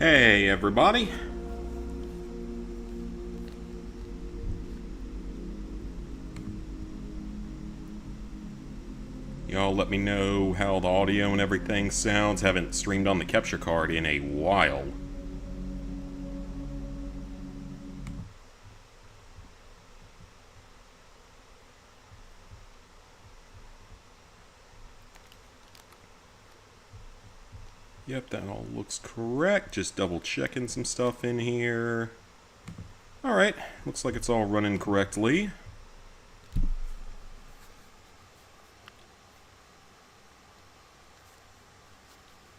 Hey everybody. Y'all let me know how the audio and everything sounds. Haven't streamed on the capture card in a while. Yep, that all looks correct. Just double checking some stuff in here. Alright, looks like it's all running correctly.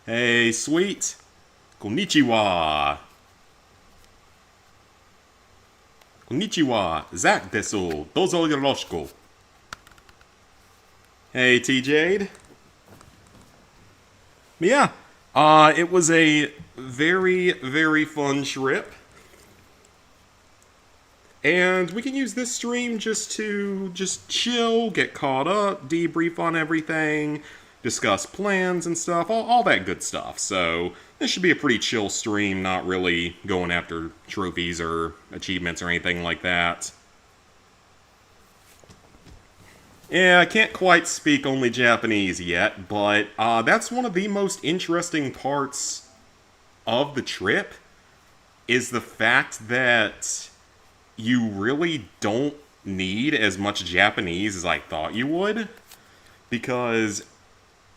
Hey, sweet. Konnichiwa. Konnichiwa. Zach desu. Dozo yoroshiku. Hey, T-Jade. Yeah. It was a very, very fun trip. And we can use this stream just to chill, get caught up, debrief on everything, discuss plans and stuff, all that good stuff. So this should be a pretty chill stream, not really going after trophies or achievements or anything like that. Yeah, I can't quite speak only Japanese yet, but that's one of the most interesting parts of the trip, is the fact that you really don't need as much Japanese as I thought you would, because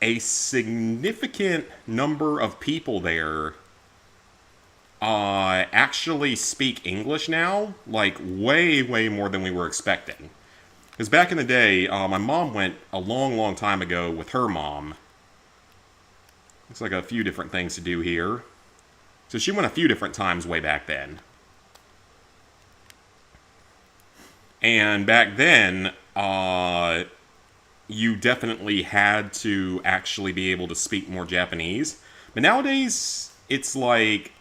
a significant number of people there actually speak English now, like way, way more than we were expecting. Because back in the day, my mom went a long, long time ago with her mom. Looks like a few different things to do here. So she went a few different times way back then. And back then, you definitely had to actually be able to speak more Japanese. But nowadays, it's like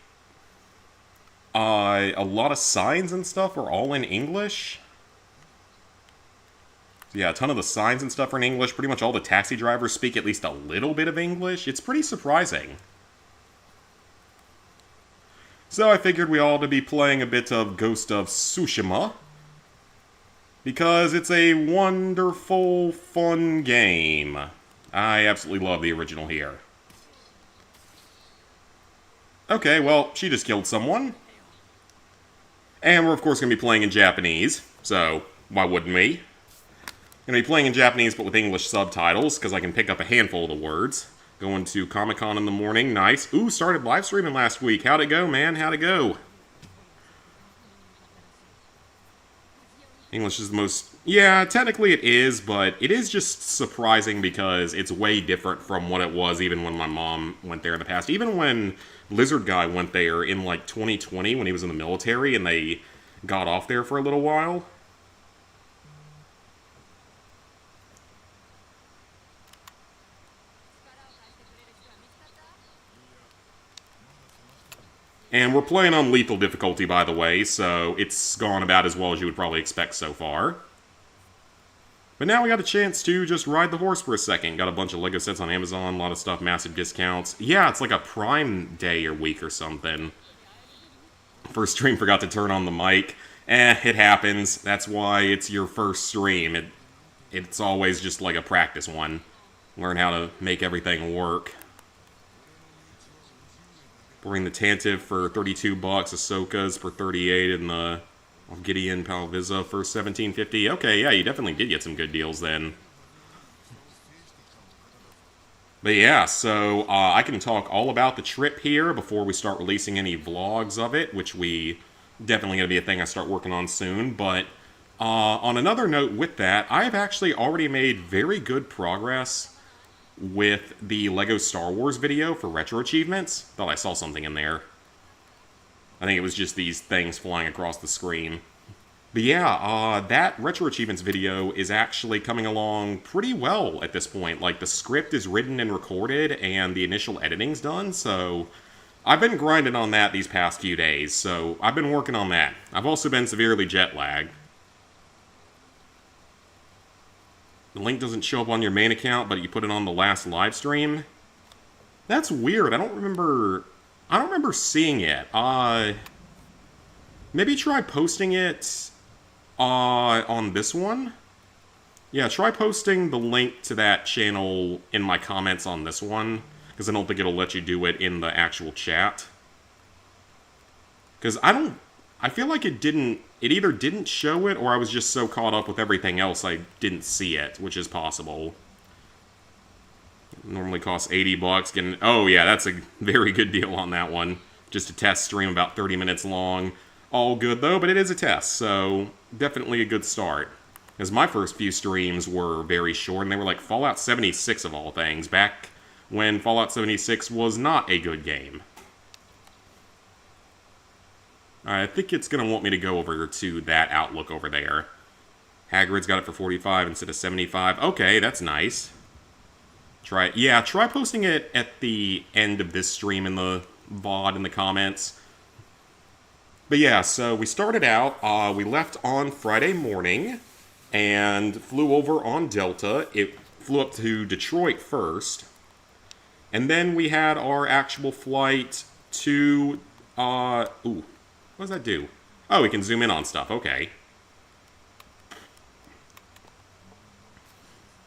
a lot of signs and stuff are all in English. Yeah, a ton of the signs and stuff are in English. Pretty much all the taxi drivers speak at least a little bit of English. It's pretty surprising. So I figured we ought to be playing a bit of Ghost of Tsushima, because it's a wonderful, fun game. I absolutely love the original here. Okay, well, she just killed someone. And we're of course going to be playing in Japanese, so why wouldn't we? Going to be playing in Japanese, but with English subtitles, because I can pick up a handful of the words. Going to Comic-Con in the morning, nice. Ooh, started live streaming last week. How'd it go, man? How'd it go? English is the most... Yeah, technically it is, but it is just surprising because it's way different from what it was even when my mom went there in the past. Even when Lizard Guy went there in, like, 2020 when he was in the military and they got off there for a little while. And we're playing on lethal difficulty, by the way, so it's gone about as well as you would probably expect so far. But now we got a chance to just ride the horse for a second. Got a bunch of LEGO sets on Amazon, a lot of stuff, massive discounts. Yeah, it's like a Prime Day or week or something. First stream forgot to turn on the mic. It happens. That's why it's your first stream. It's always just like a practice one. Learn how to make everything work. Bring the Tantive for 32 bucks, Ahsoka's for 38, and the Gideon Palviza for 17.50. Okay, yeah, you definitely did get some good deals then. But yeah, so I can talk all about the trip here before we start releasing any vlogs of it, which we definitely going to be a thing I start working on soon. But on another note with that, I've actually already made very good progress with the LEGO Star Wars video for Retro Achievements. Thought I saw something in there. I think it was just these things flying across the screen. But yeah, that Retro Achievements video is actually coming along pretty well at this point. Like, the script is written and recorded, and the initial editing's done, so I've been grinding on that these past few days, so I've been working on that. I've also been severely jet-lagged. The link doesn't show up on your main account, but you put it on the last live stream. That's weird. I don't remember I don't remember seeing it. Maybe try posting it on this one. Yeah, try posting the link to that channel in my comments on this one, because I don't think it'll let you do it in the actual chat. Because I feel like it either didn't show it, or I was just so caught up with everything else I didn't see it, which is possible. It normally costs $80. Oh yeah, that's a very good deal on that one. Just a test stream about 30 minutes long. All good though, but it is a test, so definitely a good start. As my first few streams were very short, and they were like Fallout 76 of all things, back when Fallout 76 was not a good game. I think it's going to want me to go over to that Outlook over there. Hagrid's got it for 45 instead of 75. Okay, that's nice. Try posting it at the end of this stream in the VOD in the comments. But yeah, so we started out, we left on Friday morning and flew over on Delta. It flew up to Detroit first. And then we had our actual flight to, what does that do? Oh, we can zoom in on stuff, okay.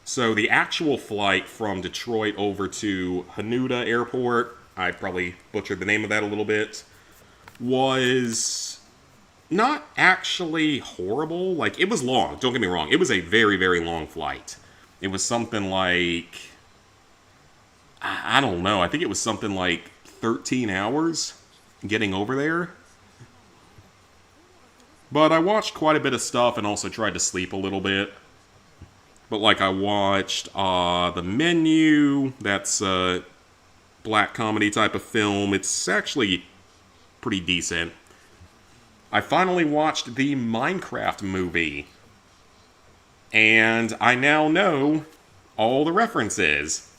So the actual flight from Detroit over to Haneda Airport, I probably butchered the name of that a little bit, was not actually horrible. Like, it was long, don't get me wrong. It was a very, very long flight. It was something like, I don't know, I think it was something like 13 hours getting over there. But I watched quite a bit of stuff and also tried to sleep a little bit. But like I watched The Menu, that's a black comedy type of film. It's actually pretty decent. I finally watched the Minecraft movie. And I now know all the references.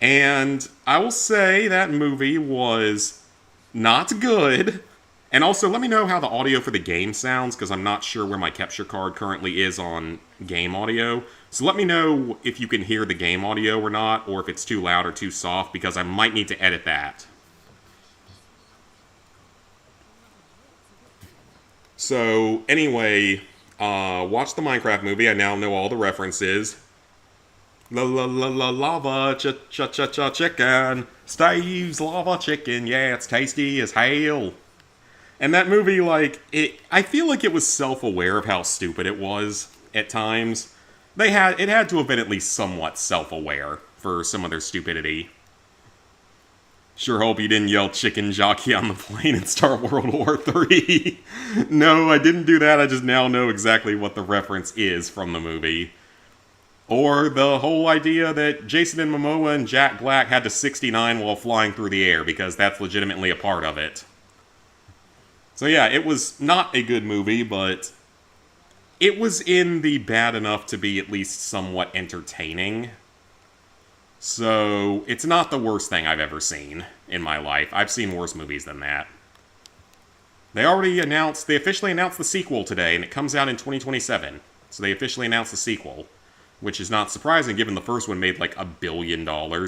And I will say that movie was not good. And also, let me know how the audio for the game sounds, because I'm not sure where my capture card currently is on game audio. So let me know if you can hear the game audio or not, or if it's too loud or too soft, because I might need to edit that. So, anyway, watch the Minecraft movie. I now know all the references. La la la la lava cha chicken. Steve's lava chicken. Yeah, it's tasty as hell. And that movie, like, I feel like it was self-aware of how stupid it was at times. It had to have been at least somewhat self-aware for some of their stupidity. Sure hope you didn't yell chicken jockey on the plane and start World War III. No, I didn't do that. I just now know exactly what the reference is from the movie. Or the whole idea that Jason and Momoa and Jack Black had to 69 while flying through the air, because that's legitimately a part of it. So yeah, it was not a good movie, but it was in the bad enough to be at least somewhat entertaining. So it's not the worst thing I've ever seen in my life. I've seen worse movies than that. They officially announced the sequel today, and it comes out in 2027. So they officially announced the sequel, which is not surprising given the first one made like $1 billion,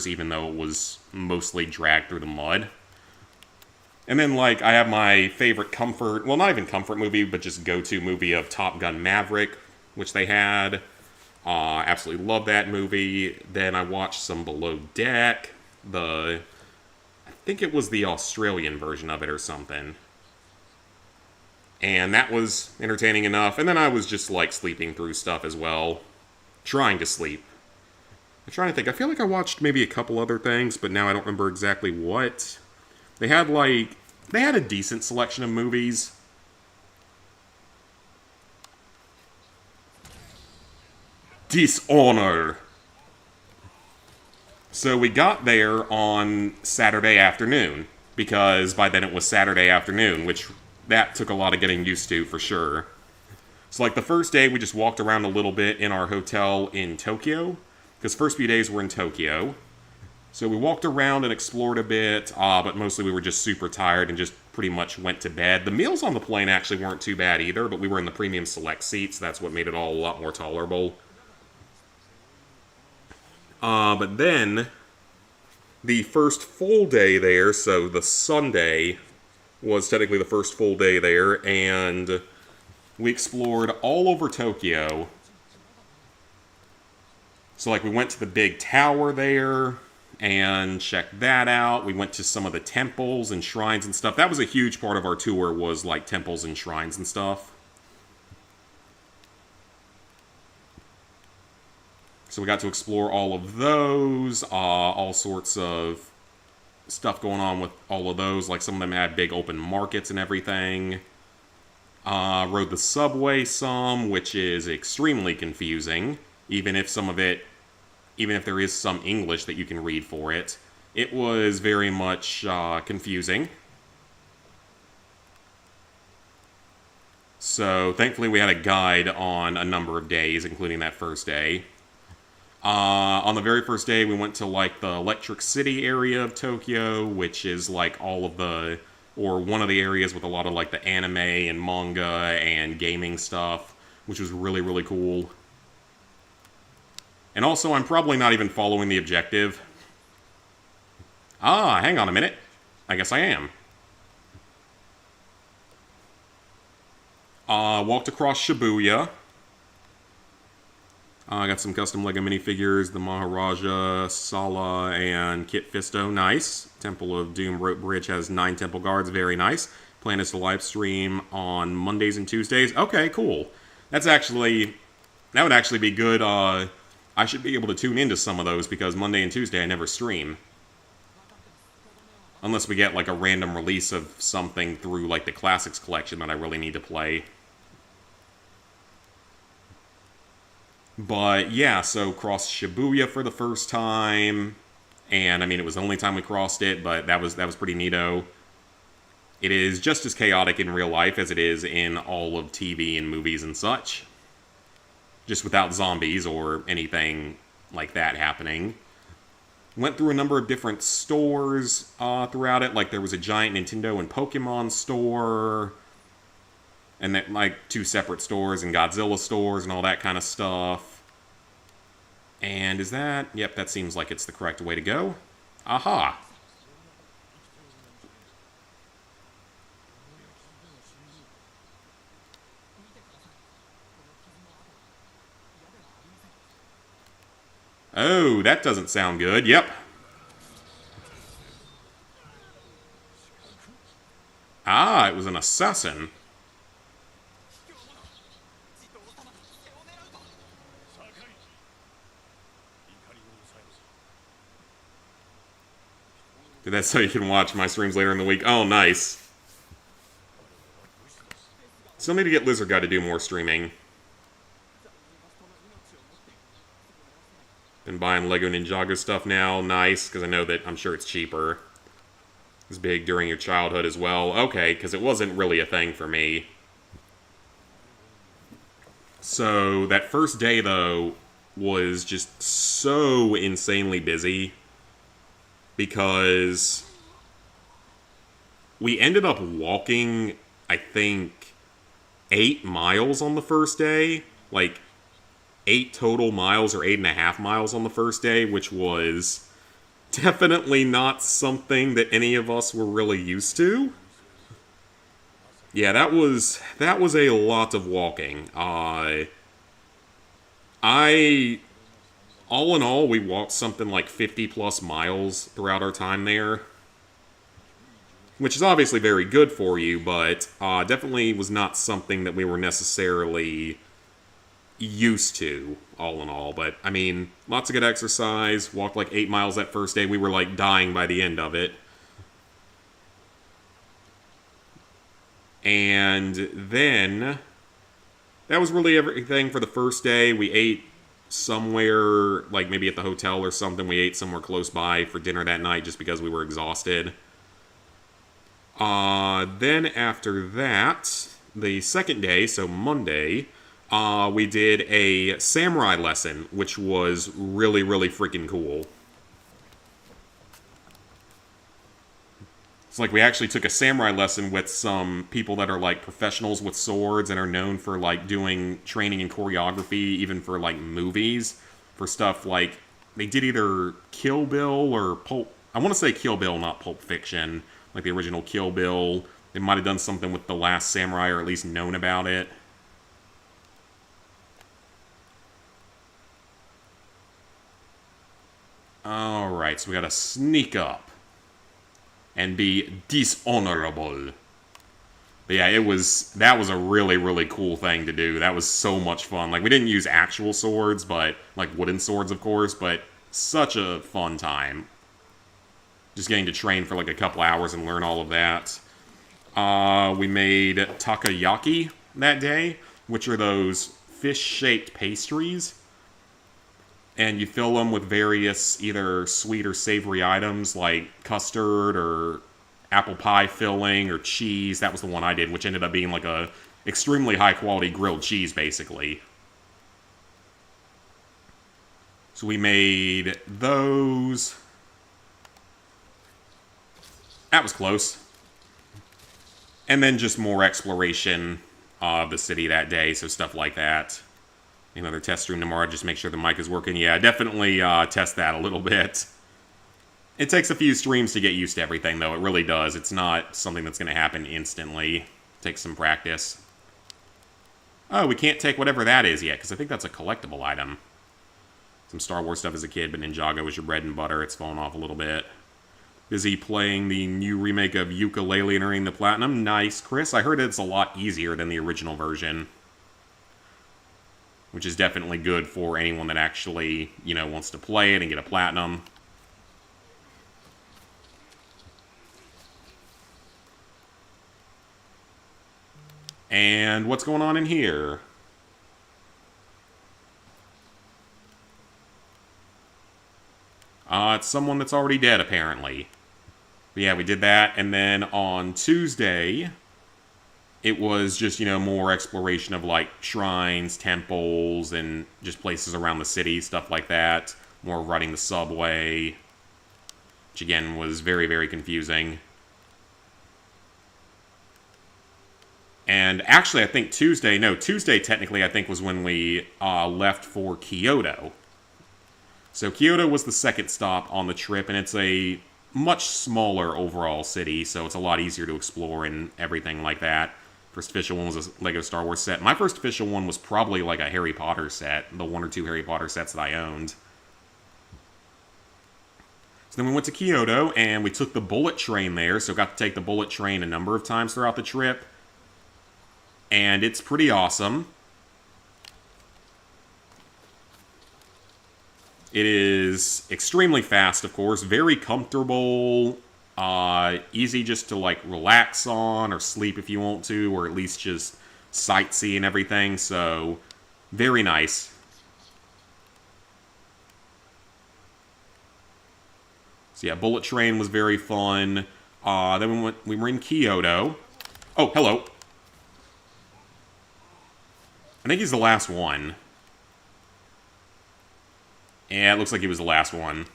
even though it was mostly dragged through the mud. And then, like, I have my favorite comfort, well, not even comfort movie, but just go-to movie of Top Gun Maverick, which they had. Absolutely love that movie. Then I watched some Below Deck, I think it was the Australian version of it or something. And that was entertaining enough. And then I was just, like, sleeping through stuff as well. Trying to sleep. I'm trying to think. I feel like I watched maybe a couple other things, but now I don't remember exactly what. They had a decent selection of movies. Dishonor. So we got there on Saturday afternoon, because by then it was Saturday afternoon, which that took a lot of getting used to for sure. So like the first day we just walked around a little bit in our hotel in Tokyo, because first few days were in Tokyo. So we walked around and explored a bit, but mostly we were just super tired and just pretty much went to bed. The meals on the plane actually weren't too bad either, but we were in the premium select seats. That's what made it all a lot more tolerable. But then the first full day there, so the Sunday was technically the first full day there, and we explored all over Tokyo. So, like, we went to the big tower there and checked that out. We went to some of the temples and shrines and stuff. That was a huge part of our tour, was, like, temples and shrines and stuff. So we got to explore all of those, all sorts of stuff going on with all of those. Like, some of them had big open markets and everything. Rode the subway some, which is extremely confusing. Even if there is some English that you can read for it. It was very much confusing. So, thankfully we had a guide on a number of days, including that first day. On the very first day, we went to, like, the Electric City area of Tokyo, which is, like, one of the areas with a lot of, like, the anime and manga and gaming stuff, which was really, really cool. And also, I'm probably not even following the objective. Hang on a minute. I guess I am. Walked across Shibuya. I got some custom LEGO minifigures, the Maharaja, Sala, and Kit Fisto. Nice. Temple of Doom Rope Bridge has 9 temple guards. Very nice. Plan is to live stream on Mondays and Tuesdays. Okay, cool. That would actually be good. I should be able to tune into some of those because Monday and Tuesday I never stream. Unless we get, like, a random release of something through, like, the Classics collection that I really need to play. But, yeah, so crossed Shibuya for the first time. And, I mean, it was the only time we crossed it, but that was pretty neato. It is just as chaotic in real life as it is in all of TV and movies and such. Just without zombies or anything like that happening. Went through a number of different stores throughout it. Like, there was a giant Nintendo and Pokemon store. And then, like, 2 separate stores and Godzilla stores and all that kind of stuff. And is that... Yep, that seems like it's the correct way to go. Aha! Oh, that doesn't sound good. Yep. Ah, it was an assassin. That's so you can watch my streams later in the week. Oh, nice. Still need to get Lizard Guy to do more streaming. Been buying Lego Ninjago stuff now. Nice, because I know that I'm sure it's cheaper. It was big during your childhood as well. Okay, because it wasn't really a thing for me. So, that first day, though, was just so insanely busy. Because we ended up walking, I think, 8 miles on the first day. Like, 8 total miles or 8.5 miles on the first day, which was definitely not something that any of us were really used to. Yeah, that was a lot of walking. All in all, we walked something like 50 plus miles throughout our time there. Which is obviously very good for you, but definitely was not something that we were necessarily used to, all in all. But, I mean, lots of good exercise. Walked like 8 miles that first day. We were like dying by the end of it. And then, that was really everything for the first day. We ate somewhere, like maybe at the hotel or something. We ate somewhere close by for dinner that night just because we were exhausted. Then after that, the second day, so Monday, we did a samurai lesson, which was really, really freaking cool. It's like we actually took a samurai lesson with some people that are like professionals with swords and are known for like doing training and choreography, even for like movies, for stuff like they did either Kill Bill or I want to say Kill Bill, not Pulp Fiction. Like the original Kill Bill. They might have done something with The Last Samurai, or at least known about it. Alright, so we gotta sneak up. And be dishonorable. But yeah, that was a really, really cool thing to do. That was so much fun. Like, we didn't use actual swords, but, like, wooden swords, of course, but such a fun time. Just getting to train for, like, a couple hours and learn all of that. We made takoyaki that day, which are those fish-shaped pastries. And you fill them with various either sweet or savory items, like custard or apple pie filling or cheese. That was the one I did, which ended up being like a extremely high quality grilled cheese, basically. So we made those. That was close. And then just more exploration of the city that day, so stuff like that. Another test stream tomorrow, just make sure the mic is working. Yeah, definitely test that a little bit. It takes a few streams to get used to everything, though. It really does. It's not something that's going to happen instantly. It takes some practice. Oh, we can't take whatever that is yet, because I think that's a collectible item. Some Star Wars stuff as a kid, but Ninjago was your bread and butter. It's fallen off a little bit. Busy playing the new remake of Yooka-Laylee and earning the platinum. Nice, Chris. I heard it's a lot easier than the original version. Which is definitely good for anyone that actually, you know, wants to play it and get a platinum. And what's going on in here? It's someone that's already dead, apparently. But yeah, we did that, and then on Tuesday, it was just, you know, more exploration of, like, shrines, temples, and just places around the city, stuff like that. More riding the subway, which, again, was very, very confusing. And actually, I think Tuesday technically, I think, was when we left for Kyoto. So Kyoto was the second stop on the trip, and it's a much smaller overall city, so it's a lot easier to explore and everything like that. First official one was a Lego Star Wars set. My first official one was probably like a Harry Potter set, the 1 or 2 Harry Potter sets that I owned. So then we went to Kyoto, and we took the bullet train there, so got to take the bullet train a number of times throughout the trip. And it's pretty awesome. It is extremely fast, of course, very comfortable, easy just to, like, relax on or sleep if you want to, or at least just sightsee and everything, so very nice. So yeah, Bullet Train was very fun. Then we were in Kyoto. Oh, hello. I think he's the last one. Yeah, it looks like he was the last one.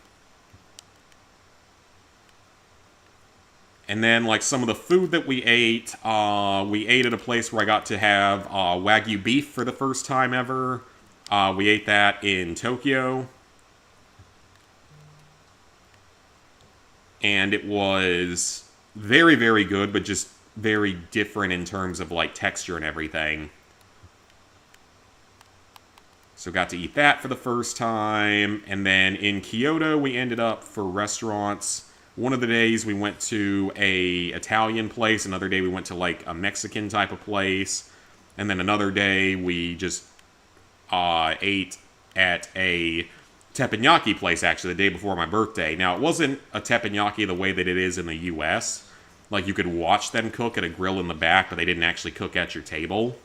And then, like, some of the food that we ate at a place where I got to have Wagyu beef for the first time ever. We ate that in Tokyo. And it was very, very good, but just very different in terms of, like, texture and everything. So got to eat that for the first time. And then in Kyoto, we ended up for restaurants. One of the days we went to a Italian place. Another day we went to like a Mexican type of place. And then another day we just ate at a teppanyaki place, actually, the day before my birthday. Now, it wasn't a teppanyaki the way that it is in the U.S. Like, you could watch them cook at a grill in the back, but they didn't actually cook at your table.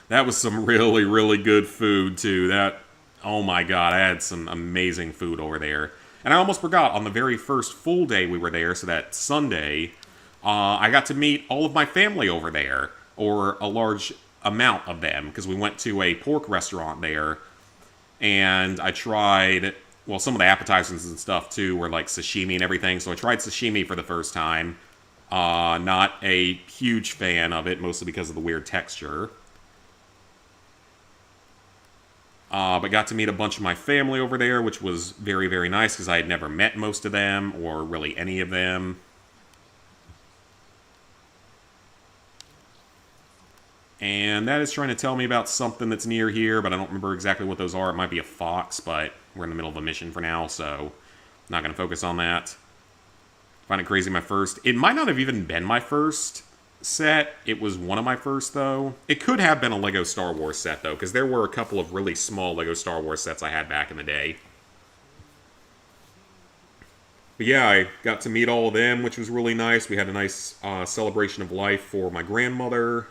That was some really, really good food, too. Oh my god, I had some amazing food over there. And I almost forgot, on the very first full day we were there, so that Sunday, I got to meet all of my family over there, or a large amount of them, because we went to a pork restaurant there, and I tried, well, some of the appetizers and stuff, too, were like sashimi and everything, so I tried sashimi for the first time. Not a huge fan of it, mostly because of the weird texture. But got to meet a bunch of my family over there, which was very, very nice because I had never met most of them or really any of them. And that is trying to tell me about something that's near here, but I don't remember exactly what those are. It might be a fox, but we're in the middle of a mission for now, so not going to focus on that. Find it crazy my first. It might not have even been my first set. It was one of my first, though. It could have been a Lego Star Wars set, though, because there were a couple of really small Lego Star Wars sets I had back in the day. But yeah, I got to meet all of them, which was really nice. We had a nice celebration of life for my grandmother.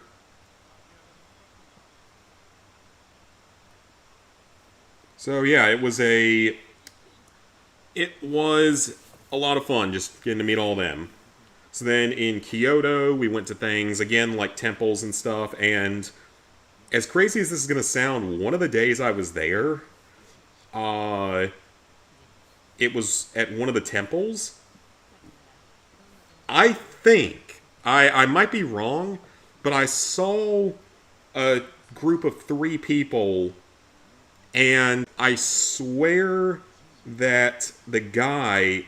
So yeah, it was a lot of fun just getting to meet all of them. So then in Kyoto, we went to things, again, like temples and stuff, and as crazy as this is going to sound, one of the days I was there, it was at one of the temples. I think, I might be wrong, but I saw a group of 3 people, and I swear that the guy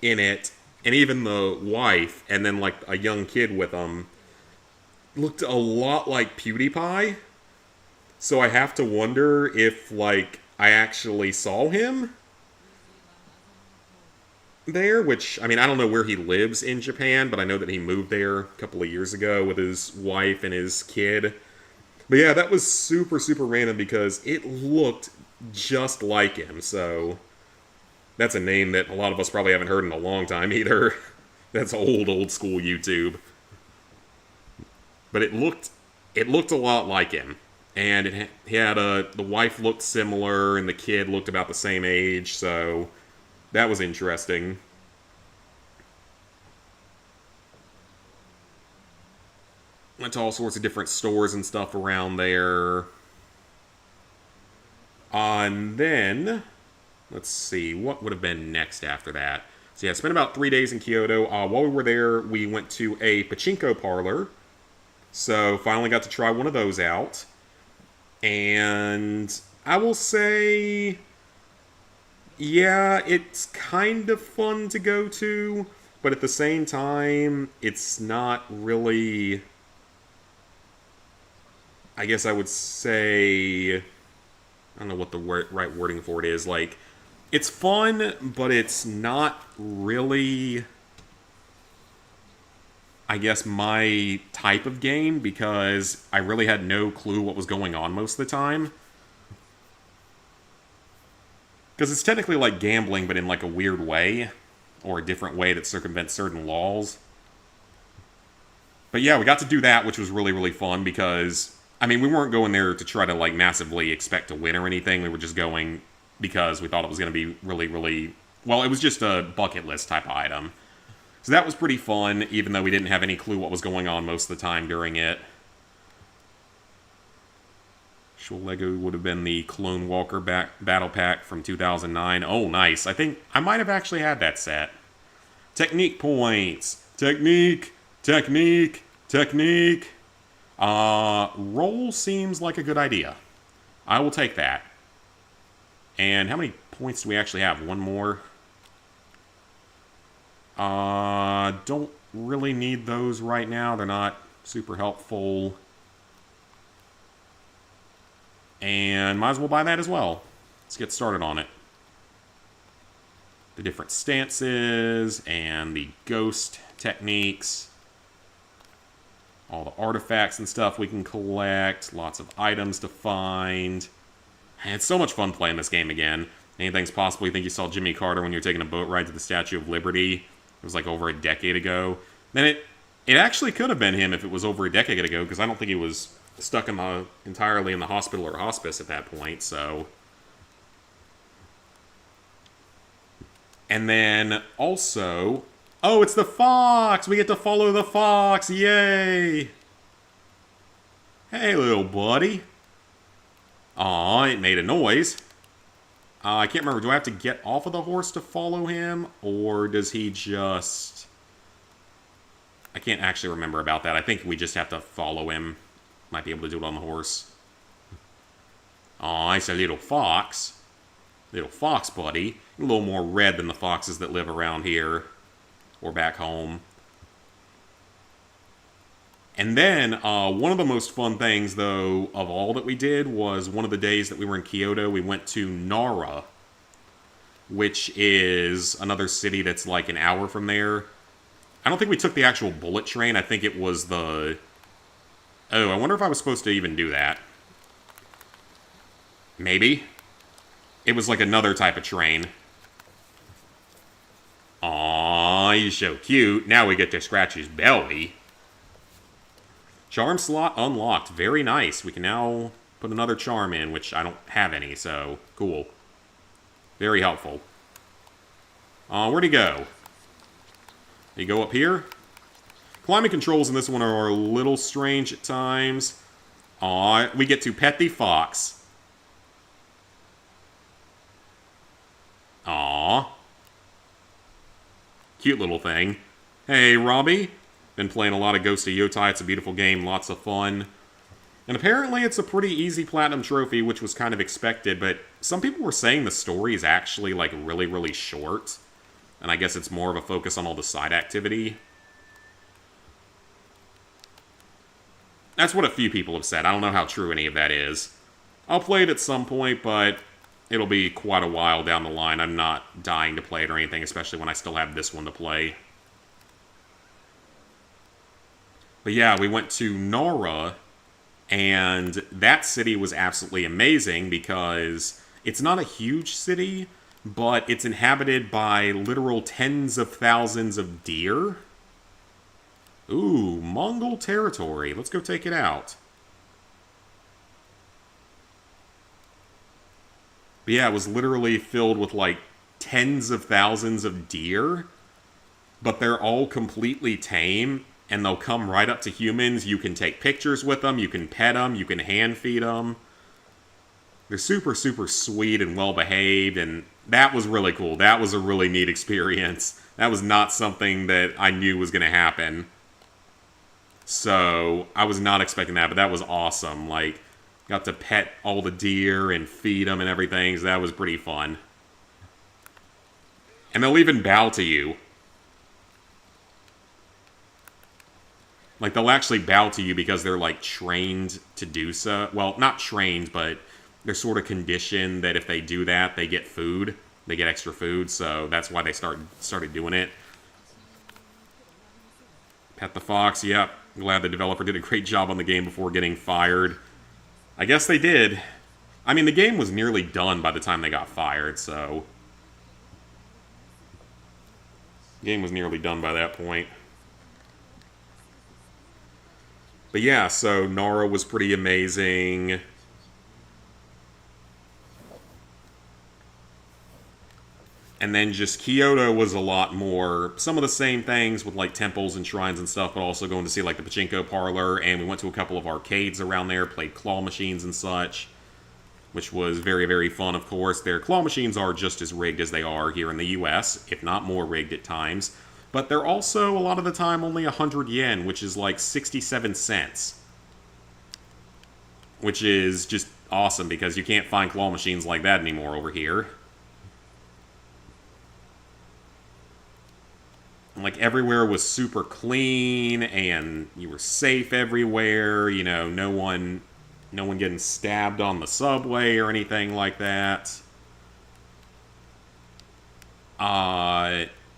in it, and even the wife, and then like a young kid with them, looked a lot like PewDiePie. So I have to wonder if, like, I actually saw him there, which, I mean, I don't know where he lives in Japan, but I know that he moved there a couple of years ago with his wife and his kid. But yeah, that was super, super random because it looked just like him, so that's a name that a lot of us probably haven't heard in a long time either. That's old school YouTube. But it looked a lot like him. And he had the wife looked similar, and the kid looked about the same age, so that was interesting. Went to all sorts of different stores and stuff around there. And then, let's see, what would have been next after that? So yeah, spent about 3 days in Kyoto. While we were there, we went to a pachinko parlor. So finally got to try one of those out. And I will say, yeah, it's kind of fun to go to, but at the same time, it's not really, I guess I would say, I don't know what the right wording for it is. Like, it's fun, but it's not really, I guess, my type of game because I really had no clue what was going on most of the time. Because it's technically like gambling, but in like a weird way, or a different way that circumvents certain laws. But yeah, we got to do that, which was really, really fun because, I mean, we weren't going there to try to like massively expect to win or anything. We were just going because we thought it was going to be really, really, well, it was just a bucket list type of item. So that was pretty fun, even though we didn't have any clue what was going on most of the time during it. Actual Lego would have been the Clone Walker Battle Pack from 2009. Oh, nice. I think I might have actually had that set. Technique points. Technique. Technique. Technique. Roll seems like a good idea. I will take that. And how many points do we actually have? One more. Don't really need those right now. They're not super helpful. And might as well buy that as well. Let's get started on it. The different stances and the ghost techniques. All the artifacts and stuff we can collect. Lots of items to find. And it's so much fun playing this game again. Anything's possible. You think you saw Jimmy Carter when you were taking a boat ride to the Statue of Liberty? It was like over a decade ago. Then it actually could have been him if it was over a decade ago, because I don't think he was stuck entirely in the hospital or hospice at that point, so. And then also, oh, it's the fox! We get to follow the fox! Yay! Hey, little buddy. Aw, it made a noise. I can't remember, do I have to get off of the horse to follow him? Or does he just... I can't actually remember about that. I think we just have to follow him. Might be able to do it on the horse. Aw, it's a little fox. Little fox buddy. A little more red than the foxes that live around here. Or back home. And then, one of the most fun things, though, of all that we did was one of the days that we were in Kyoto, we went to Nara, which is another city that's like an hour from there. I don't think we took the actual bullet train. I think it was the... Oh, I wonder if I was supposed to even do that. Maybe. It was like another type of train. Aww, he's so cute. Now we get to scratch his belly. Charm slot unlocked. Very nice. We can now put another charm in, which I don't have any, so cool. Very helpful. Where'd he go? Did he go up here? Climate controls in this one are a little strange at times. We get to pet the fox. Aww. Cute little thing. Hey, Robbie. Been playing a lot of Ghost of Yotai. It's a beautiful game, lots of fun. And apparently it's a pretty easy platinum trophy, which was kind of expected, but some people were saying the story is actually, like, really, really short. And I guess it's more of a focus on all the side activity. That's what a few people have said. I don't know how true any of that is. I'll play it at some point, but it'll be quite a while down the line. I'm not dying to play it or anything, especially when I still have this one to play. But yeah, we went to Nara, and that city was absolutely amazing because it's not a huge city, but it's inhabited by literal tens of thousands of deer. Ooh, Mongol territory. Let's go take it out. But yeah, it was literally filled with like tens of thousands of deer, but they're all completely tame. And they'll come right up to humans. You can take pictures with them. You can pet them. You can hand feed them. They're super, super sweet and well-behaved. And that was really cool. That was a really neat experience. That was not something that I knew was going to happen. So, I was not expecting that. But that was awesome. Like, got to pet all the deer and feed them and everything. So that was pretty fun. And they'll even bow to you. Like, they'll actually bow to you because they're, like, trained to do so. Well, not trained, but they're sort of conditioned that if they do that, they get food. They get extra food, so that's why they started doing it. Pet the fox, yep. Glad the developer did a great job on the game before getting fired. I guess they did. I mean, the game was nearly done by the time they got fired, so... The game was nearly done by that point. But yeah, so Nara was pretty amazing. And then just Kyoto was a lot more, some of the same things with like temples and shrines and stuff, but also going to see like the pachinko parlor, and we went to a couple of arcades around there, played claw machines and such, which was very, very fun, of course. Their claw machines are just as rigged as they are here in the US, if not more rigged at times. But they're also, a lot of the time, only 100 yen, which is like 67 cents. Which is just awesome, because you can't find claw machines like that anymore over here. And like, everywhere was super clean, and you were safe everywhere, you know, no one getting stabbed on the subway or anything like that.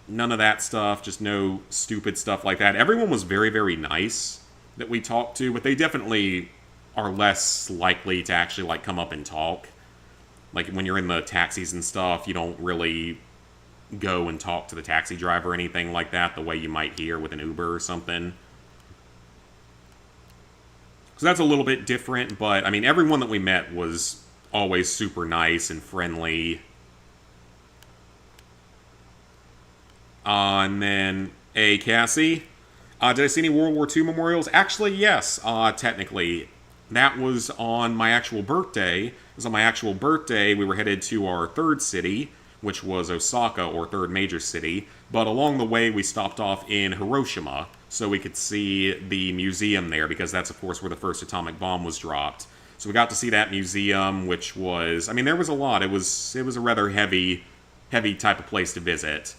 None of that stuff, just no stupid stuff like that. Everyone was very, very nice that we talked to, but they definitely are less likely to actually, like, come up and talk. Like, when you're in the taxis and stuff, you don't really go and talk to the taxi driver or anything like that the way you might here with an Uber or something. So that's a little bit different, but, I mean, everyone that we met was always super nice and friendly. And then, hey, Cassie, did I see any World War II memorials? Actually, yes, technically. That was on my actual birthday. It was on my actual birthday. We were headed to our third city, which was Osaka, or third major city. But along the way, we stopped off in Hiroshima, so we could see the museum there, because that's, of course, where the first atomic bomb was dropped. So we got to see that museum, which was, I mean, there was a lot. It was a rather heavy type of place to visit.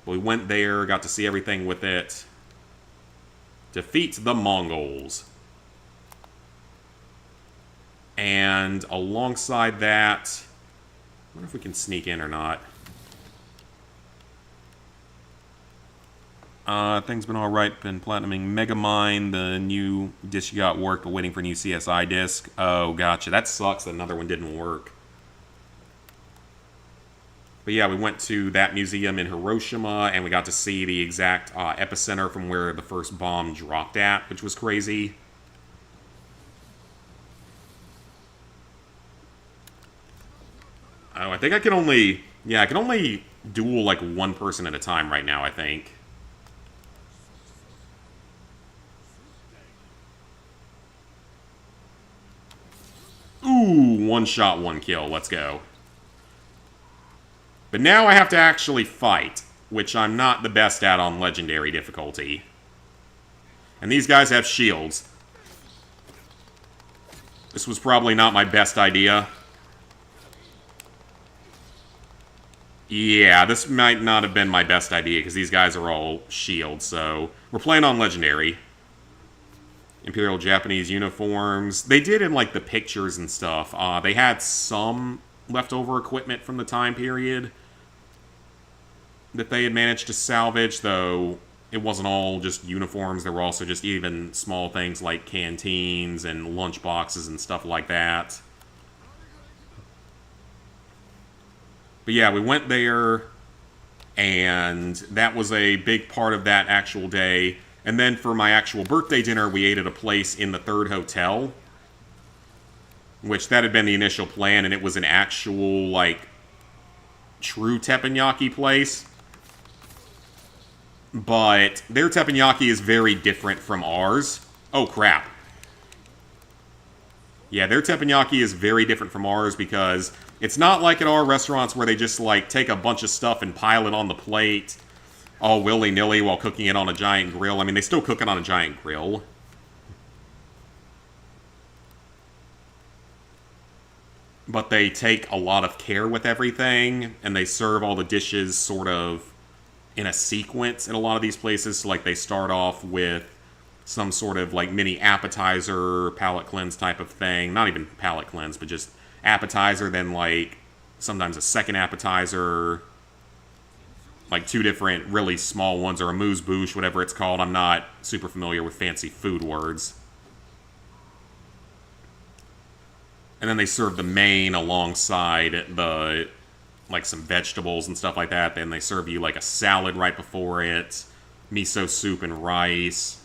But we went there, got to see everything with it. Defeat the Mongols. And alongside that, I wonder if we can sneak in or not. Things been alright. Been platinuming Megamind. The new disc you got worked, but waiting for a new CSI disc. Oh, gotcha. That sucks that another one didn't work. But yeah, we went to that museum in Hiroshima, and we got to see the exact epicenter from where the first bomb dropped at, which was crazy. Oh, I think I can only... Yeah, I can only duel, like, one person at a time right now, I think. Ooh, one shot, one kill. Let's go. But now I have to actually fight, which I'm not the best at on Legendary difficulty. And these guys have shields. This was probably not my best idea. Yeah, this might not have been my best idea, because these guys are all shields, so... We're playing on Legendary. Imperial Japanese uniforms. They did in, like, the pictures and stuff. They had some leftover equipment from the time period that they had managed to salvage, though it wasn't all just uniforms. There were also just even small things like canteens and lunchboxes and stuff like that. But yeah, we went there, and that was a big part of that actual day. And then for my actual birthday dinner, we ate at a place in the third hotel, which that had been the initial plan, and it was an actual, like, true teppanyaki place. But their teppanyaki is very different from ours. Oh, crap. Yeah, their teppanyaki is very different from ours because it's not like at our restaurants where they just, like, take a bunch of stuff and pile it on the plate all willy-nilly while cooking it on a giant grill. I mean, they still cook it on a giant grill. But they take a lot of care with everything, and they serve all the dishes sort of in a sequence in a lot of these places. So, like, they start off with some sort of, like, mini appetizer, palate cleanse type of thing. Not even palate cleanse, but just appetizer, then, like, sometimes a second appetizer, like, two different really small ones, or a amuse-bouche, whatever it's called. I'm not super familiar with fancy food words. And then they serve the main alongside the, like, some vegetables and stuff like that. Then they serve you, like, a salad right before it, miso soup and rice.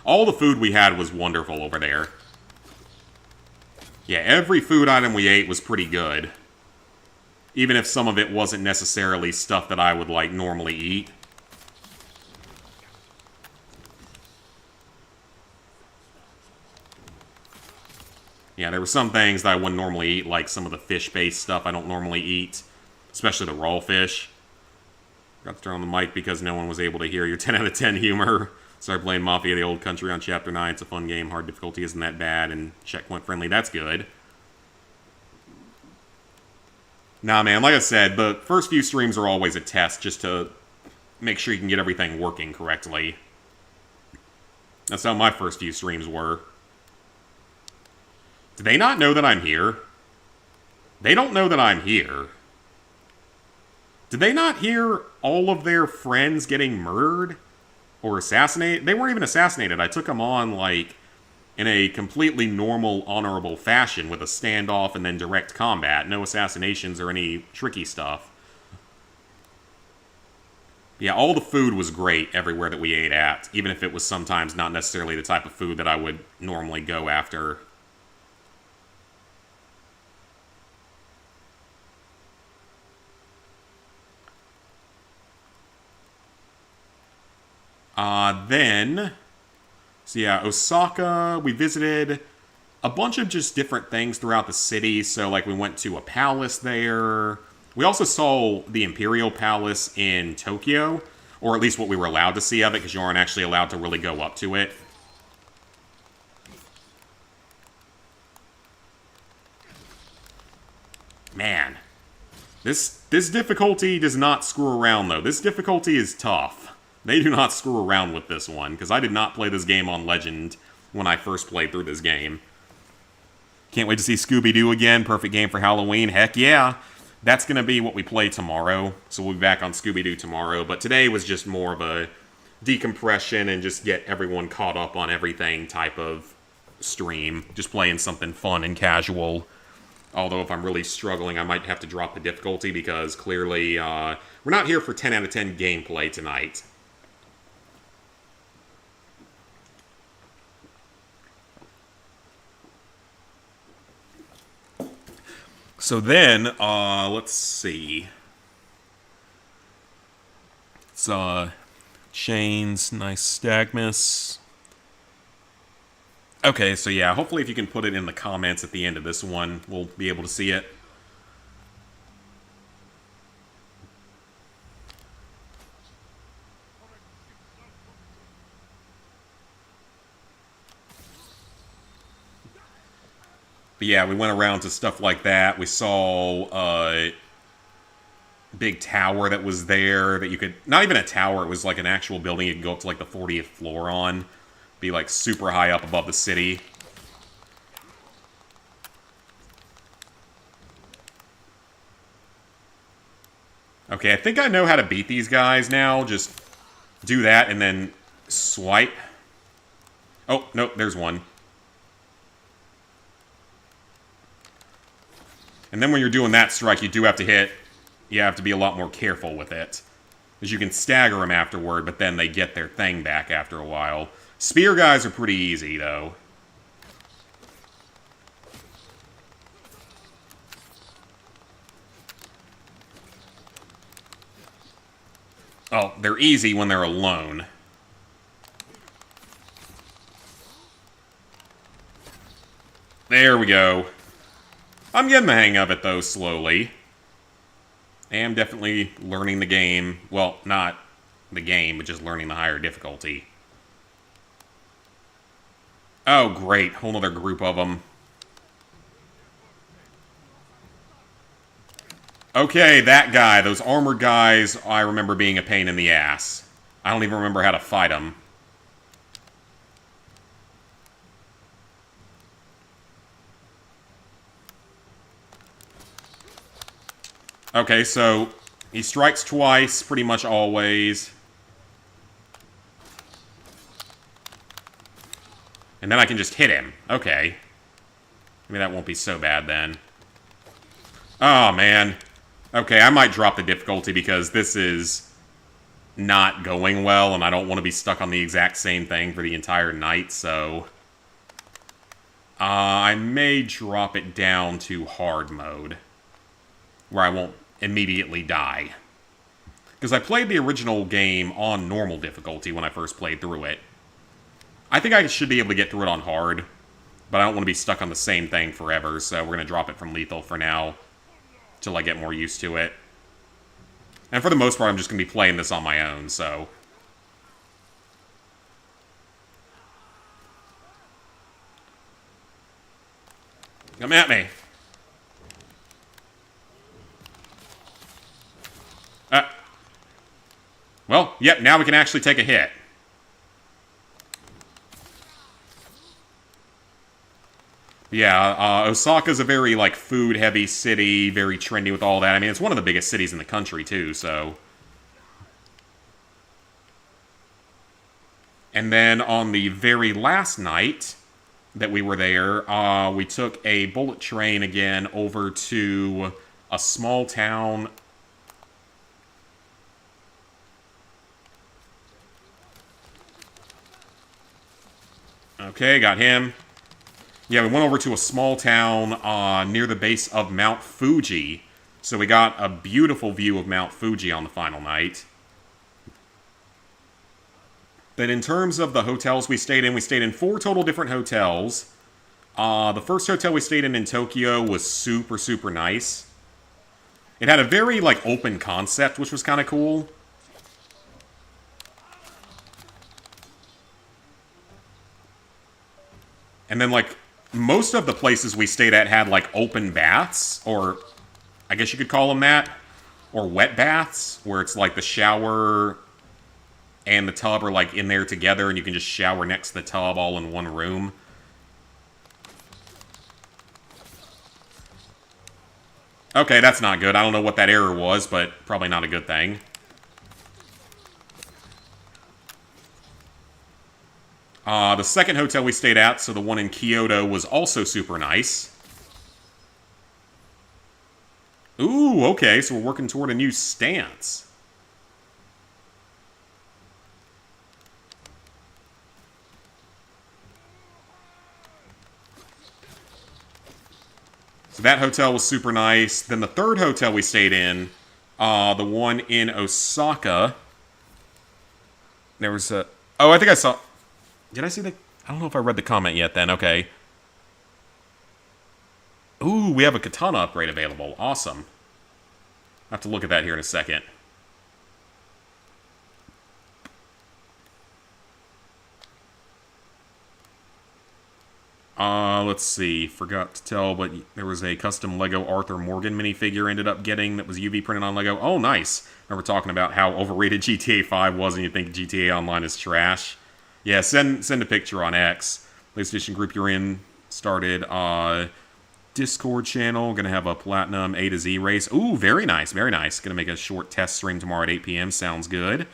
All the food we had was wonderful over there. Yeah, every food item we ate was pretty good. Even if some of it wasn't necessarily stuff that I would, like, normally eat. Yeah, there were some things that I wouldn't normally eat, like some of the fish-based stuff I don't normally eat. Especially the raw fish. Got to turn on the mic because no one was able to hear your 10 out of 10 humor. Started playing Mafia the Old Country on Chapter 9. It's a fun game. Hard difficulty isn't that bad. And checkpoint friendly. That's good. Nah, man, like I said, the first few streams are always a test just to make sure you can get everything working correctly. That's how my first few streams were. Do they not know that I'm here? They don't know that I'm here. Did they not hear all of their friends getting murdered? Or assassinated? They weren't even assassinated. I took them on, like, in a completely normal, honorable fashion with a standoff and then direct combat. No assassinations or any tricky stuff. Yeah, all the food was great everywhere that we ate at, even if it was sometimes not necessarily the type of food that I would normally go after. So yeah, Osaka, we visited a bunch of just different things throughout the city. So, like, we went to a palace there. We also saw the Imperial Palace in Tokyo, or at least what we were allowed to see of it, because you aren't actually allowed to really go up to it. Man. This difficulty does not screw around, though. This difficulty is tough. They do not screw around with this one, because I did not play this game on Legend when I first played through this game. Can't wait to see Scooby-Doo again. Perfect game for Halloween. Heck yeah. That's going to be what we play tomorrow, so we'll be back on Scooby-Doo tomorrow. But today was just more of a decompression and just get everyone caught up on everything type of stream. Just playing something fun and casual. Although if I'm really struggling, I might have to drop the difficulty because clearly we're not here for 10 out of 10 gameplay tonight. So then, let's see. It's chains, nice stagmus. Okay, so yeah, hopefully if you can put it in the comments at the end of this one, we'll be able to see it. But yeah, we went around to stuff like that. We saw a big tower that was there that you could... Not even a tower, it was like an actual building you could go up to like the 40th floor on. Be like super high up above the city. Okay, I think I know how to beat these guys now. Just do that and then swipe. Oh, no, there's one. And then when you're doing that strike, you do have to hit. You have to be a lot more careful with it. Because you can stagger them afterward, but then they get their thing back after a while. Spear guys are pretty easy, though. Oh, they're easy when they're alone. There we go. I'm getting the hang of it, though, slowly. I am definitely learning the game. Well, not the game, but just learning the higher difficulty. Oh, great. Whole nother group of them. Okay, that guy. Those armored guys, I remember being a pain in the ass. I don't even remember how to fight them. Okay, so he strikes twice, pretty much always. And then I can just hit him. Okay. Maybe that won't be so bad then. Oh, man. Okay, I might drop the difficulty because this is not going well, and I don't want to be stuck on the exact same thing for the entire night, so... I may drop it down to hard mode, where I won't immediately die. Because I played the original game on normal difficulty when I first played through it. I think I should be able to get through it on hard, but I don't want to be stuck on the same thing forever, so we're going to drop it from lethal for now, till I get more used to it. And for the most part, I'm just going to be playing this on my own, so... Come at me. Well, yep, now we can actually take a hit. Yeah, Osaka's a very, like, food-heavy city, very trendy with all that. I mean, it's one of the biggest cities in the country, too, so... And then on the very last night that we were there, we took a bullet train again over to a small town... Okay, got him. Yeah, we went over to a small town near the base of Mount Fuji. So we got a beautiful view of Mount Fuji on the final night. Then in terms of the hotels we stayed in 4 total different hotels. The first hotel we stayed in Tokyo was super, super nice. It had a very, like, open concept, which was kind of cool. And then, like, most of the places we stayed at had, like, open baths, or I guess you could call them that. Or wet baths, where it's like the shower and the tub are like in there together and you can just shower next to the tub all in one room. Okay, that's not good. I don't know what that error was, but probably not a good thing. The second hotel we stayed at, so the one in Kyoto, was also super nice. Ooh, okay, so we're working toward a new stance. So that hotel was super nice. Then the third hotel we stayed in, the one in Osaka, there was a... Oh, I think I saw... Did I see the... I don't know if I read the comment yet then. Okay. Ooh, we have a katana upgrade available. Awesome. I have to look at that here in a second. Let's see. Forgot to tell, but there was a custom Lego Arthur Morgan minifigure ended up getting that was UV printed on Lego. Oh, nice. Remember talking about how overrated GTA 5 was and you think GTA Online is trash? Yeah, send a picture on X. PlayStation group you're in started. Discord channel. Gonna have a Platinum A to Z race. Ooh, very nice, very nice. Gonna make a short test stream tomorrow at 8 p.m. Sounds good.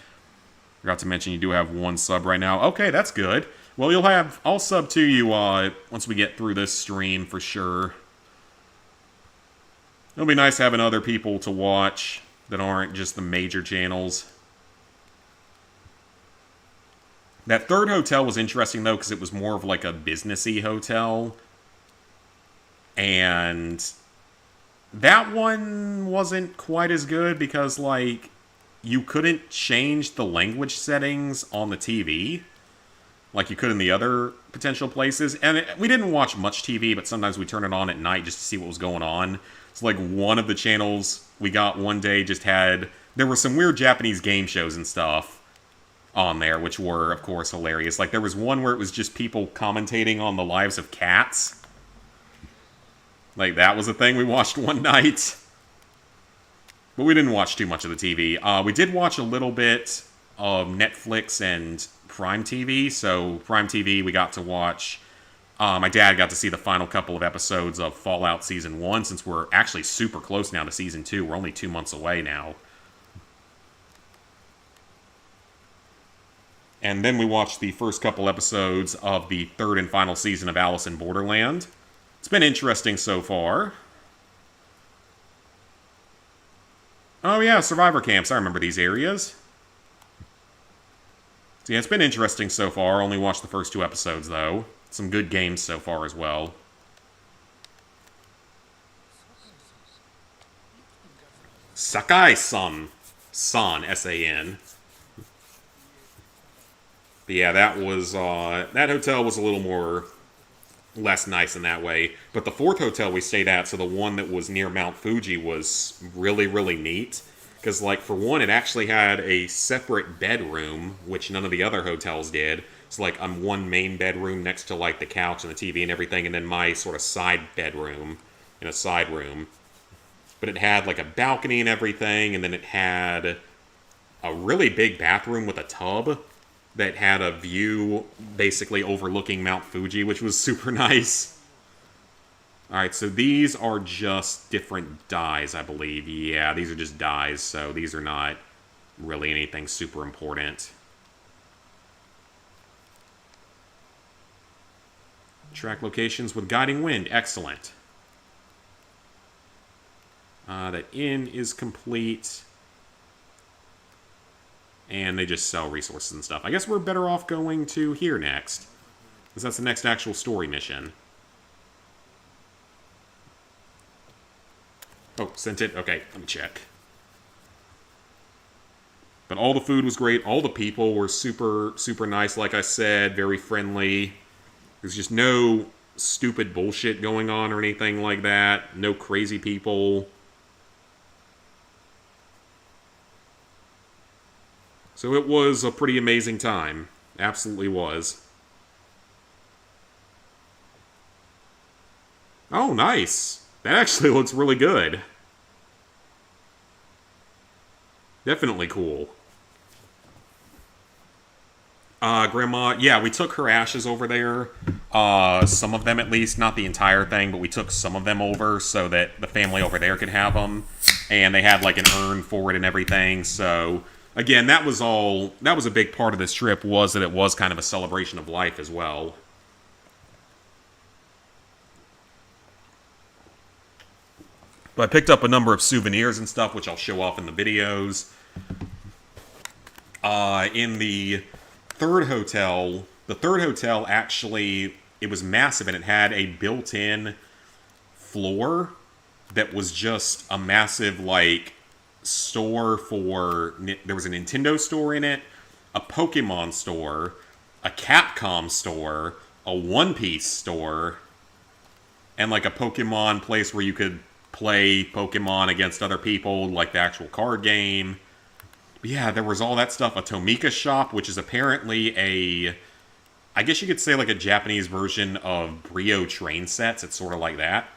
Forgot to mention you do have one sub right now. Okay, that's good. Well, I'll sub to you once we get through this stream for sure. It'll be nice having other people to watch that aren't just the major channels. That third hotel was interesting, though, because it was more of like a businessy hotel. And that one wasn't quite as good because, like, you couldn't change the language settings on the TV like you could in the other potential places. And we didn't watch much TV, but sometimes we turn it on at night just to see what was going on. So, like, one of the channels we got one day just had... There were some weird Japanese game shows and stuff on there, which were, of course, hilarious. Like, there was one where it was just people commentating on the lives of cats. Like, that was a thing we watched one night. But we didn't watch too much of the TV. We did watch a little bit of Netflix and Prime TV. So, Prime TV, we got to watch... my dad got to see the final couple of episodes of Fallout Season 1, since we're actually super close now to Season 2. We're only 2 months away now. And then we watched the first couple episodes of the third and final season of Alice in Borderland. It's been interesting so far. Oh yeah, survivor camps. I remember these areas. So yeah, it's been interesting so far. Only watched the first 2 episodes, though. Some good games so far as well. Sakai-san. San, S-A-N. But yeah, that was, that hotel was a little more... less nice in that way. But the fourth hotel we stayed at, so the one that was near Mount Fuji, was really, really neat. Because, like, for one, it actually had a separate bedroom, which none of the other hotels did. So, like, I'm one main bedroom next to, like, the couch and the TV and everything, and then my sort of side bedroom in a side room. But it had, like, a balcony and everything, and then it had a really big bathroom with a tub that had a view basically overlooking Mount Fuji, which was super nice. Alright, so these are just different dyes, I believe. Yeah, these are just dyes, so these are not really anything super important. Track locations with guiding wind. Excellent. That inn is complete. And they just sell resources and stuff. I guess we're better off going to here next, because that's the next actual story mission. Oh, sent it? Okay, let me check. But all the food was great. All the people were super, super nice, like I said. Very friendly. There's just no stupid bullshit going on or anything like that. No crazy people. So it was a pretty amazing time. Absolutely was. Oh, nice. That actually looks really good. Definitely cool. Grandma, yeah, we took her ashes over there. Some of them at least, not the entire thing, but we took some of them over so that the family over there could have them. And they had like an urn for it and everything. So, again, that was a big part of this trip, was that it was kind of a celebration of life as well. But I picked up a number of souvenirs and stuff, which I'll show off in the videos. In the third hotel actually, it was massive and it had a built-in floor that was just a massive, like, store for. There was a Nintendo store in it, a Pokemon store, a Capcom store, a One Piece store, and like a Pokemon place where you could play Pokemon against other people, like the actual card game. But yeah, there was all that stuff. A Tomika shop, which is apparently I guess you could say like a Japanese version of Brio train sets. It's sort of like that.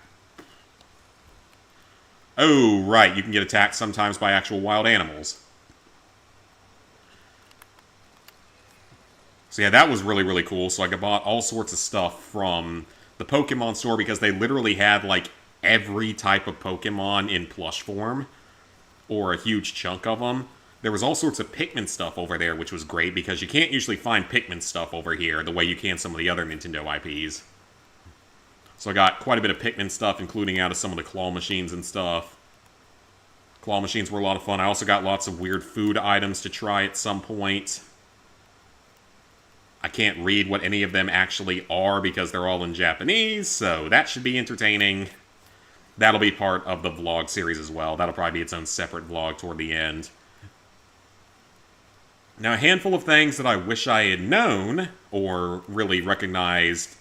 Oh, right, you can get attacked sometimes by actual wild animals. So yeah, that was really, really cool. So I bought all sorts of stuff from the Pokemon store because they literally had like every type of Pokemon in plush form, or a huge chunk of them. There was all sorts of Pikmin stuff over there, which was great because you can't usually find Pikmin stuff over here the way you can some of the other Nintendo IPs. So I got quite a bit of Pikmin stuff, including out of some of the claw machines and stuff. Claw machines were a lot of fun. I also got lots of weird food items to try at some point. I can't read what any of them actually are because they're all in Japanese, so that should be entertaining. That'll be part of the vlog series as well. That'll probably be its own separate vlog toward the end. Now, a handful of things that I wish I had known, or really recognized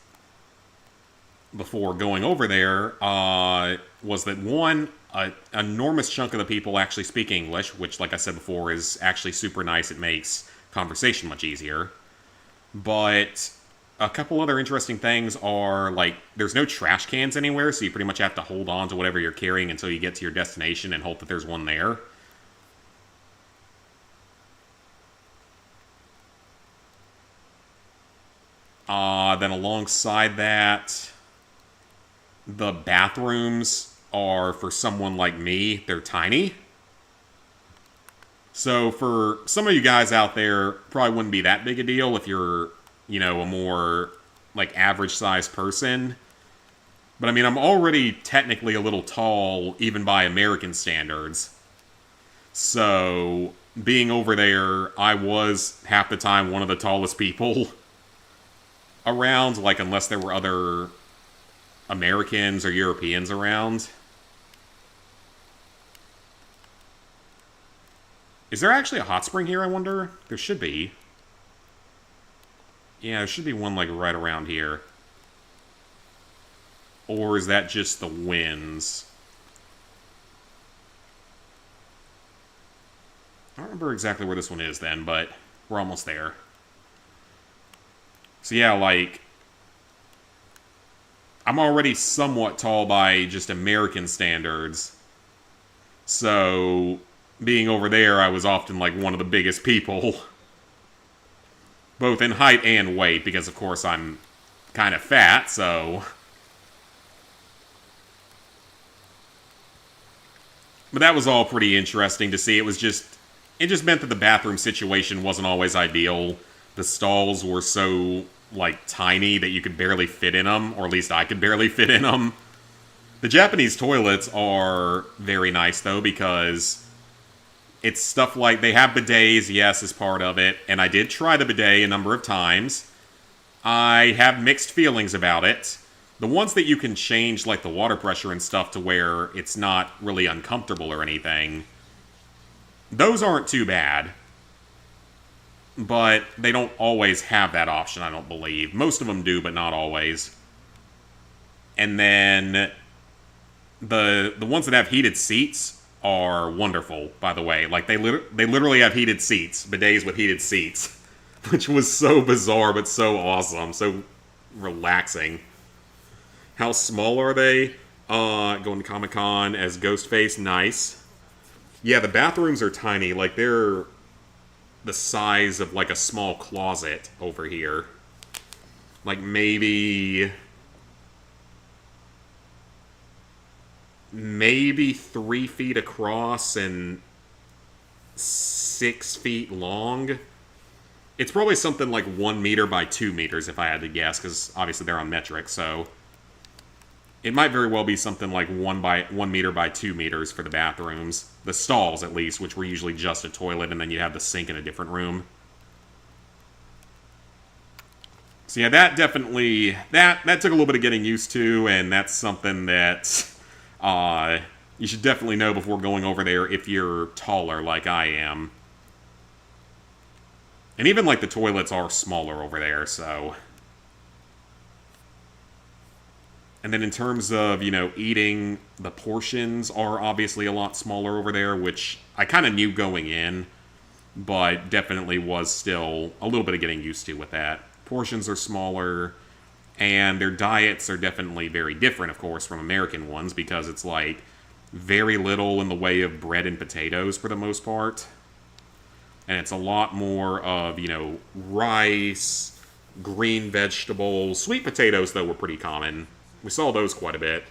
before going over there, was that one, an enormous chunk of the people actually speak English, which, like I said before, is actually super nice. It makes conversation much easier. But a couple other interesting things are, like, there's no trash cans anywhere, so you pretty much have to hold on to whatever you're carrying until you get to your destination and hope that there's one there. Then alongside that, the bathrooms are, for someone like me, they're tiny. So for some of you guys out there, probably wouldn't be that big a deal if you're, you know, a more, like, average-sized person. But, I mean, I'm already technically a little tall, even by American standards. So, being over there, I was, half the time, one of the tallest people around, like, unless there were other Americans or Europeans around. Is there actually a hot spring here, I wonder? There should be. Yeah, there should be one, like, right around here. Or is that just the winds? I don't remember exactly where this one is then, but we're almost there. So yeah, like, I'm already somewhat tall by just American standards. So, being over there, I was often, like, one of the biggest people. Both in height and weight, because, of course, I'm kind of fat, so. But that was all pretty interesting to see. It just meant that the bathroom situation wasn't always ideal. The stalls were so, like, tiny that you could barely fit in them, or at least I could barely fit in them. The Japanese toilets are very nice, though, because it's stuff like, they have bidets, yes, as part of it, and I did try the bidet a number of times. I have mixed feelings about it. The ones that you can change, like, the water pressure and stuff to where it's not really uncomfortable or anything, those aren't too bad. But they don't always have that option, I don't believe. Most of them do, but not always. And then the ones that have heated seats are wonderful, by the way. Like, they literally have heated seats, bidets with heated seats, which was so bizarre but so awesome, so relaxing. How small are they? Going to Comic-Con as Ghostface, nice. Yeah, the bathrooms are tiny. Like, they're the size of, like, a small closet over here. Like, maybe 3 feet across and 6 feet long. It's probably something like 1 meter by 2 meters, if I had to guess, because obviously they're on metric, so it might very well be something like 1 meter by 2 meters for the bathrooms. The stalls, at least, which were usually just a toilet, and then you have the sink in a different room. So yeah, that definitely, that took a little bit of getting used to, and that's something that you should definitely know before going over there if you're taller like I am. And even, like, the toilets are smaller over there, so... And then in terms of, you know, eating, the portions are obviously a lot smaller over there, which I kind of knew going in, but definitely was still a little bit of getting used to with that. Portions are smaller, and their diets are definitely very different, of course, from American ones, because it's, like, very little in the way of bread and potatoes for the most part. And it's a lot more of, you know, rice, green vegetables. Sweet potatoes, though, were pretty common. We saw those quite a bit.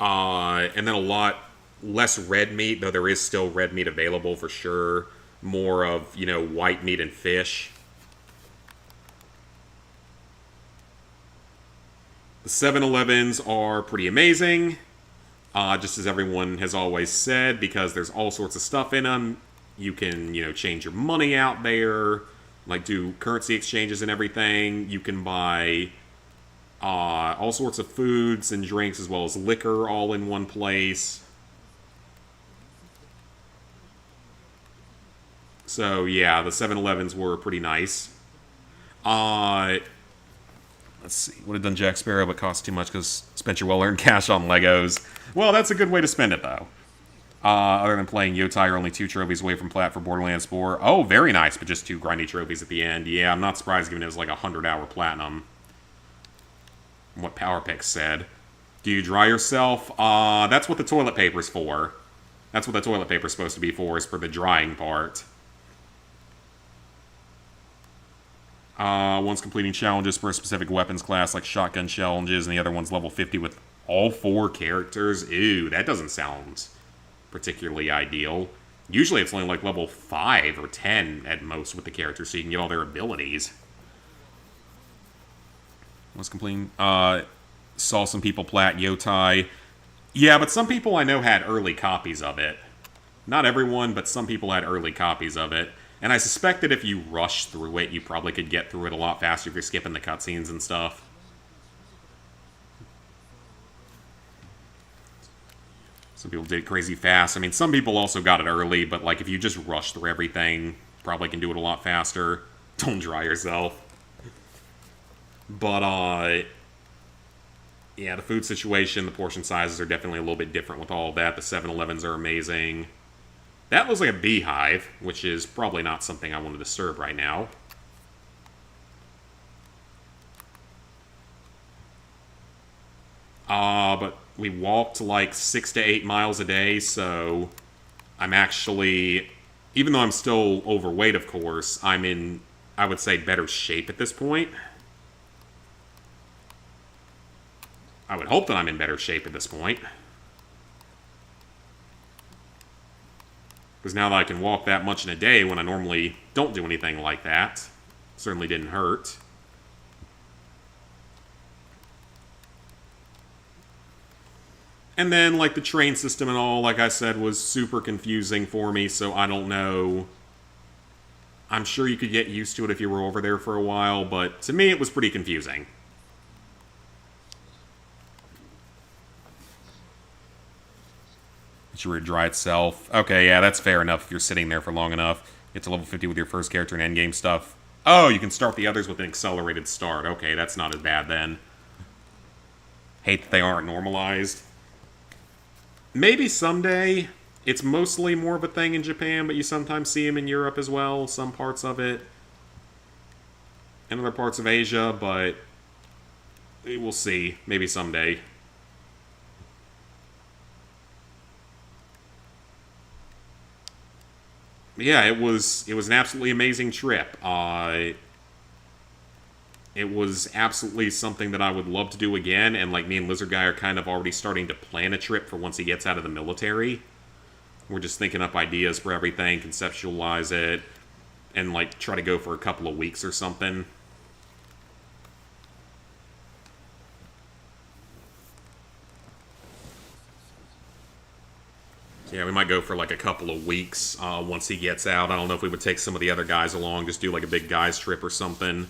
And then a lot less red meat, though there is still red meat available for sure. More of, you know, white meat and fish. The 7-Elevens are pretty amazing. Just as everyone has always said, because there's all sorts of stuff in them. You can, you know, change your money out there, like do currency exchanges and everything. You can buy all sorts of foods and drinks as well as liquor all in one place. So yeah, the 7-Elevens were pretty nice. Let's see, would have done Jack Sparrow, but cost too much because spent your well-earned cash on Legos. Well, that's a good way to spend it, though. Other than playing Yotai, are only 2 trophies away from plat for Borderlands 4. Oh, very nice, but just 2 grindy trophies at the end. Yeah, I'm not surprised given it was like 100-hour platinum. What PowerPix said. Do you dry yourself? That's what the toilet paper's for. That's what the toilet paper's supposed to be for, is for the drying part. One's completing challenges for a specific weapons class, like shotgun challenges, and the other one's level 50 with all 4 characters. Ew, that doesn't sound particularly ideal. Usually it's only like level 5 or 10 at most with the characters, so you can get all their abilities. What's completing? Saw some people plat Yotai. Yeah, but some people I know had early copies of it. Not everyone, but some people had early copies of it. And I suspect that if you rush through it, you probably could get through it a lot faster if you're skipping the cutscenes and stuff. Some people did it crazy fast. I mean, some people also got it early, but like if you just rush through everything, probably can do it a lot faster. Don't dry yourself. But, yeah, the food situation, the portion sizes are definitely a little bit different with all of that. The 7-Elevens are amazing. That looks like a beehive, which is probably not something I want to disturb right now. But we walked like 6 to 8 miles a day, so I'm actually, even though I'm still overweight, of course, I'm in, I would say, better shape at this point. I would hope that I'm in better shape at this point. Because now that I can walk that much in a day when I normally don't do anything like that, certainly didn't hurt. And then, like, the train system and all, like I said, was super confusing for me, so I don't know. I'm sure you could get used to it if you were over there for a while, but to me it was pretty confusing. It's your dry itself. Okay, yeah, that's fair enough if you're sitting there for long enough. Get to level 50 with your first character and endgame stuff. Oh, you can start the others with an accelerated start. Okay, that's not as bad then. Hate that they aren't normalized. Maybe someday. It's mostly more of a thing in Japan, but you sometimes see them in Europe as well, some parts of it. And other parts of Asia, but we'll see. Maybe someday. Yeah, it was an absolutely amazing trip. It was absolutely something that I would love to do again, and like me and Lizard Guy are kind of already starting to plan a trip for once he gets out of the military. We're just thinking up ideas for everything, conceptualize it, and like try to go for a couple of weeks or something. Yeah, we might go for like a couple of weeks once he gets out. I don't know if we would take some of the other guys along, just do like a big guys trip or something.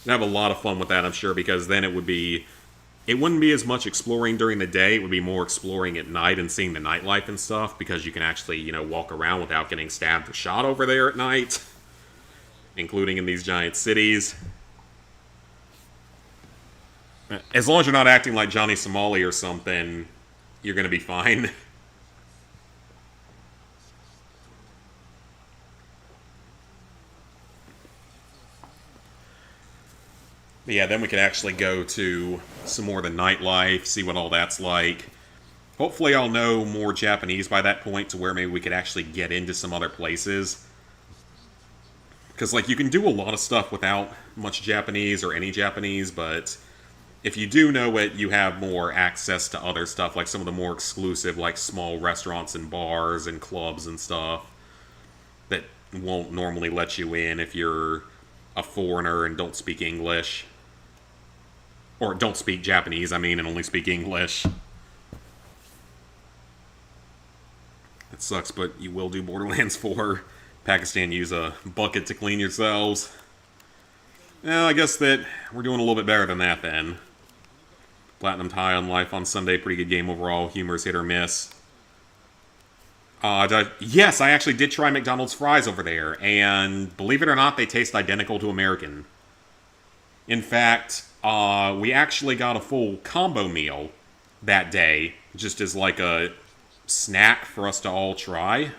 We'd have a lot of fun with that, I'm sure, because then it wouldn't be as much exploring during the day. It would be more exploring at night and seeing the nightlife and stuff, because you can actually, walk around without getting stabbed or shot over there at night, including in these giant cities. As long as you're not acting like Johnny Somali or something, you're going to be fine. But yeah, then we could actually go to some more of the nightlife, see what all that's like. Hopefully, I'll know more Japanese by that point to where maybe we could actually get into some other places. Because, like, you can do a lot of stuff without much Japanese or any Japanese, but if you do know it, you have more access to other stuff, like some of the more exclusive, like, small restaurants and bars and clubs and stuff that won't normally let you in if you're a foreigner and don't speak English. Or don't speak Japanese, I mean, and only speak English. That sucks, but you will do Borderlands 4. Pakistan, use a bucket to clean yourselves. Well, I guess that we're doing a little bit better than that then. Platinum high on life on Sunday, pretty good game overall. Humor's hit or miss. Yes, I actually did try McDonald's fries over there, and believe it or not, they taste identical to American. In fact, we actually got a full combo meal that day, just as like a snack for us to all try,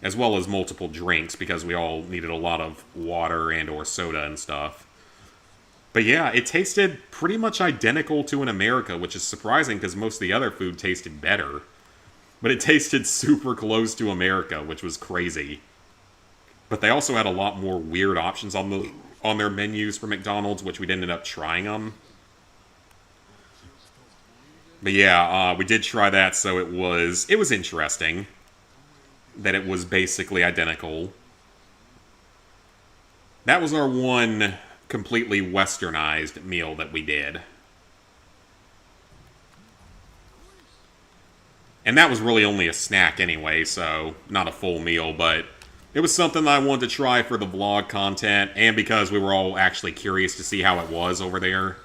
as well as multiple drinks because we all needed a lot of water and or soda and stuff. But yeah, it tasted pretty much identical to in America, which is surprising because most of the other food tasted better. But it tasted super close to America, which was crazy. But they also had a lot more weird options on their menus for McDonald's, which we ended up trying them. But yeah, we did try that, so it was interesting that it was basically identical. That was our one completely westernized meal that we did. And that was really only a snack anyway, so not a full meal, but it was something that I wanted to try for the vlog content, and because we were all actually curious to see how it was over there.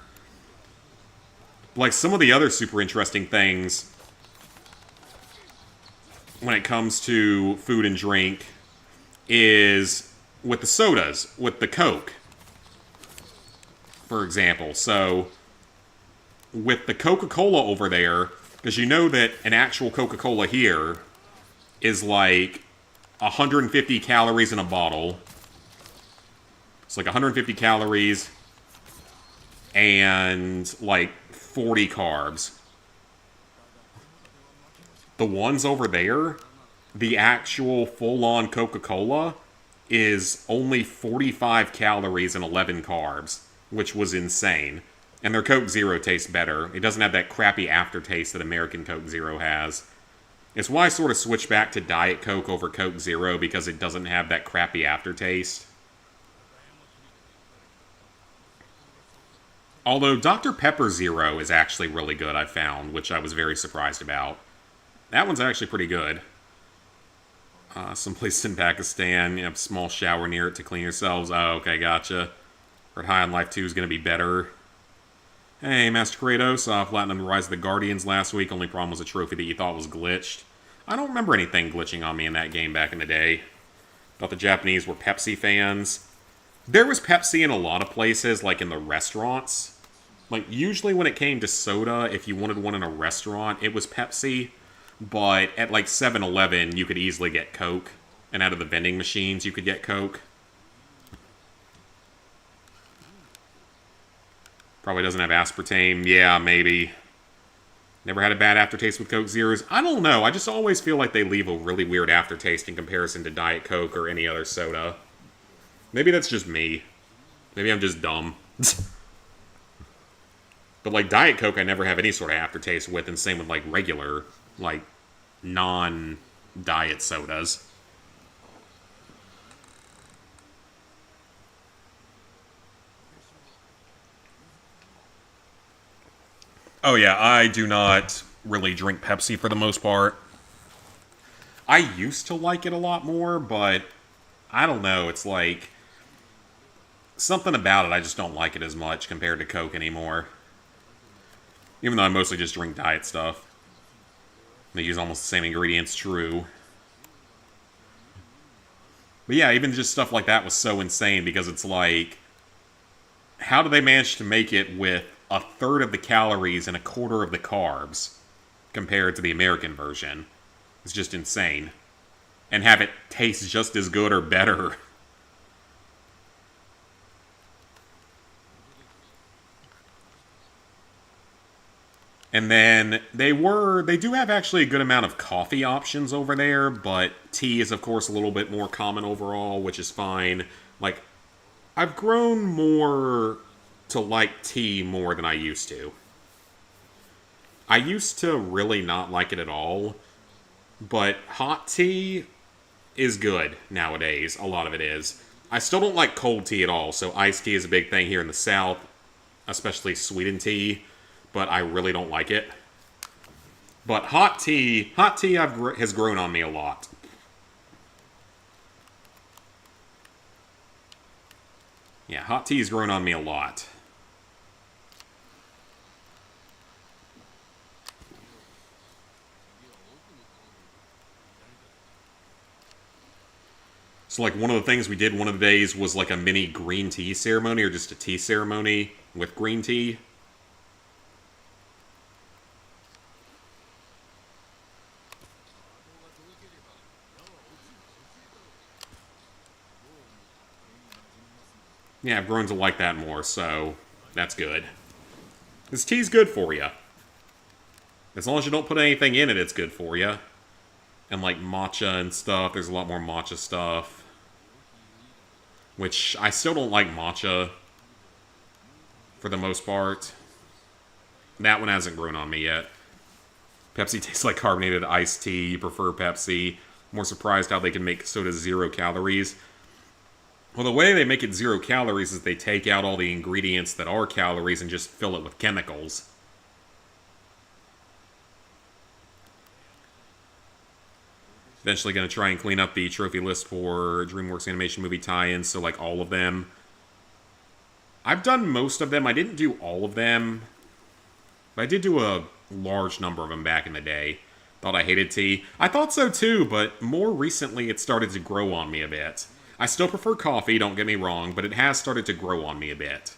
Like, some of the other super interesting things when it comes to food and drink is with the sodas, with the Coke, for example. So, with the Coca-Cola over there, because you know that an actual Coca-Cola here is like 150 calories in a bottle. It's like 150 calories and like 40 carbs. The ones over there, the actual full-on Coca-Cola is only 45 calories and 11 carbs, which was insane. And their Coke Zero tastes better. It doesn't have that crappy aftertaste that American Coke Zero has. It's why I sort of switched back to Diet Coke over Coke Zero, because it doesn't have that crappy aftertaste. Although Dr. Pepper Zero is actually really good, I found, which I was very surprised about. That one's actually pretty good. Someplace in Pakistan, you have a small shower near it to clean yourselves. Oh, okay, gotcha. Heard High on Life 2 is going to be better. Hey, Master Kratos, Platinum Rise of the Guardians last week. Only problem was a trophy that you thought was glitched. I don't remember anything glitching on me in that game back in the day. Thought the Japanese were Pepsi fans. There was Pepsi in a lot of places, like in the restaurants. Like, usually when it came to soda, if you wanted one in a restaurant, it was Pepsi. But at like 7-Eleven, you could easily get Coke. And out of the vending machines, you could get Coke. Probably doesn't have aspartame. Yeah, maybe. Never had a bad aftertaste with Coke Zeros. I don't know. I just always feel like they leave a really weird aftertaste in comparison to Diet Coke or any other soda. Maybe that's just me. Maybe I'm just dumb. But like Diet Coke, I never have any sort of aftertaste with, and same with like regular, like non-diet sodas. Oh yeah, I do not really drink Pepsi for the most part. I used to like it a lot more, but I don't know. It's like something about it, I just don't like it as much compared to Coke anymore. Even though I mostly just drink diet stuff. They use almost the same ingredients, true. But yeah, even just stuff like that was so insane because it's like, how do they manage to make it with a third of the calories and a quarter of the carbs compared to the American version? It's just insane. And have it taste just as good or better. And then they do have actually a good amount of coffee options over there, but tea is of course a little bit more common overall, which is fine. Like, I've grown more to like tea more than I used to. I used to really not like it at all, but hot tea is good nowadays. A lot of it is. I still don't like cold tea at all, so iced tea is a big thing here in the South, especially sweetened tea, but I really don't like it. But hot tea has grown on me a lot. Yeah, hot tea has grown on me a lot. So, like, one of the things we did one of the days was, like, a mini green tea ceremony, or just a tea ceremony with green tea. Yeah, I've grown to like that more, so that's good. This tea's good for you. As long as you don't put anything in it, it's good for you. And like matcha and stuff, there's a lot more matcha stuff. Which, I still don't like matcha. For the most part. That one hasn't grown on me yet. Pepsi tastes like carbonated iced tea. You prefer Pepsi. More surprised how they can make soda 0 calories. Well, the way they make it 0 calories is they take out all the ingredients that are calories and just fill it with chemicals. Eventually going to try and clean up the trophy list for DreamWorks animation movie tie-ins, so like all of them. I've done most of them. I didn't do all of them. But I did do a large number of them back in the day. Thought I hated tea. I thought so too, but more recently it started to grow on me a bit. I still prefer coffee, don't get me wrong, but it has started to grow on me a bit.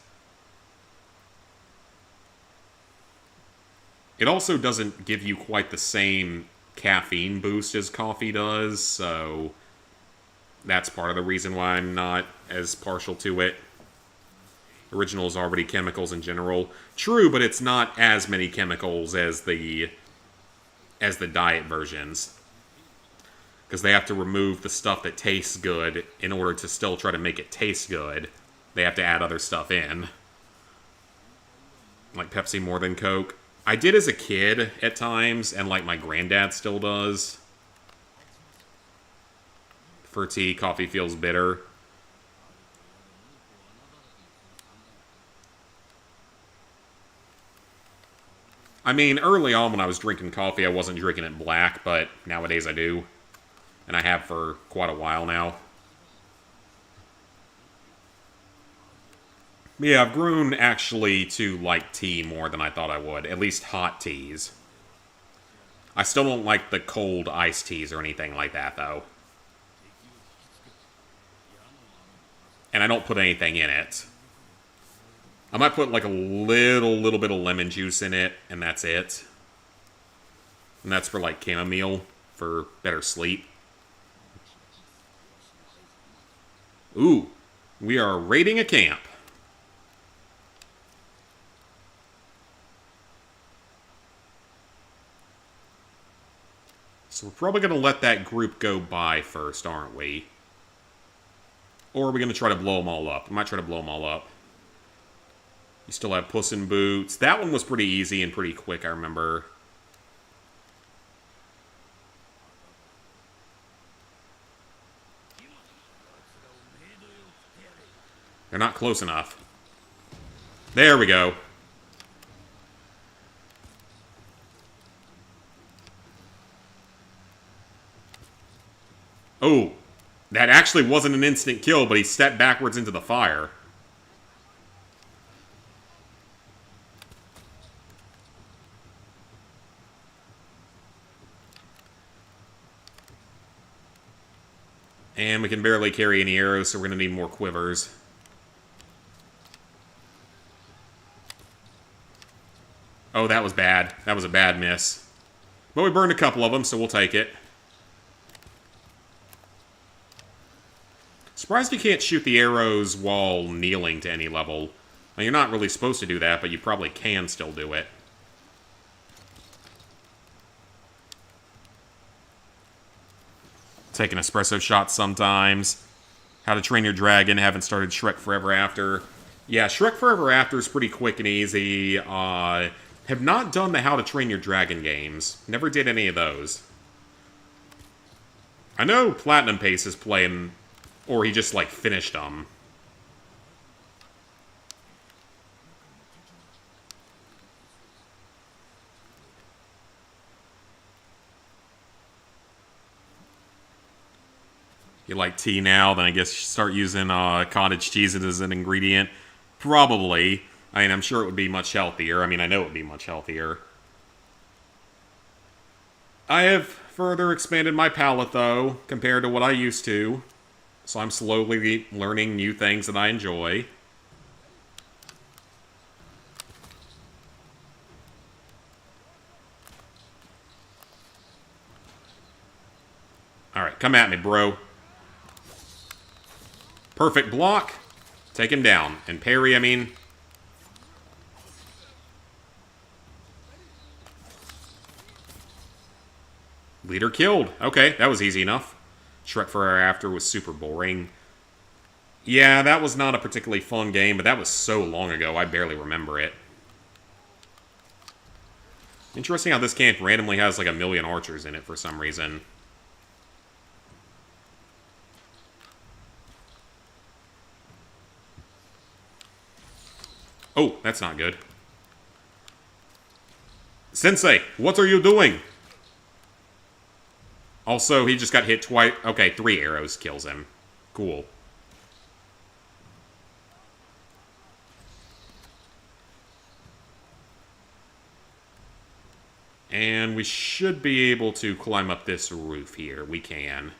It also doesn't give you quite the same caffeine boost as coffee does, so that's part of the reason why I'm not as partial to it. Original is already chemicals in general. True, but it's not as many chemicals as the diet versions. Because they have to remove the stuff that tastes good in order to still try to make it taste good. They have to add other stuff in. Like Pepsi more than Coke. I did as a kid at times, and like my granddad still does. For tea, coffee feels bitter. I mean, early on when I was drinking coffee, I wasn't drinking it black, but nowadays I do. And I have for quite a while now. Yeah, I've grown actually to like tea more than I thought I would. At least hot teas. I still don't like the cold iced teas or anything like that, though. And I don't put anything in it. I might put like a little bit of lemon juice in it, and that's it. And that's for like chamomile, for better sleep. Ooh, we are raiding a camp. So we're probably going to let that group go by first, aren't we? Or are we going to try to blow them all up? We might try to blow them all up. You still have Puss in Boots. That one was pretty easy and pretty quick, I remember. They're not close enough. There we go. Oh, that actually wasn't an instant kill, but he stepped backwards into the fire. And we can barely carry any arrows, so we're going to need more quivers. Oh, that was bad. That was a bad miss. But we burned a couple of them, so we'll take it. Surprised you can't shoot the arrows while kneeling to any level. Now, you're not really supposed to do that, but you probably can still do it. Take an espresso shot sometimes. How to Train Your Dragon. Haven't started Shrek Forever After. Yeah, Shrek Forever After is pretty quick and easy. Have not done the How to Train Your Dragon games. Never did any of those. I know Platinum Pace is playing, or he just, like, finished them. You like tea now, then I guess you start using cottage cheese as an ingredient. Probably. I mean, I'm sure it would be much healthier. I mean, I know it would be much healthier. I have further expanded my palate, though, compared to what I used to. So I'm slowly learning new things that I enjoy. Alright, come at me, bro. Perfect block. Take him down. And parry, I mean... Leader killed. Okay, that was easy enough. Shrek Forever After was super boring. Yeah, that was not a particularly fun game, but that was so long ago, I barely remember it. Interesting how this camp randomly has like 1,000,000 archers in it for some reason. Oh, that's not good. Sensei, what are you doing? Also, he just got hit twice. Okay, 3 arrows kills him. Cool. And we should be able to climb up this roof here. We can.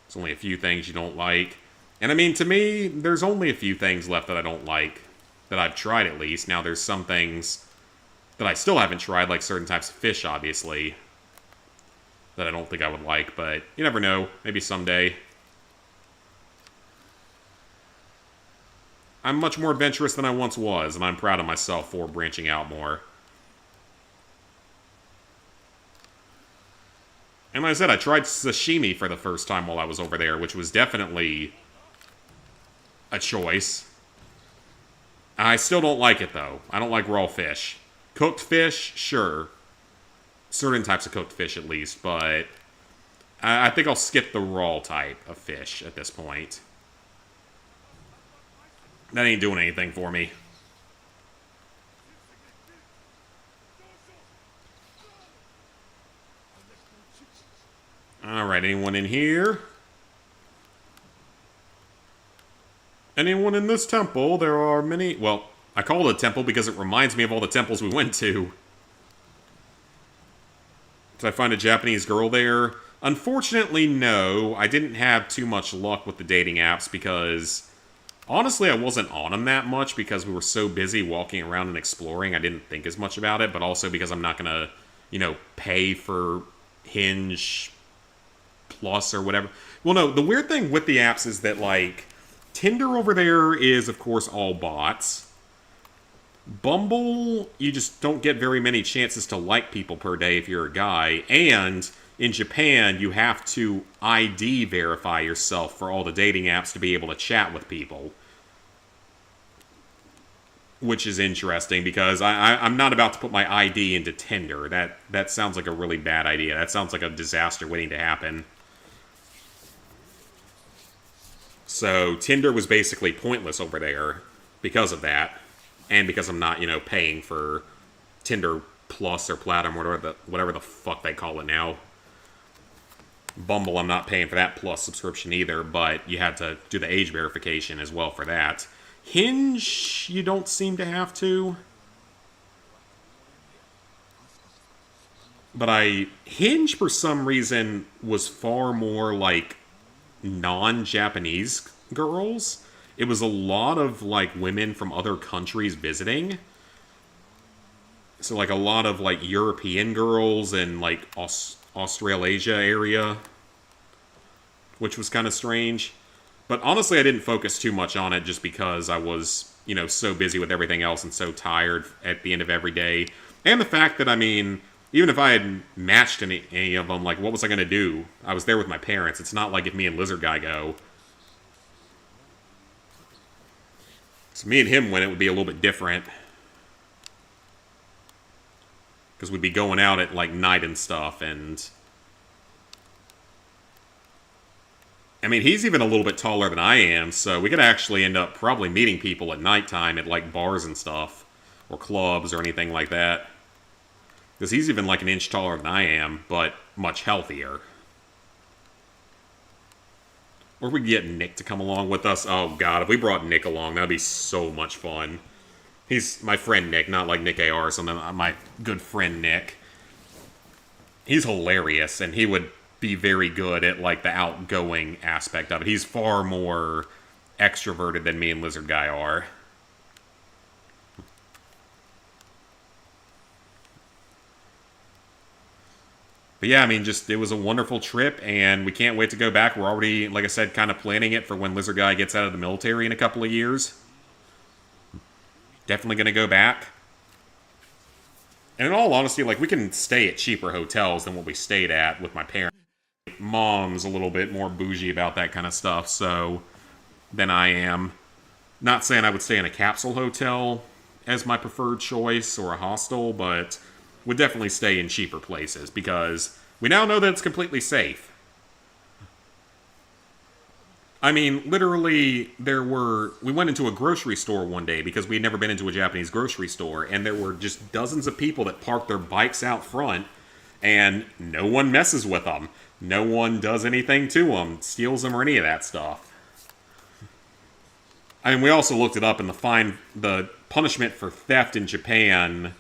There's only a few things you don't like. And I mean, to me, there's only a few things left that I don't like. That I've tried, at least. Now, there's some things that I still haven't tried, like certain types of fish, obviously, that I don't think I would like, but you never know. Maybe someday. I'm much more adventurous than I once was, and I'm proud of myself for branching out more. And like I said, I tried sashimi for the first time while I was over there, which was definitely a choice. I still don't like it, though. I don't like raw fish. Cooked fish, sure. Certain types of cooked fish, at least, but I think I'll skip the raw type of fish at this point. That ain't doing anything for me. Alright, anyone in here? Anyone in this temple? There are many... Well, I call it a temple because it reminds me of all the temples we went to. Did I find a Japanese girl there? Unfortunately, no. I didn't have too much luck with the dating apps because... Honestly, I wasn't on them that much because we were so busy walking around and exploring. I didn't think as much about it, but also because I'm not going to, pay for Hinge Plus or whatever. Well, no, the weird thing with the apps is that, like... Tinder over there is, of course, all bots. Bumble, you just don't get very many chances to like people per day if you're a guy. And in Japan, you have to ID verify yourself for all the dating apps to be able to chat with people. Which is interesting, because I'm not about to put my ID into Tinder. That sounds like a really bad idea. That sounds like a disaster waiting to happen. So Tinder was basically pointless over there because of that. And because I'm not, paying for Tinder Plus or Platinum or whatever the fuck they call it now. Bumble, I'm not paying for that Plus subscription either, but you had to do the age verification as well for that. Hinge, you don't seem to have to. But Hinge, for some reason, was far more like non-Japanese girls. It was a lot of like women from other countries visiting. So like a lot of like European girls and like Australasia area, which was kind of strange. But honestly, I didn't focus too much on it just because I was, so busy with everything else and so tired at the end of every day. And the fact that, even if I had matched any of them, like, what was I going to do? I was there with my parents. It's not like if me and Lizard Guy go. So me and him went, it would be a little bit different. Because we'd be going out at, like, night and stuff, and... he's even a little bit taller than I am, so we could actually end up probably meeting people at nighttime at, like, bars and stuff. Or clubs or anything like that. Because he's even, like, an inch taller than I am, but much healthier. Or we get Nick to come along with us. Oh, God, if we brought Nick along, that'd be so much fun. He's my friend Nick, not like Nick AR or something. My good friend Nick. He's hilarious, and he would... be very good at, like, the outgoing aspect of it. He's far more extroverted than me and Lizard Guy are. But yeah, it was a wonderful trip, and we can't wait to go back. We're already, like I said, kind of planning it for when Lizard Guy gets out of the military in a couple of years. Definitely going to go back. And in all honesty, like, we can stay at cheaper hotels than what we stayed at with my parents. Mom's a little bit more bougie about that kind of stuff, so than I am. Not saying I would stay in a capsule hotel as my preferred choice or a hostel, but would definitely stay in cheaper places because we now know that it's completely safe. Literally, we went into a grocery store one day because we had never been into a Japanese grocery store, and there were just dozens of people that parked their bikes out front, and no one messes with them. No one does anything to them, steals them, or any of that stuff. We also looked it up, and the punishment for theft in Japan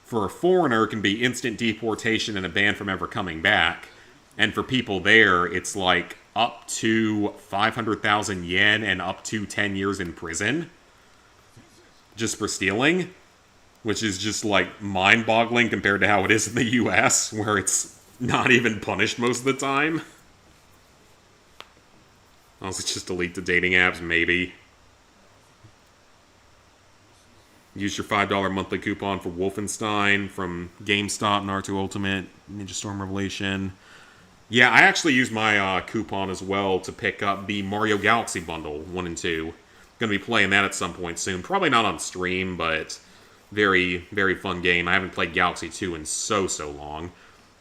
for a foreigner can be instant deportation and a ban from ever coming back. And for people there, it's like up to 500,000 yen and up to 10 years in prison. Just for stealing. Which is just, like, mind-boggling compared to how it is in the US, where it's not even punished most of the time. Also, just delete the dating apps, maybe. Use your $5 monthly coupon for Wolfenstein from GameStop, Naruto Ultimate, Ninja Storm Revelation. Yeah, I actually used my coupon as well to pick up the Mario Galaxy Bundle 1 and 2. Gonna be playing that at some point soon. Probably not on stream, but very, very fun game. I haven't played Galaxy 2 in so long.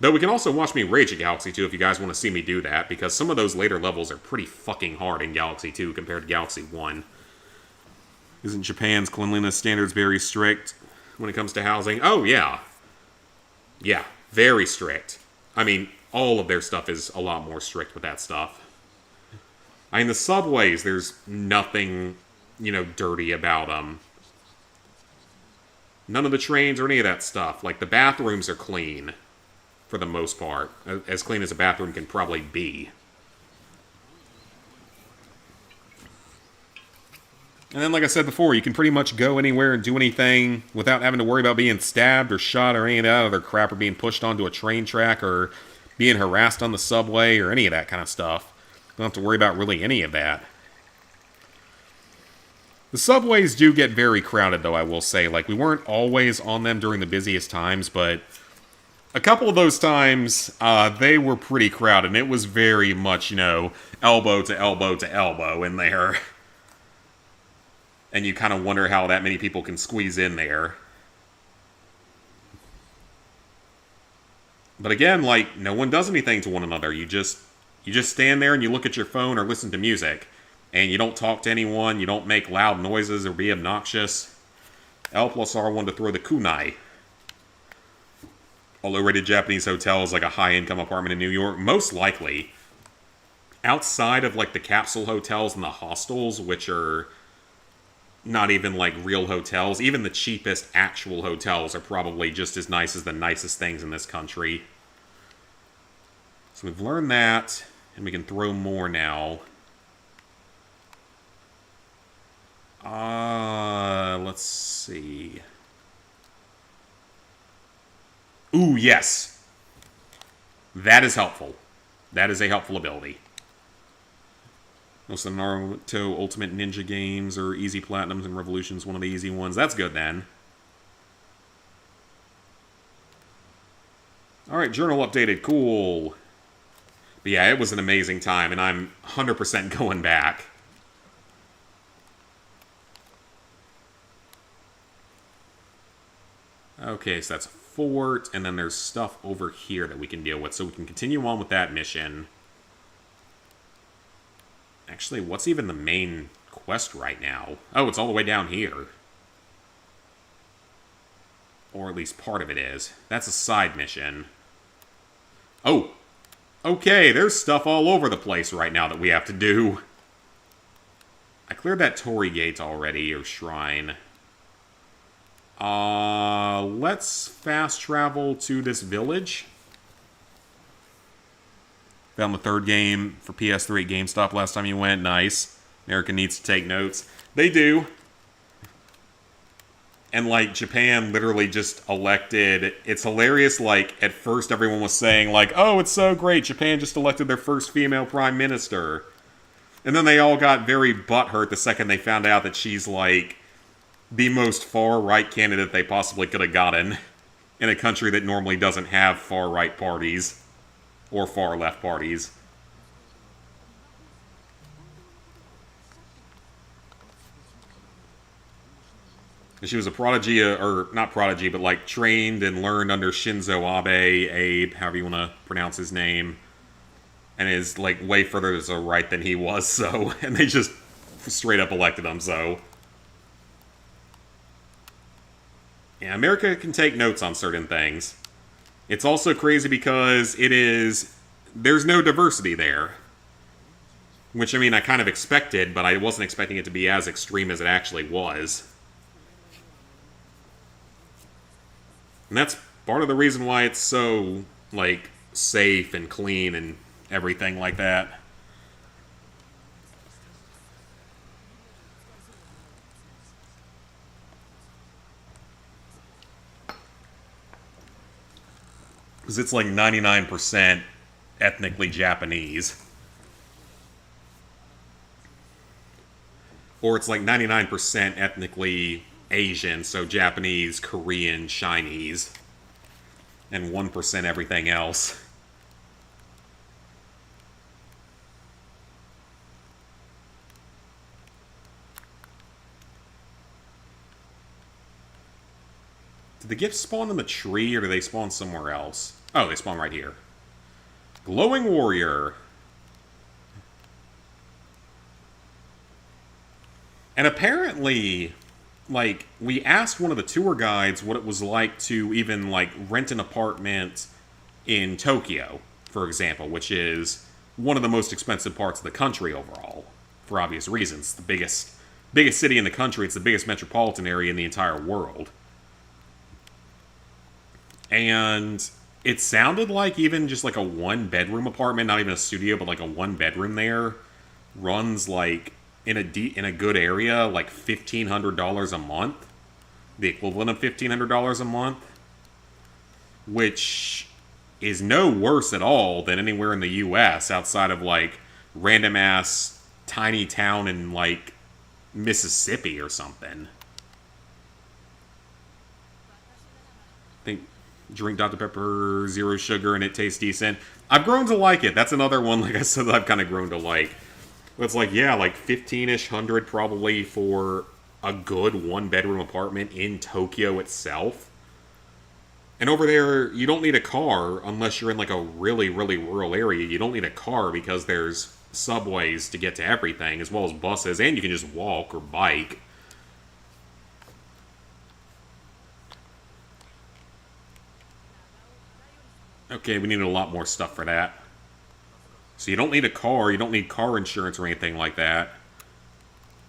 Though we can also watch me rage at Galaxy 2 if you guys want to see me do that, because some of those later levels are pretty fucking hard in Galaxy 2 compared to Galaxy 1. Isn't Japan's cleanliness standards very strict when it comes to housing? Oh, yeah. Yeah, very strict. All of their stuff is a lot more strict with that stuff. The subways, there's nothing, dirty about them. None of the trains or any of that stuff. Like, the bathrooms are clean. For the most part. As clean as a bathroom can probably be. And then, like I said before, you can pretty much go anywhere and do anything without having to worry about being stabbed or shot or any of that other crap, or being pushed onto a train track or being harassed on the subway or any of that kind of stuff. You don't have to worry about really any of that. The subways do get very crowded, though, I will say. Like, we weren't always on them during the busiest times, but A couple of those times, they were pretty crowded, and it was very much, elbow to elbow to elbow in there. And you kind of wonder how that many people can squeeze in there. But again, like, no one does anything to one another. You just stand there and you look at your phone or listen to music. And you don't talk to anyone, you don't make loud noises or be obnoxious. L plus R1 to throw the kunai. A low-rated Japanese hotel is like a high-income apartment in New York. Most likely, outside of like the capsule hotels and the hostels, which are not even like real hotels, even the cheapest actual hotels are probably just as nice as the nicest things in this country. So we've learned that, and we can throw more now. Let's see. Ooh, yes. That is helpful. That is a helpful ability. Most of the Naruto Ultimate Ninja games are easy platinums, and Revolution's one of the easy ones. That's good, then. Alright, journal updated. Cool. But yeah, it was an amazing time, and I'm 100% going back. Okay, so that's a fort, and then there's stuff over here that we can deal with, so we can continue on with that mission. Actually, what's even the main quest right now? Oh, it's all the way down here. Or at least part of it is. That's a side mission. Oh! Okay, there's stuff all over the place right now that we have to do. I cleared that Torii Gate already, or shrine. Let's fast travel to this village. Found the third game for PS3 at GameStop last time you went. Nice. America needs to take notes. They do. And, like, Japan literally just elected... It's hilarious, like, at first everyone was saying, like, oh, it's so great, Japan just elected their first female prime minister. And then they all got very butthurt the second they found out that she's, like, the most far-right candidate they possibly could have gotten in a country that normally doesn't have far-right parties or far-left parties. She was a prodigy, or not prodigy, but like trained and learned under Shinzo Abe, however you want to pronounce his name, and is like way further to the right than he was, so, and they just straight up elected him, so. Yeah, America can take notes on certain things. It's also crazy because there's no diversity there. Which, I mean, I kind of expected, but I wasn't expecting it to be as extreme as it actually was. And that's part of the reason why it's so, like, safe and clean and everything like that. Because it's like 99% ethnically Japanese. Or it's like 99% ethnically Asian, so Japanese, Korean, Chinese. And 1% everything else. Did the gifts spawn in the tree, or do they spawn somewhere else? Oh, they spawn right here. Glowing Warrior. And apparently, like, we asked one of the tour guides what it was like to even, like, rent an apartment in Tokyo, for example, which is one of the most expensive parts of the country overall, for obvious reasons. The biggest city in the country, it's the biggest metropolitan area in the entire world. And it sounded like even just like a one-bedroom apartment, not even a studio, but like a one-bedroom there, runs like, in a good area, like $1,500 a month. The equivalent of $1,500 a month. Which is no worse at all than anywhere in the US outside of like random-ass tiny town in like Mississippi or something. I think Drink Dr. Pepper Zero Sugar and it tastes decent. I've grown to like it. That's another one, like I said, that I've kind of grown to like. It's like, yeah, like 15-ish hundred probably for a good one-bedroom apartment in Tokyo itself. And over there, you don't need a car unless you're in like a really, really rural area. You don't need a car because there's subways to get to everything, as well as buses, and you can just walk or bike. Okay, we need a lot more stuff for that. So you don't need a car, you don't need car insurance or anything like that.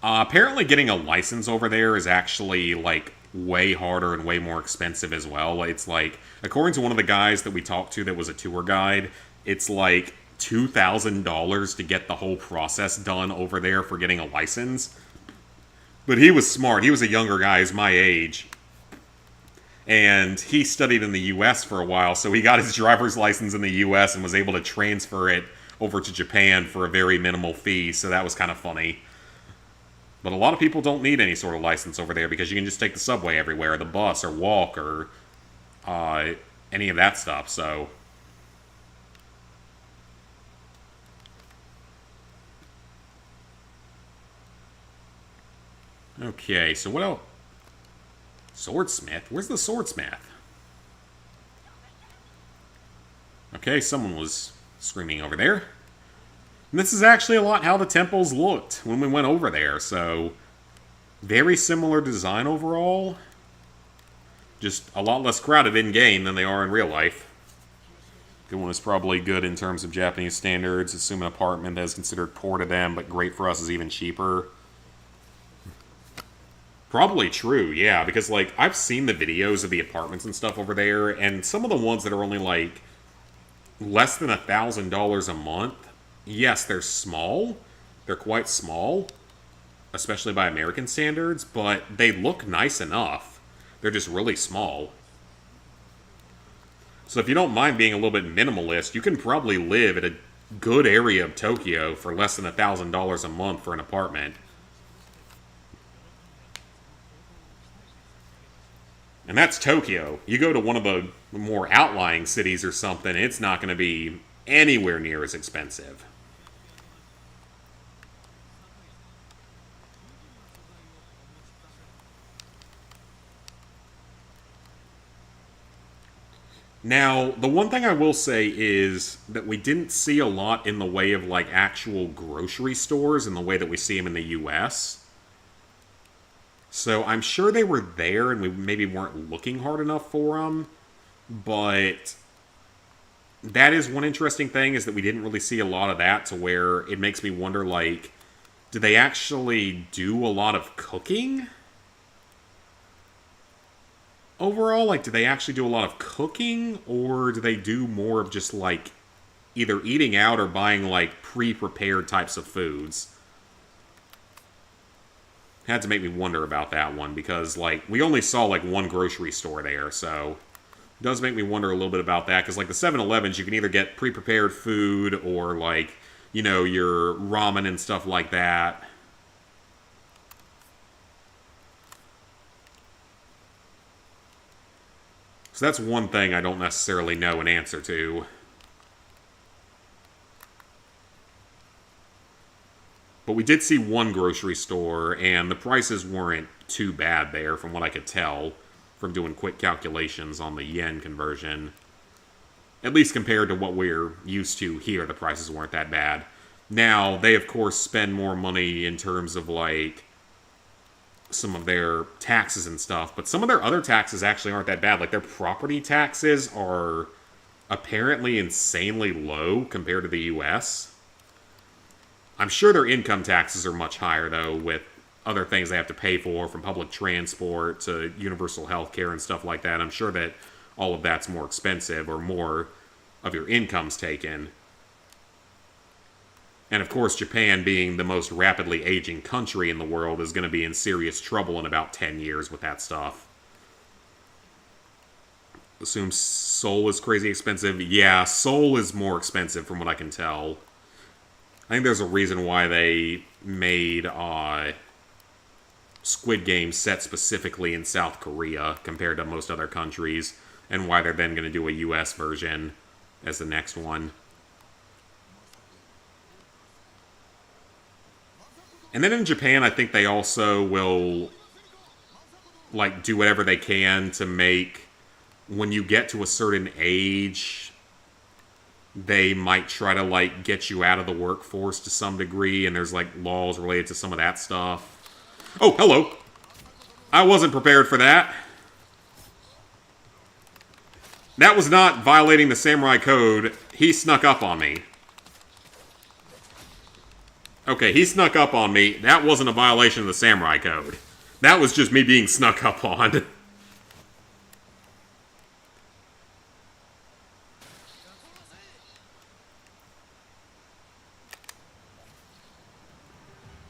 Apparently getting a license over there is actually, like, way harder and way more expensive as well. It's like, according to one of the guys that we talked to that was a tour guide, it's like $2,000 to get the whole process done over there for getting a license. But he was smart. He was a younger guy. He's my age. And he studied in the U.S. for a while, so he got his driver's license in the U.S. and was able to transfer it over to Japan for a very minimal fee, so that was kind of funny. But a lot of people don't need any sort of license over there because you can just take the subway everywhere, the bus, or walk, or any of that stuff, so... Okay, so what else? Swordsmith? Where's the swordsmith? Okay, someone was screaming over there. And this is actually a lot how the temples looked when we went over there, so... Very similar design overall. Just a lot less crowded in-game than they are in real life. Good one is probably good in terms of Japanese standards. Assume an apartment that is considered poor to them, but great for us is even cheaper. Probably true, yeah, because, like, I've seen the videos of the apartments and stuff over there, and some of the ones that are only, like, less than $1,000 a month, yes, they're small. They're quite small, especially by American standards, but they look nice enough. They're just really small. So if you don't mind being a little bit minimalist, you can probably live at a good area of Tokyo for less than $1,000 a month for an apartment. And that's Tokyo. You go to one of the more outlying cities or something, it's not going to be anywhere near as expensive. Now, the one thing I will say is that we didn't see a lot in the way of, like, actual grocery stores in the way that we see them in the US. So I'm sure they were there and we maybe weren't looking hard enough for them. But that is one interesting thing, is that we didn't really see a lot of that, to where it makes me wonder, like, do they actually do a lot of cooking? Overall, like, do they actually do a lot of cooking, or do they do more of just, like, either eating out or buying, like, pre-prepared types of foods? Had to make me wonder about that one, because, like, we only saw, like, one grocery store there, so it does make me wonder a little bit about that, because, like, the 7-Elevens, you can either get pre-prepared food or, like, you know, your ramen and stuff like that. So that's one thing I don't necessarily know an answer to. But we did see one grocery store, and the prices weren't too bad there, from what I could tell, from doing quick calculations on the yen conversion. At least compared to what we're used to here, the prices weren't that bad. Now, they of course spend more money in terms of, like, some of their taxes and stuff, but some of their other taxes actually aren't that bad. Like, their property taxes are apparently insanely low compared to the US. I'm sure their income taxes are much higher, though, with other things they have to pay for, from public transport to universal health care and stuff like that. I'm sure that all of that's more expensive, or more of your income's taken. And of course, Japan, being the most rapidly aging country in the world, is going to be in serious trouble in about 10 years with that stuff. Assume Seoul is crazy expensive. Yeah, Seoul is more expensive from what I can tell. I think there's a reason why they made Squid Game set specifically in South Korea compared to most other countries. and why they're then going to do a US version as the next one. And then in Japan, I think they also will like do whatever they can to make, when you get to a certain age, they might try to like get you out of the workforce to some degree, and there's like laws related to some of that stuff. Oh, hello. I wasn't prepared for that. That was not violating the samurai code. He snuck up on me. Okay, he snuck up on me. That wasn't a violation of the samurai code. That was just me being snuck up on.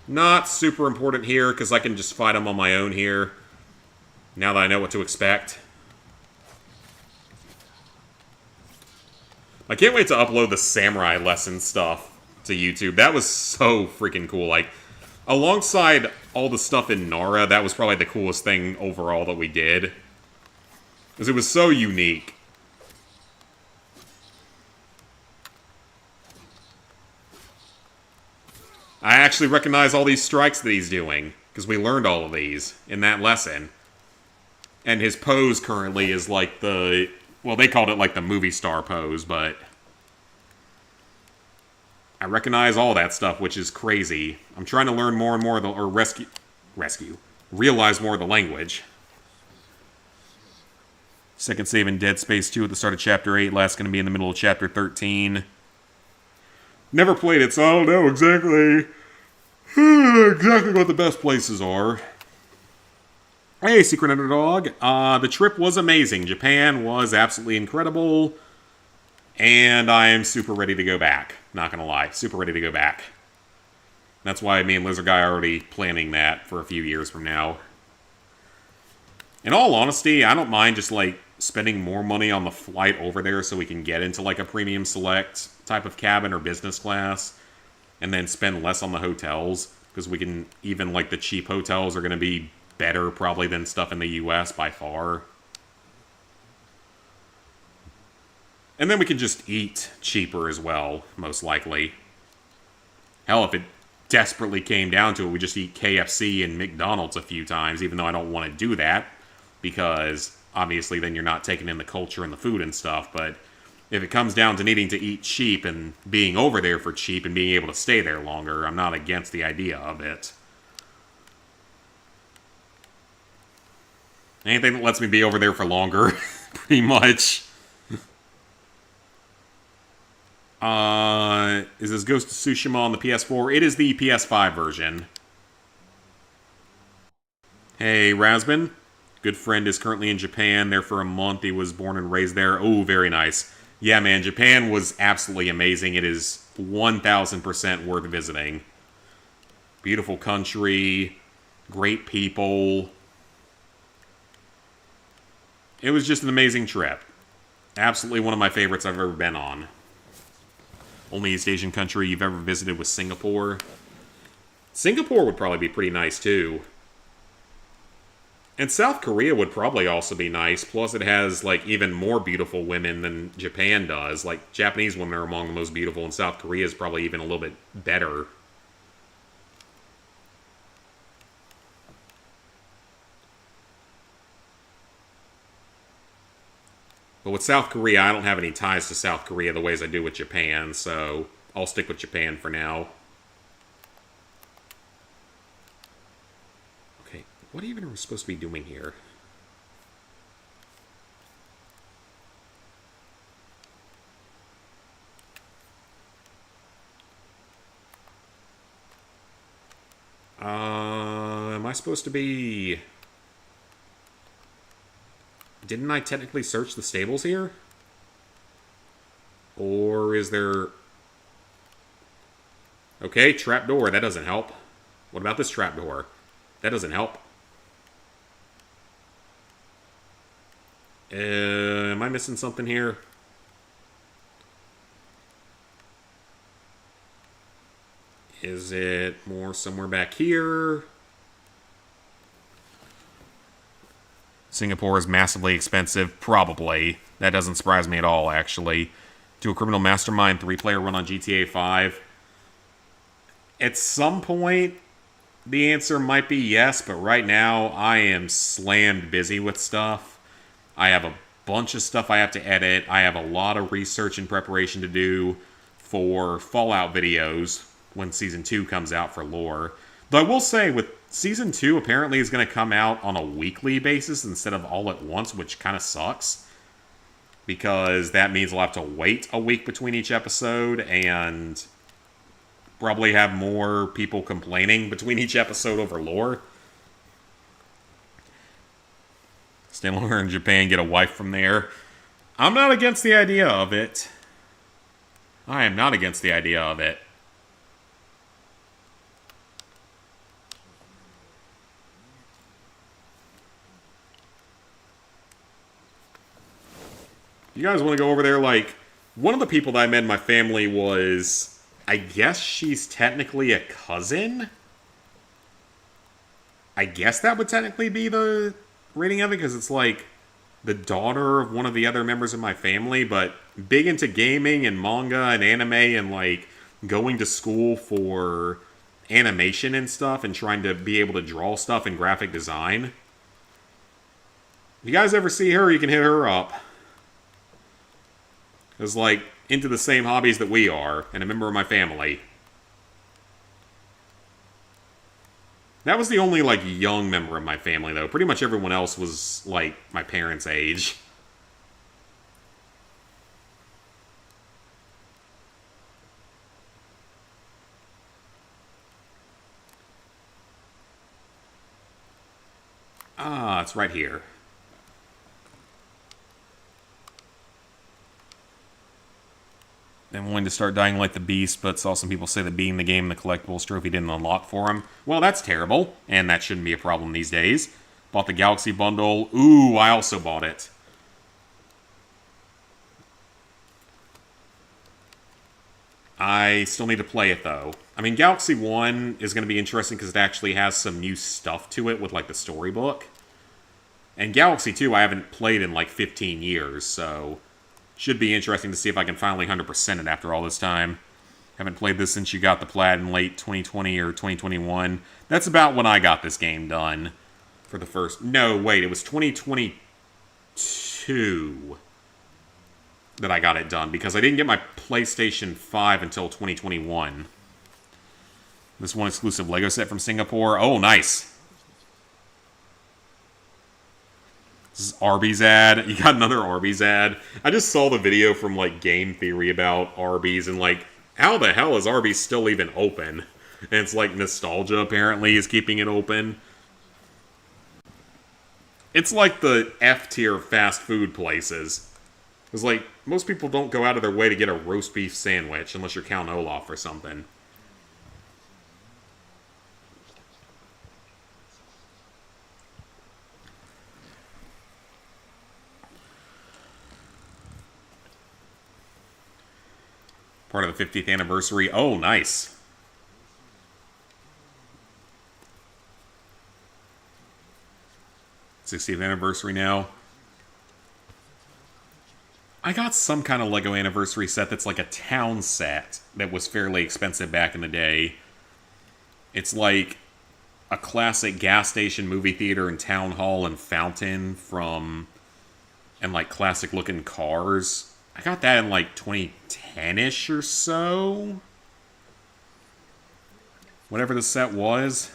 Not super important here, because I can just fight him on my own here, now that I know what to expect. I can't wait to upload the samurai lesson stuff to YouTube. That was so freaking cool. Like, alongside all the stuff in Nara, that was probably the coolest thing overall that we did. Because it was so unique. I actually recognize all these strikes that he's doing, because we learned all of these in that lesson. And his pose currently is like the... Well, they called it like the movie star pose, but... I recognize all that stuff, which is crazy. I'm trying to learn more and more of the... Or realize more of the language. Second save in Dead Space 2 at the start of Chapter 8. Last going to be in the middle of Chapter 13. Never played it, so I don't know exactly what the best places are. Hey, Secret Underdog. The trip was amazing. Japan was absolutely incredible. And I am super ready to go back. Not gonna lie. Super ready to go back. That's why me and Lizard Guy are already planning that for a few years from now. In all honesty, I don't mind just, like, spending more money on the flight over there so we can get into, like, a premium select type of cabin or business class, and then spend less on the hotels, because we can, even, like, the cheap hotels are going to be better, probably, than stuff in the US by far. And then we can just eat cheaper as well, most likely. Hell, if it desperately came down to it, we just eat KFC and McDonald's a few times, even though I don't want to do that, because obviously then you're not taking in the culture and the food and stuff. But if it comes down to needing to eat cheap and being over there for cheap and being able to stay there longer, I'm not against the idea of it. Anything that lets me be over there for longer, pretty much. Is this Ghost of Tsushima on the PS4? It is the PS5 version. Hey, Rasbin. Good friend is currently in Japan, there for a month. He was born and raised there. Oh, very nice. Yeah, man, Japan was absolutely amazing. It is 1,000% worth visiting. Beautiful country, great people. It was just an amazing trip. Absolutely one of my favorites I've ever been on. Only East Asian country you've ever visited was Singapore. Singapore would probably be pretty nice, too. And South Korea would probably also be nice. Plus, it has, like, even more beautiful women than Japan does. Like, Japanese women are among the most beautiful, and South Korea is probably even a little bit better. But with South Korea, I don't have any ties to South Korea the ways I do with Japan, so I'll stick with Japan for now. Okay, what even are we supposed to be doing here? Am I supposed to be... Didn't I technically search the stables here? Or is there... Okay, trapdoor. That doesn't help. What about this trapdoor? That doesn't help. Am I missing something here? Is it more somewhere back here? Singapore is massively expensive. Probably. That doesn't surprise me at all, actually. Do a Criminal Mastermind 3-player run on GTA 5? At some point, the answer might be yes, but right now, I am slammed busy with stuff. I have a bunch of stuff I have to edit. I have a lot of research and preparation to do for Fallout videos when Season 2 comes out for lore. Though I will say, with Season 2 apparently is going to come out on a weekly basis instead of all at once, which kind of sucks. Because that means I'll have to wait a week between each episode, and probably have more people complaining between each episode over lore. Stay longer in Japan, get a wife from there. I'm not against the idea of it. I am not against the idea of it. You guys want to go over there? Like, one of the people that I met in my family was, I guess she's technically a cousin? I guess that would technically be the rating of it, because it's like the daughter of one of the other members of my family, but big into gaming and manga and anime and like going to school for animation and stuff and trying to be able to draw stuff in graphic design. If you guys ever see her, you can hit her up. Is like into the same hobbies that we are, and a member of my family. That was the only like young member of my family, though. Pretty much everyone else was like my parents' age. Ah, it's right here. I'm willing to start dying like the beast, but saw some people say that being the game, the collectibles trophy didn't unlock for him. Well, that's terrible, and that shouldn't be a problem these days. Bought the Galaxy Bundle. Ooh, I also bought it. I still need to play it, though. I mean, Galaxy 1 is going to be interesting because it actually has some new stuff to it with, like, the storybook. And Galaxy 2 I haven't played in, like, 15 years, so should be interesting to see if I can finally 100% it after all this time. Haven't played this since you got the Plaid in late 2020 or 2021. That's about when I got this game done. For the first... No, wait, it was 2022 that I got it done, because I didn't get my PlayStation 5 until 2021. This one exclusive Lego set from Singapore. Oh, nice. This is Arby's ad. You got another Arby's ad. I just saw the video from, like, Game Theory about Arby's, and, like, how the hell is Arby's still even open? And it's, like, nostalgia, apparently, is keeping it open. It's like the F-tier fast food places. It's like, most people don't go out of their way to get a roast beef sandwich, unless you're Count Olaf or something. Part of the 50th anniversary. Oh, nice. '60th anniversary now. I got some kind of Lego anniversary set that's like a town set that was fairly expensive back in the day. It's like a classic gas station, movie theater, and town hall and fountain from... and like classic looking cars. I got that in like 2010-ish or so. Whatever the set was.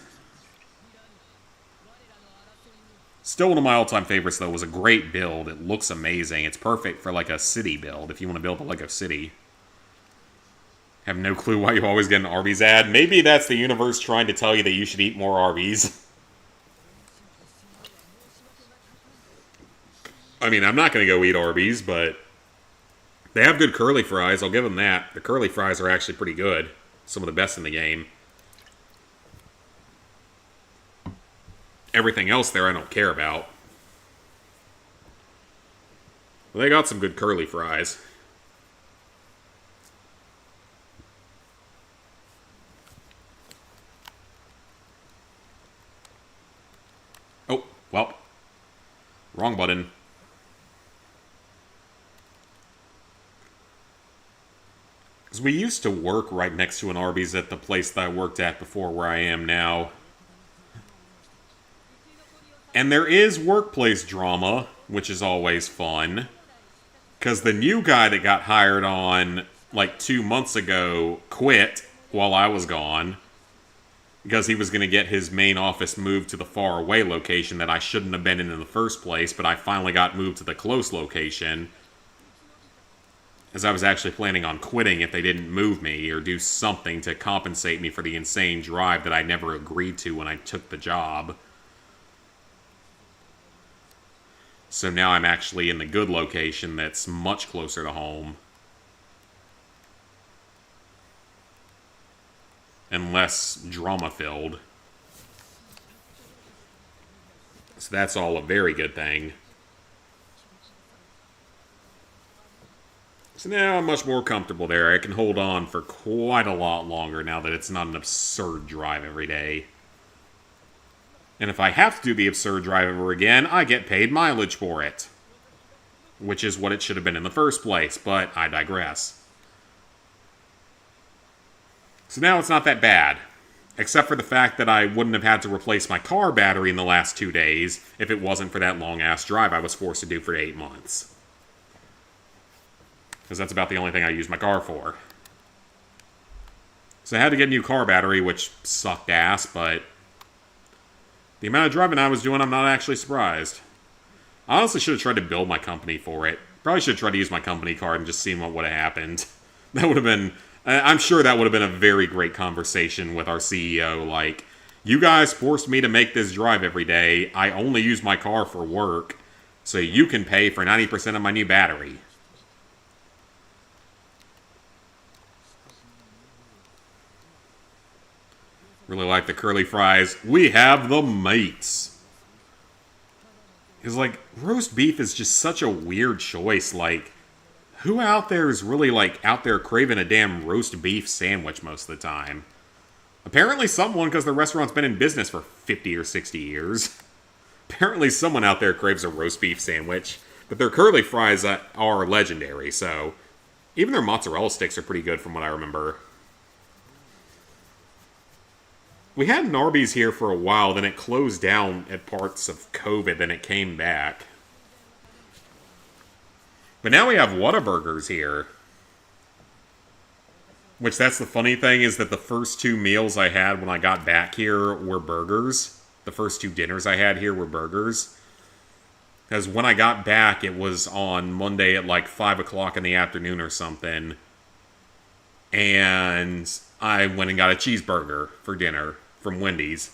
Still one of my all-time favorites, though. It was a great build. It looks amazing. It's perfect for like a city build, if you want to build a Lego city. Have no clue why you always get an Arby's ad. Maybe that's the universe trying to tell you that you should eat more Arby's. I mean, I'm not going to go eat Arby's, but... they have good curly fries, I'll give them that. The curly fries are actually pretty good. Some of the best in the game. Everything else there I don't care about. But they got some good curly fries. Oh, well. Wrong button. Because we used to work right next to an Arby's at the place that I worked at before where I am now. And there is workplace drama, which is always fun. Because the new guy that got hired on like 2 months ago quit while I was gone. Because he was going to get his main office moved to the far away location that I shouldn't have been in the first place, but I finally got moved to the close location. As I was actually planning on quitting if they didn't move me or do something to compensate me for the insane drive that I never agreed to when I took the job. So now I'm actually in the good location that's much closer to home. And less drama-filled. So that's all a very good thing. So now I'm much more comfortable there. I can hold on for quite a lot longer now that it's not an absurd drive every day. And if I have to do the absurd drive ever again, I get paid mileage for it. Which is what it should have been in the first place, but I digress. So now it's not that bad. Except for the fact that I wouldn't have had to replace my car battery in the last 2 days if it wasn't for that long-ass drive I was forced to do for 8 months. Because that's about the only thing I use my car for. So I had to get a new car battery, which sucked ass, but the amount of driving I was doing, I'm not actually surprised. I honestly should have tried to build my company for it. Probably should have tried to use my company card and just seen what would have happened. That would have been... I'm sure that would have been a very great conversation with our CEO, like, you guys forced me to make this drive every day. I only use my car for work, so you can pay for 90% of my new battery. Really like the curly fries. We have the mates. Because, like, roast beef is just such a weird choice. Like, who out there is really, like, out there craving a damn roast beef sandwich most of the time? Apparently someone, because the restaurant's been in business for 50 or 60 years. Apparently someone out there craves a roast beef sandwich. But their curly fries are legendary, so... Even their mozzarella sticks are pretty good from what I remember. We had an Arby's here for a while, then it closed down at parts of COVID, then it came back. But now we have Whataburgers here. Which, that's the funny thing, is that the first 2 meals I had when I got back here were burgers. The first 2 dinners I had here were burgers. Because when I got back, it was on Monday at like 5 o'clock in the afternoon or something. And I went and got a cheeseburger for dinner from Wendy's.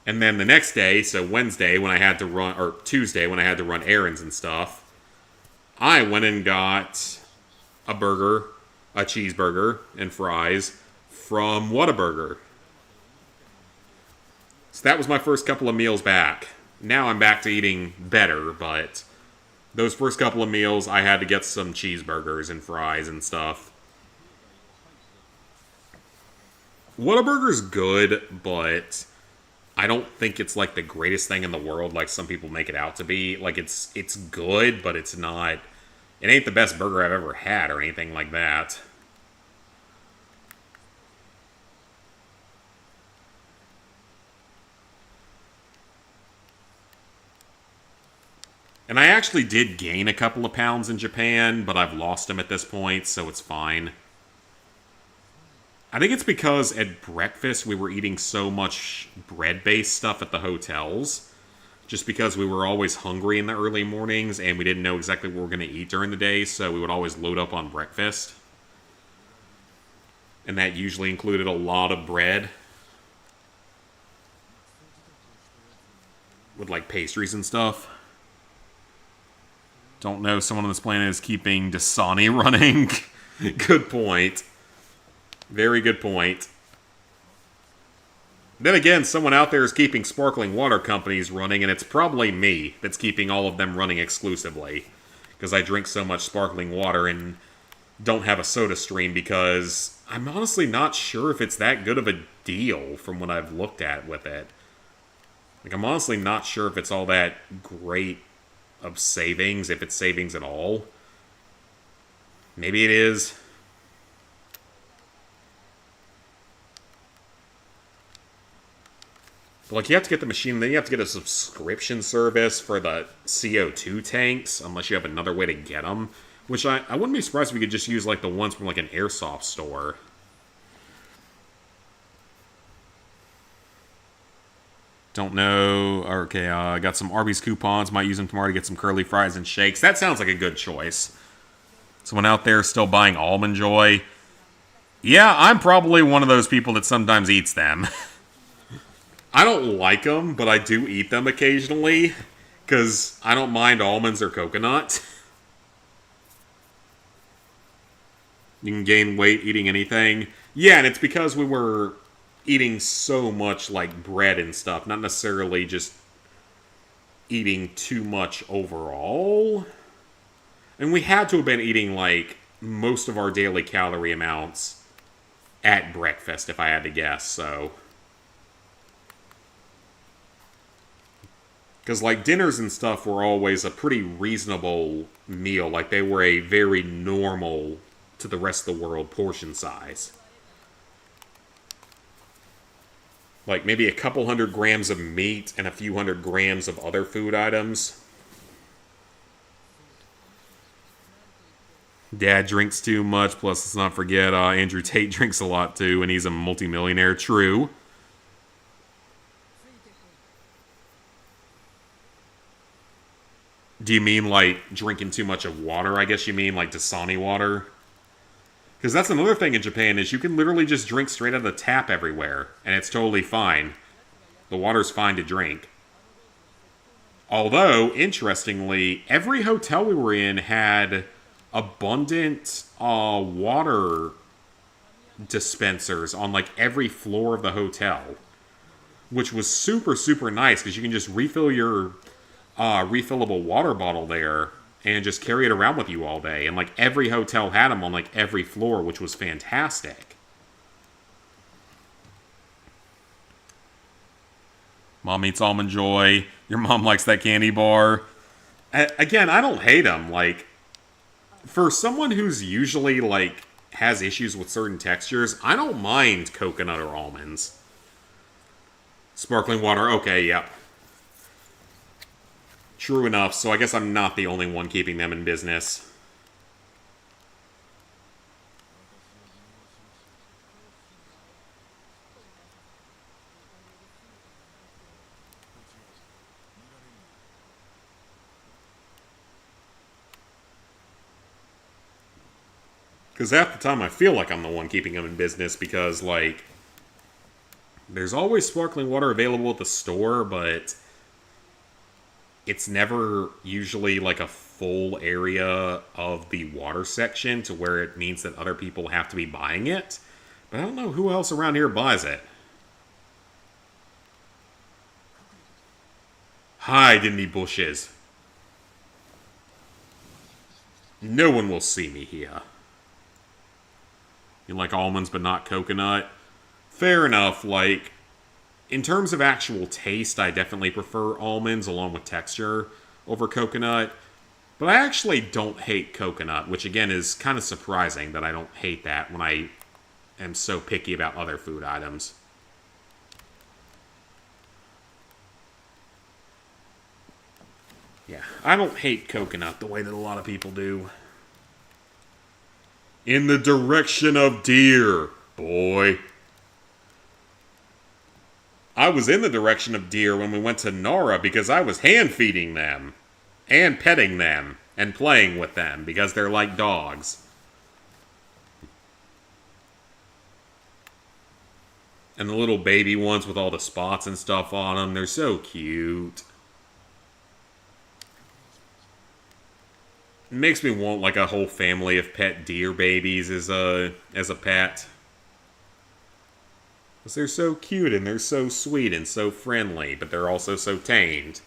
And then the next day, so Wednesday, when I had to run, or Tuesday, when I had to run errands and stuff, I went and got a burger, a cheeseburger, and fries from Whataburger. So that was my first couple of meals back. Now I'm back to eating better, but those first couple of meals, I had to get some cheeseburgers and fries and stuff. Whataburger's good, but I don't think it's like the greatest thing in the world like some people make it out to be. Like, it's good, but it's not... It ain't the best burger I've ever had or anything like that. And I actually did gain a couple of pounds in Japan, but I've lost them at this point, so it's fine. I think it's because at breakfast we were eating so much bread-based stuff at the hotels. Just because we were always hungry in the early mornings and we didn't know exactly what we were going to eat during the day, so we would always load up on breakfast. And that usually included a lot of bread. With like pastries and stuff. Don't know, someone on this planet is keeping Dasani running. Good point. Very good point. Then again, someone out there is keeping sparkling water companies running, and it's probably me that's keeping all of them running exclusively. Because I drink so much sparkling water and don't have a soda stream, because I'm honestly not sure if it's that good of a deal from what I've looked at with it. Like, I'm honestly not sure if it's all that great of savings, if it's savings at all. Maybe it is. But, like, you have to get the machine, then you have to get a subscription service for the CO2 tanks, unless you have another way to get them. Which I wouldn't be surprised if we could just use, like, the ones from, like, an airsoft store. Don't know. Okay, I got some Arby's coupons. Might use them tomorrow to get some curly fries and shakes. That sounds like a good choice. Someone out there still buying Almond Joy. Yeah, I'm probably one of those people that sometimes eats them. I don't like them, but I do eat them occasionally. Because I don't mind almonds or coconut. You can gain weight eating anything. Yeah, and it's because we were eating so much like bread and stuff, not necessarily just eating too much overall. And we had to have been eating like most of our daily calorie amounts at breakfast, if I had to guess, so. Because like dinners and stuff were always a pretty reasonable meal. Like they were a very normal to the rest of the world portion size. Like, maybe a couple 100 grams of meat and a few 100 grams of other food items. Dad drinks too much, plus let's not forget Andrew Tate drinks a lot too, and he's a multimillionaire. True. Do you mean, like, drinking too much of water? I guess you mean, like, Dasani water? Because that's another thing in Japan, is you can literally just drink straight out of the tap everywhere, and it's totally fine. The water's fine to drink. Although, interestingly, every hotel we were in had abundant water dispensers on, like, every floor of the hotel. Which was super, super nice, because you can just refill your refillable water bottle there and just carry it around with you all day. And, like, every hotel had them on, like, every floor, which was fantastic. Mom eats Almond Joy. Your mom likes that candy bar. Again, I don't hate them. Like, for someone who's usually, like, has issues with certain textures, I don't mind coconut or almonds. Sparkling water, okay, yep. True enough, so I guess I'm not the only one keeping them in business. Because half the time I feel like I'm the one keeping them in business because, like, there's always sparkling water available at the store, but it's never usually like a full area of the water section to where it means that other people have to be buying it. But I don't know who else around here buys it. Hide in the bushes. No one will see me here. You like almonds but not coconut? Fair enough, like, in terms of actual taste, I definitely prefer almonds along with texture over coconut. But I actually don't hate coconut, which again is kind of surprising that I don't hate that when I am so picky about other food items. Yeah, I don't hate coconut the way that a lot of people do. In the direction of deer, boy. I was in the direction of deer when we went to Nara because I was hand feeding them. And petting them. And playing with them because they're like dogs. And the little baby ones with all the spots and stuff on them, they're so cute. It makes me want like a whole family of pet deer babies as a pet. Because they're so cute and they're so sweet and so friendly, but they're also so tamed.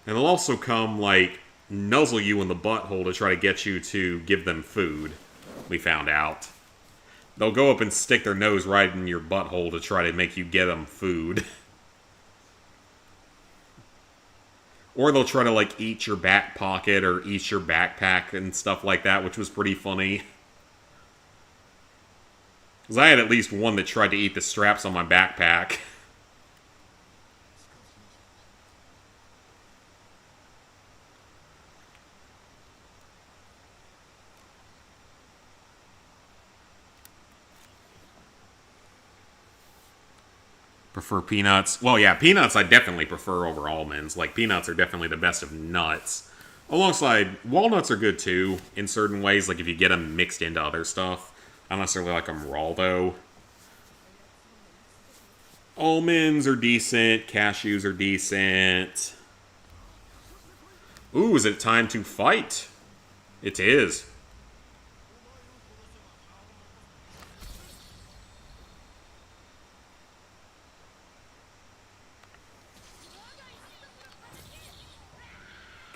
And they'll also come, like, nuzzle you in the butthole to try to get you to give them food, we found out. They'll go up and stick their nose right in your butthole to try to make you get them food. Or they'll try to, like, eat your back pocket or eat your backpack and stuff like that, which was pretty funny. Because I had at least one that tried to eat the straps on my backpack. Prefer peanuts? Well, yeah, peanuts I definitely prefer over almonds. Like, peanuts are definitely the best of nuts. Alongside, walnuts are good too, in certain ways, like if you get them mixed into other stuff. I don't necessarily like them raw, though. Almonds are decent. Cashews are decent. Ooh, is it time to fight? It is.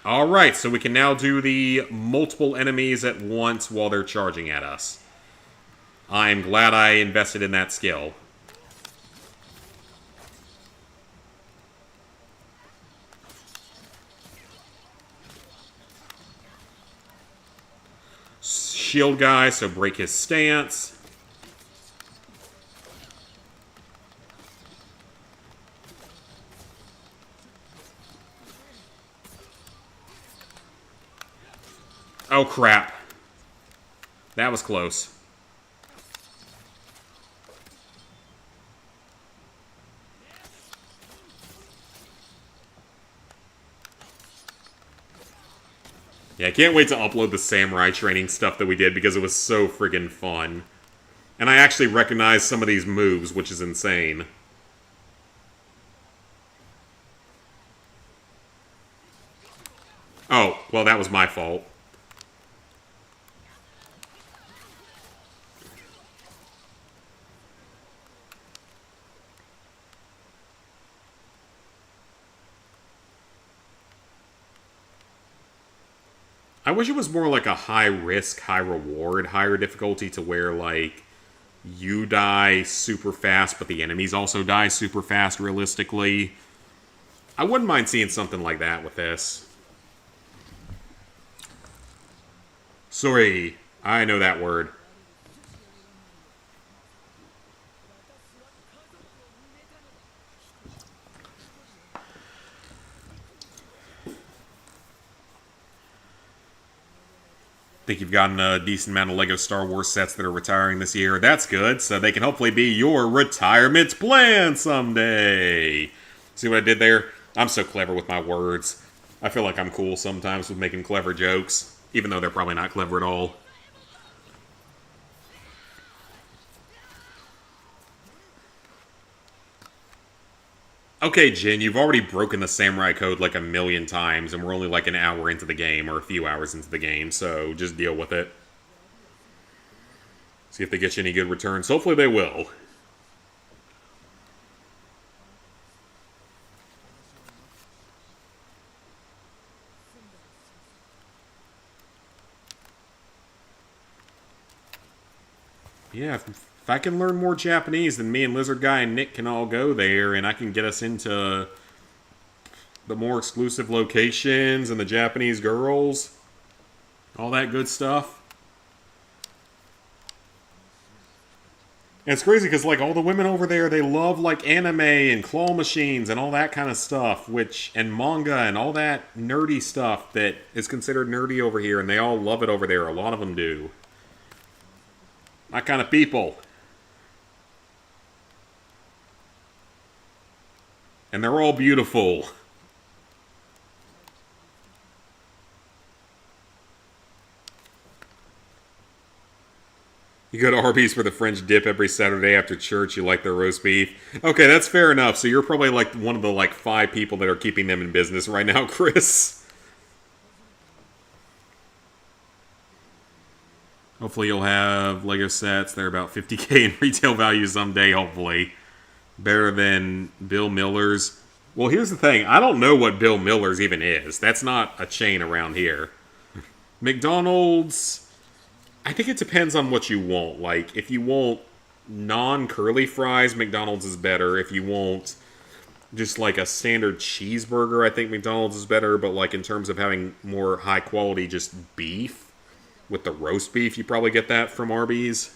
Alright, so we can now do the multiple enemies at once while they're charging at us. I'm glad I invested in that skill. Shield guy, so break his stance. Oh, crap. That was close. Yeah, I can't wait to upload the samurai training stuff that we did because it was so friggin' fun. And I actually recognize some of these moves, which is insane. Oh, well, that was my fault. I wish it was more like a high risk, high reward, higher difficulty to where, like, you die super fast, but the enemies also die super fast, realistically. I wouldn't mind seeing something like that with this. Sorry, I know that word. Think you've gotten a decent amount of LEGO Star Wars sets that are retiring this year. That's good, so they can hopefully be your retirement plan someday. See what I did there? I'm so clever with my words. I feel like I'm cool sometimes with making clever jokes, even though they're probably not clever at all. Okay, Jin, you've already broken the samurai code like a million times, and we're only like an hour into the game, or a few hours into the game, so just deal with it. See if they get you any good returns. Hopefully they will. Yeah, if I can learn more Japanese, then me and Lizard Guy and Nick can all go there, and I can get us into the more exclusive locations and the Japanese girls. All that good stuff. And it's crazy because, like, all the women over there, they love, like, anime and claw machines and all that kind of stuff, and manga and all that nerdy stuff that is considered nerdy over here, and they all love it over there. A lot of them do. My kind of people. And they're all beautiful. You go to Arby's for the French dip every Saturday after church. You like their roast beef. Okay, that's fair enough. So you're probably like one of the like 5 people that are keeping them in business right now, Chris. Hopefully you'll have LEGO sets. They're about 50k in retail value someday, hopefully. Better than Bill Miller's. Well, here's the thing. I don't know what Bill Miller's even is. That's not a chain around here. McDonald's... I think it depends on what you want. Like, if you want non-curly fries, McDonald's is better. If you want Just like a standard cheeseburger, I think McDonald's is better, but like in terms of having more high quality just beef with the roast beef, you probably get that from Arby's.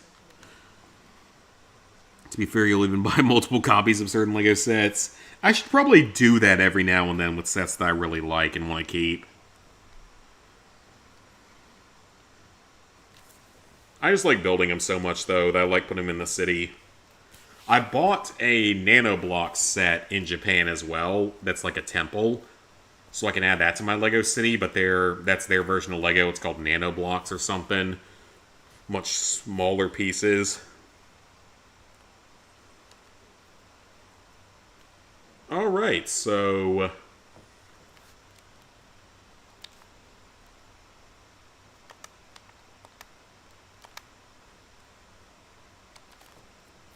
To be fair, you'll even buy multiple copies of certain Lego sets. I should probably do that every now and then with sets that I really like and want to keep. I just like building them so much, though, that I like putting them in the city. I bought a nanoblock set in Japan as well. That's like a temple. So I can add that to my Lego city, but that's their version of Lego. It's called nanoblocks or something. Much smaller pieces. Alright, so...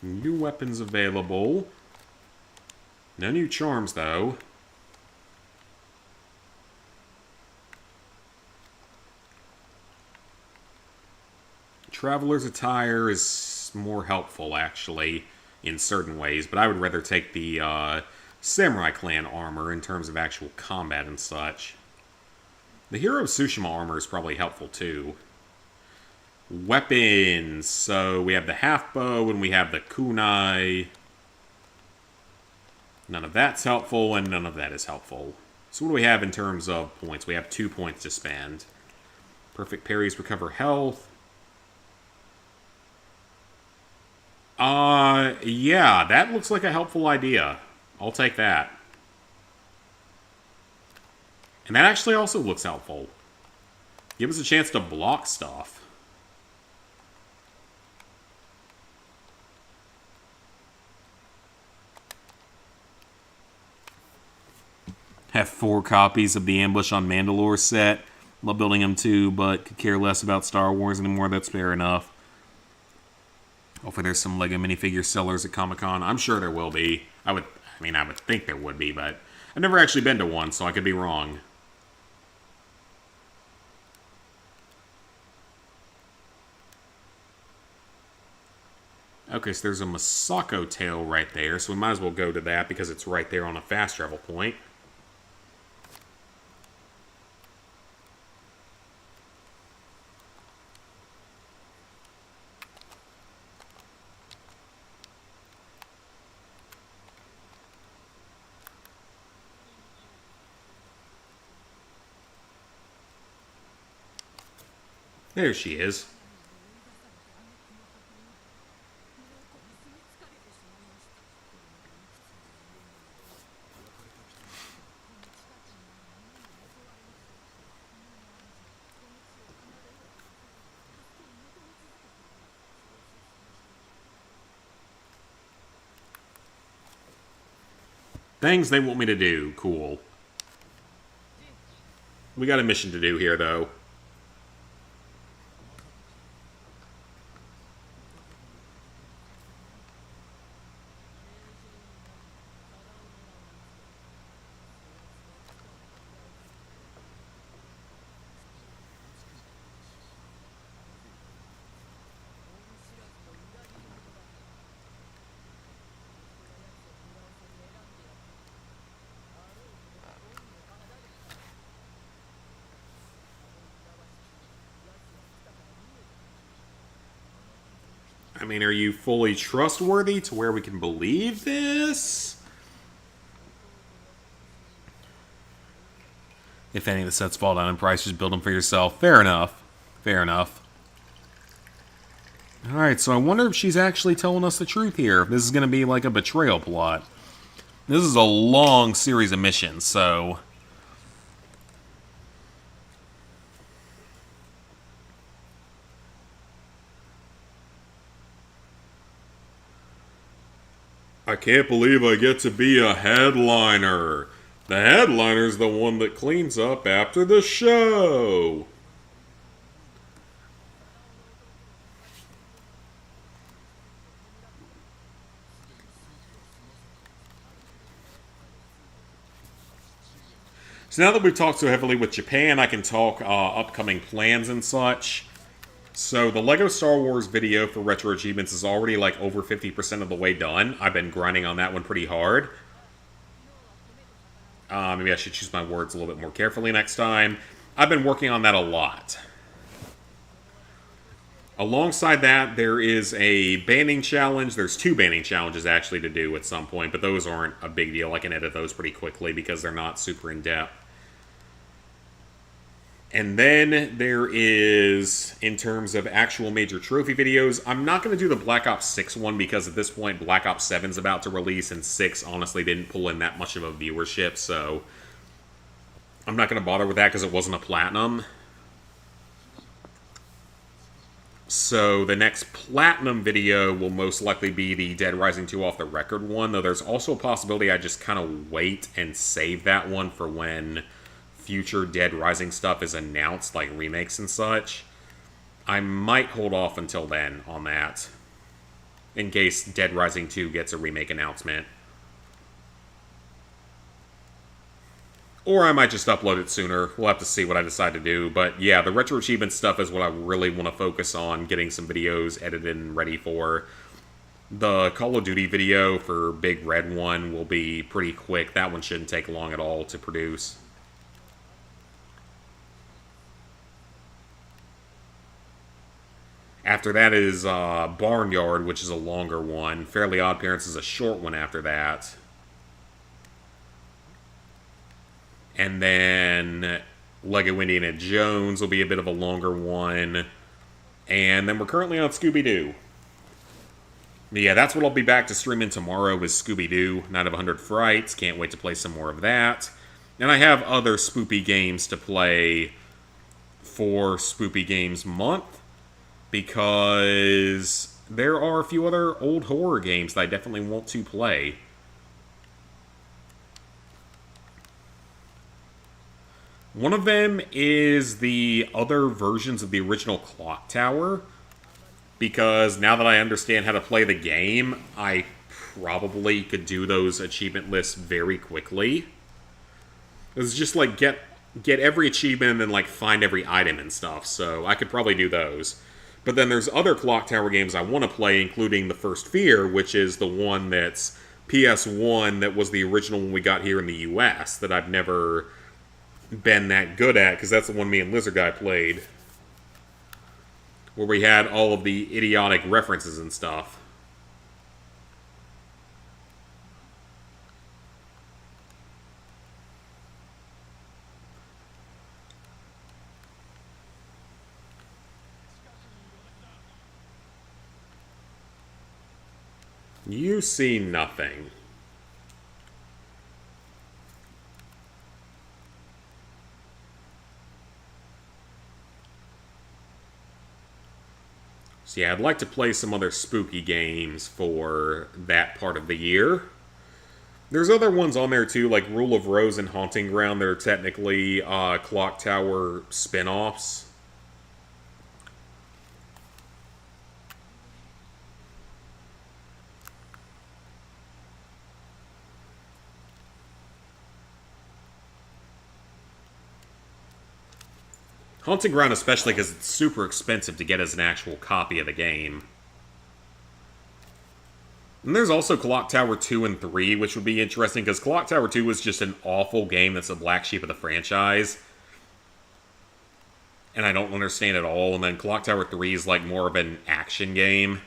New weapons available. No new charms, though. Traveler's attire is more helpful, actually, in certain ways, but I would rather take the Samurai Clan armor in terms of actual combat and such. The Hero of Tsushima armor is probably helpful, too. Weapons. So we have the half bow and we have the kunai. None of that's helpful and none of that is helpful. So what do we have in terms of points? We have 2 points to spend. Perfect parries recover health. Yeah, that looks like a helpful idea. I'll take that. And that actually also looks helpful. Give us a chance to block stuff. Have 4 copies of the Ambush on Mandalore set. Love building them too, but could care less about Star Wars anymore. That's fair enough. Hopefully there's some LEGO minifigure sellers at Comic-Con. I'm sure there will be. I would think there would be, but I've never actually been to one, so I could be wrong. Okay, so there's a Masako tail right there, so we might as well go to that because it's right there on a fast travel point. There she is. Things they want me to do. Cool. We got a mission to do here, though. I mean, are you fully trustworthy to where we can believe this? If any of the sets fall down in price, just build them for yourself. Fair enough. Fair enough. Alright, so I wonder if she's actually telling us the truth here. If this is going to be like a betrayal plot. This is a long series of missions, so... I can't believe I get to be a headliner. The headliner's the one that cleans up after the show. So now that we've talked so heavily with Japan, I can talk upcoming plans and such. So the LEGO Star Wars video for Retro Achievements is already like over 50% of the way done. I've been grinding on that one pretty hard. Maybe I should choose my words a little bit more carefully next time. I've been working on that a lot. Alongside that, there is a banning challenge. There's two banning challenges actually to do at some point, but those aren't a big deal. I can edit those pretty quickly because they're not super in depth. And then there is, in terms of actual major trophy videos, I'm not going to do the Black Ops 6 one because at this point Black Ops 7 is about to release, and 6 honestly didn't pull in that much of a viewership, so I'm not going to bother with that because it wasn't a platinum. So the next platinum video will most likely be the Dead Rising 2 off the record one, though there's also a possibility I just kind of wait and save that one for when future Dead Rising stuff is announced, like remakes and such. I might hold off until then on that, in case Dead Rising 2 gets a remake announcement. Or I might just upload it sooner. We'll have to see what I decide to do. But yeah, the Retro Achievement stuff is what I really want to focus on, getting some videos edited and ready for. The Call of Duty video for Big Red one will be pretty quick. That one shouldn't take long at all to produce. After that is Barnyard, which is a longer one. Fairly Odd Parents is a short one after that. And then Lego Indiana Jones will be a bit of a longer one. And then we're currently on Scooby-Doo. Yeah, that's what I'll be back to streaming tomorrow is Scooby-Doo, Night of 100 Frights. Can't wait to play some more of that. And I have other spoopy games to play for Spoopy Games Month, because there are a few other old horror games that I definitely want to play. One of them is the other versions of the original Clock Tower, because now that I understand how to play the game, I probably could do those achievement lists very quickly. It's just like get every achievement and then like find every item and stuff, so I could probably do those. But then there's other Clock Tower games I want to play, including The First Fear, which is the one that's PS1 that was the original one we got here in the US that I've never been that good at, because that's the one me and Lizard Guy played, where we had all of the idiotic references and stuff. You see nothing. So yeah, I'd like to play some other spooky games for that part of the year. There's other ones on there too, like Rule of Rose and Haunting Ground. They're technically Clock Tower spin-offs. Haunting Ground especially because it's super expensive to get as an actual copy of the game. And there's also Clock Tower 2 and 3, which would be interesting because Clock Tower 2 was just an awful game that's the black sheep of the franchise. And I don't understand at all. And then Clock Tower 3 is like more of an action game.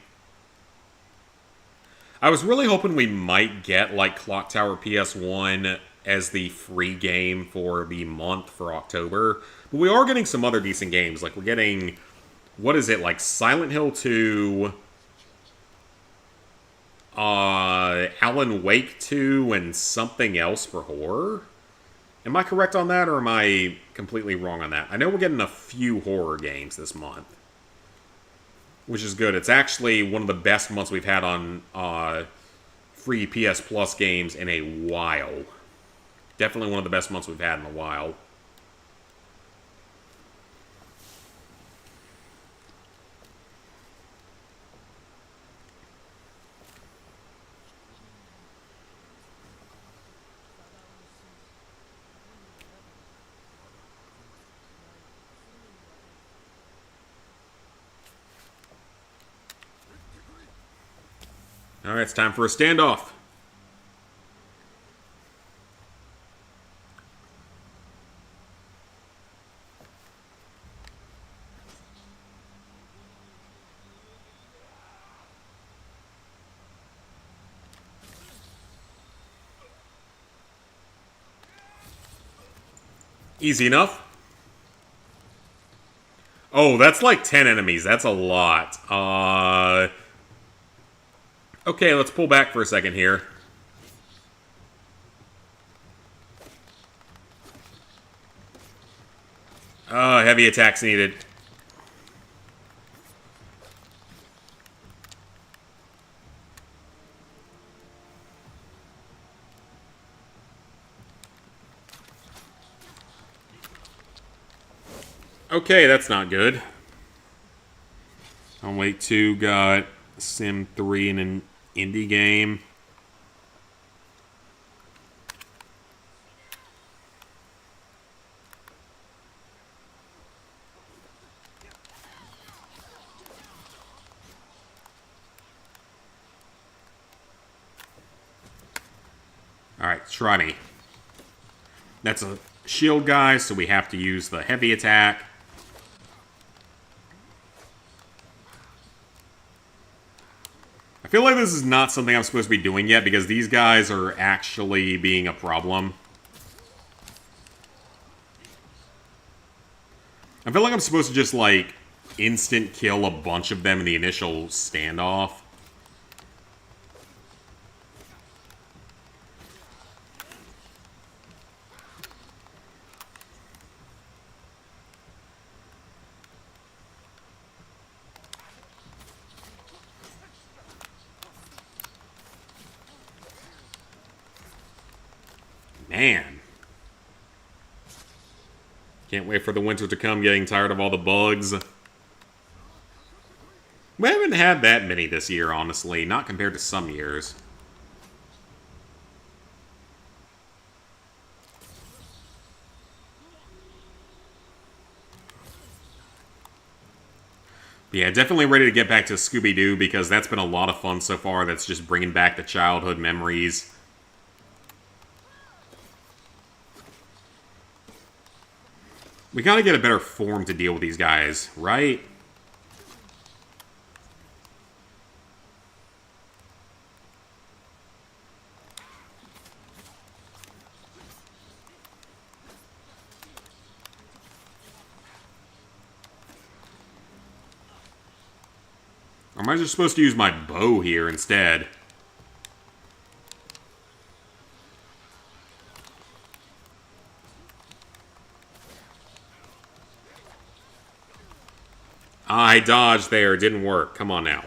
I was really hoping we might get like Clock Tower PS1 as the free game for the month for October. But we are getting some other decent games. Like, we're getting, what is it, like Silent Hill 2, Alan Wake 2, and something else for horror? Am I correct on that, or am I completely wrong on that? I know we're getting a few horror games this month, which is good. It's actually one of the best months we've had on free PS Plus games in a while. Definitely one of the best months we've had in a while. Alright, it's time for a standoff. Easy enough. Oh, that's like 10 enemies. That's a lot. Okay, let's pull back for a second here. Heavy attacks needed. Okay, that's not good. On Wake 2 got Sim 3 in an indie game. Alright, try me. That's a shield guy, so we have to use the heavy attack. I feel like this is not something I'm supposed to be doing yet because these guys are actually being a problem. I feel like I'm supposed to just, like, instant kill a bunch of them in the initial standoff. Man. Can't wait for the winter to come, getting tired of all the bugs. We haven't had that many this year, honestly. Not compared to some years. Yeah, definitely ready to get back to Scooby-Doo because that's been a lot of fun so far. That's just bringing back the childhood memories. We gotta get a better form to deal with these guys, right? Or am I just supposed to use my bow here instead? I dodged there. Didn't work. Come on now.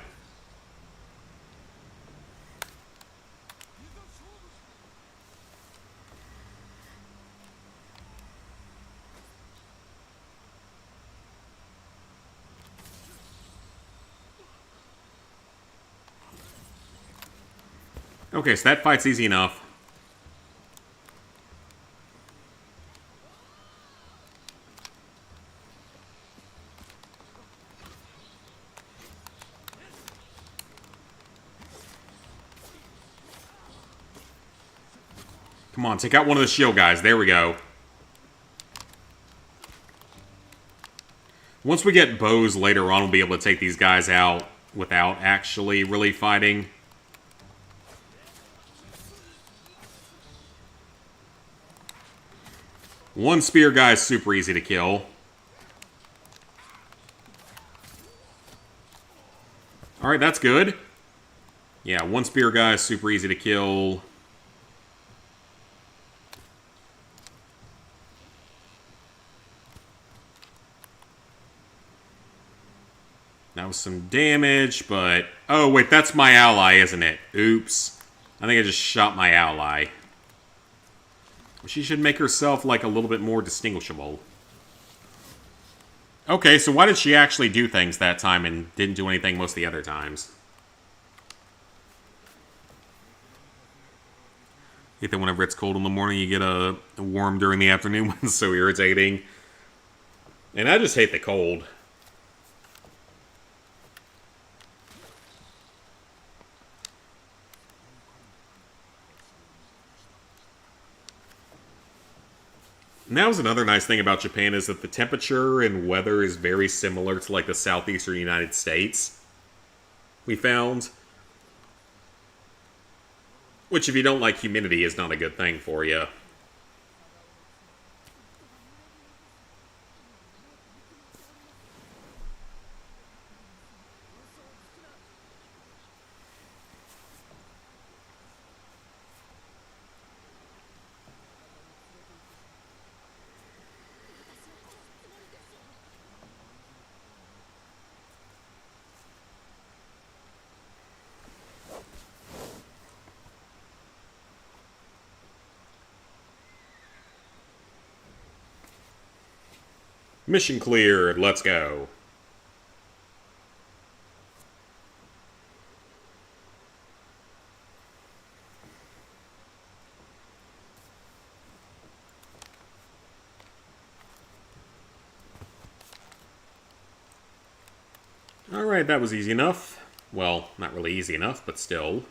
Okay, so that fight's easy enough. Come on, take out one of the shield guys. There we go. Once we get bows later on, we'll be able to take these guys out without actually really fighting. One spear guy is super easy to kill. Alright, that's good. Yeah, one spear guy is super easy to kill. That was some damage, but... Oh, wait, that's my ally, isn't it? Oops. I think I just shot my ally. She should make herself, like, a little bit more distinguishable. Okay, so why did she actually do things that time and didn't do anything most of the other times? I think that whenever it's cold in the morning, you get a warm during the afternoon. It's so irritating. And I just hate the cold. And that was another nice thing about Japan is that the temperature and weather is very similar to like the southeastern United States. We found. Which if you don't like humidity is not a good thing for you. Mission cleared. Let's go. Alright, that was easy enough. Well, not really easy enough, but still.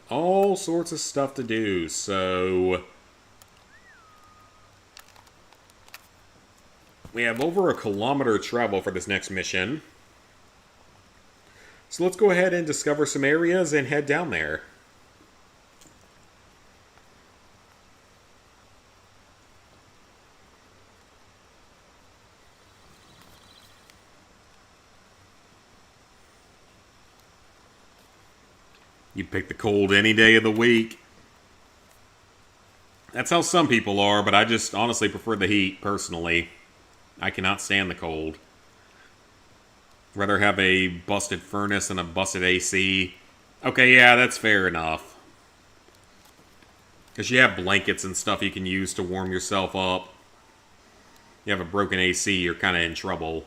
All sorts of stuff to do, so... we have over a kilometer to travel for this next mission. So let's go ahead and discover some areas and head down there. You pick the cold any day of the week. That's how some people are, but I just honestly prefer the heat, personally. I cannot stand the cold. Rather have a busted furnace and a busted AC. Okay, yeah, that's fair enough. Because you have blankets and stuff you can use to warm yourself up. You have a broken AC, you're kind of in trouble.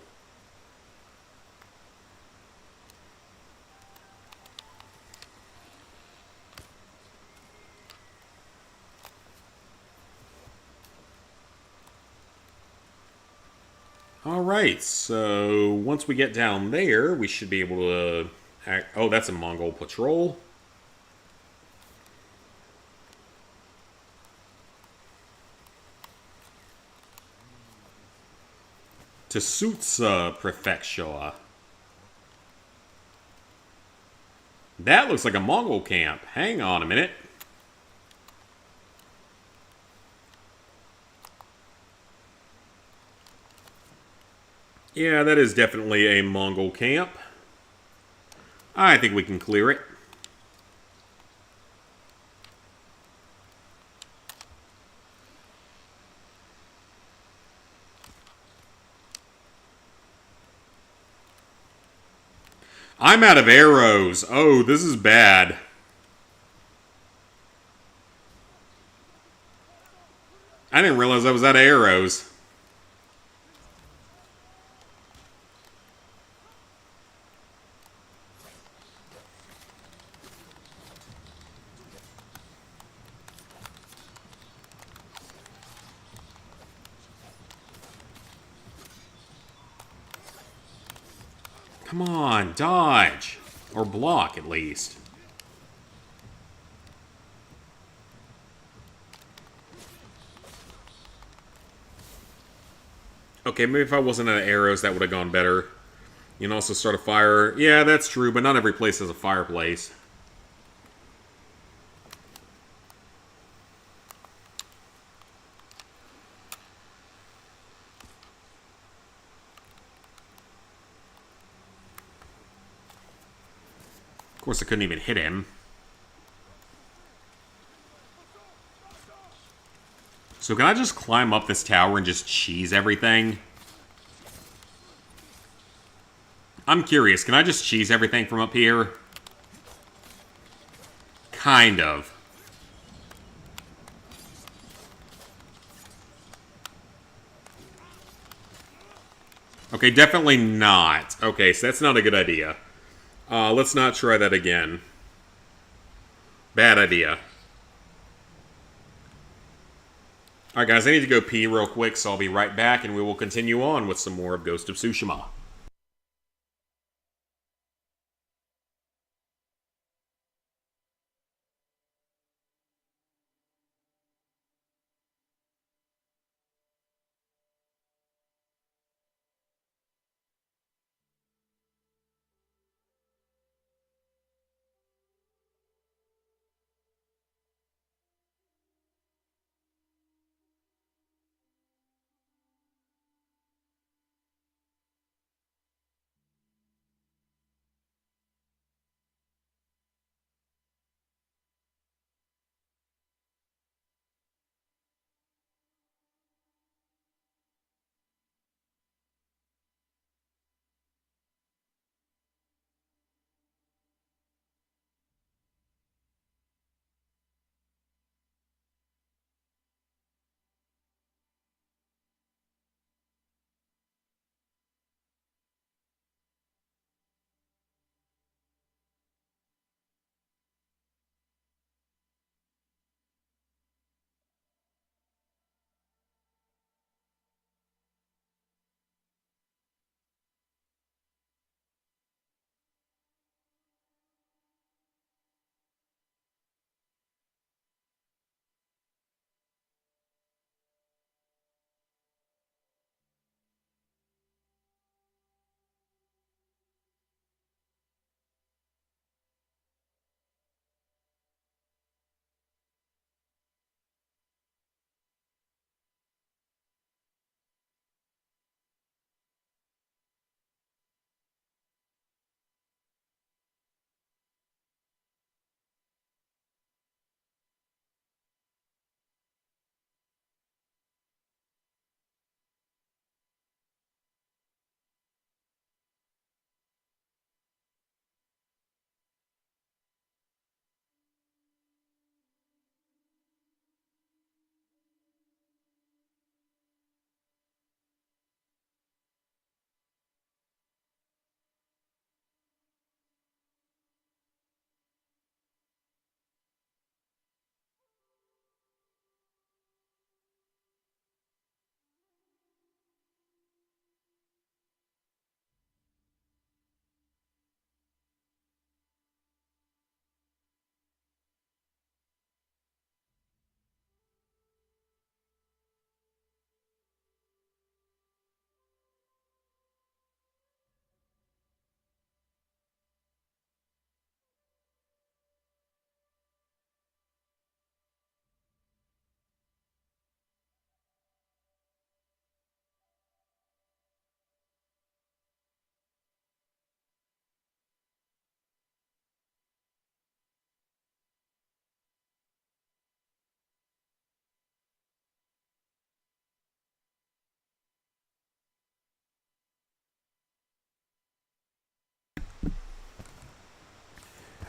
Alright, so once we get down there, we should be able to... oh, that's a Mongol patrol. Tsutsa Prefecture. That looks like a Mongol camp. Hang on a minute. Yeah, that is definitely a Mongol camp. I think we can clear it. I'm out of arrows. Oh, this is bad. I didn't realize I was out of arrows. Come on, dodge. Or block, at least. Okay, maybe if I wasn't out of arrows, that would have gone better. You can also start a fire. Yeah, that's true, but not every place has a fireplace. Of course, I couldn't even hit him. So can I just climb up this tower and just cheese everything? I'm curious, can I just cheese everything from up here? Kind of. Okay, definitely not. Okay, so that's not a good idea. Let's not try that again. Bad idea. Alright guys, I need to go pee real quick, so I'll be right back, and we will continue on with some more of Ghost of Tsushima.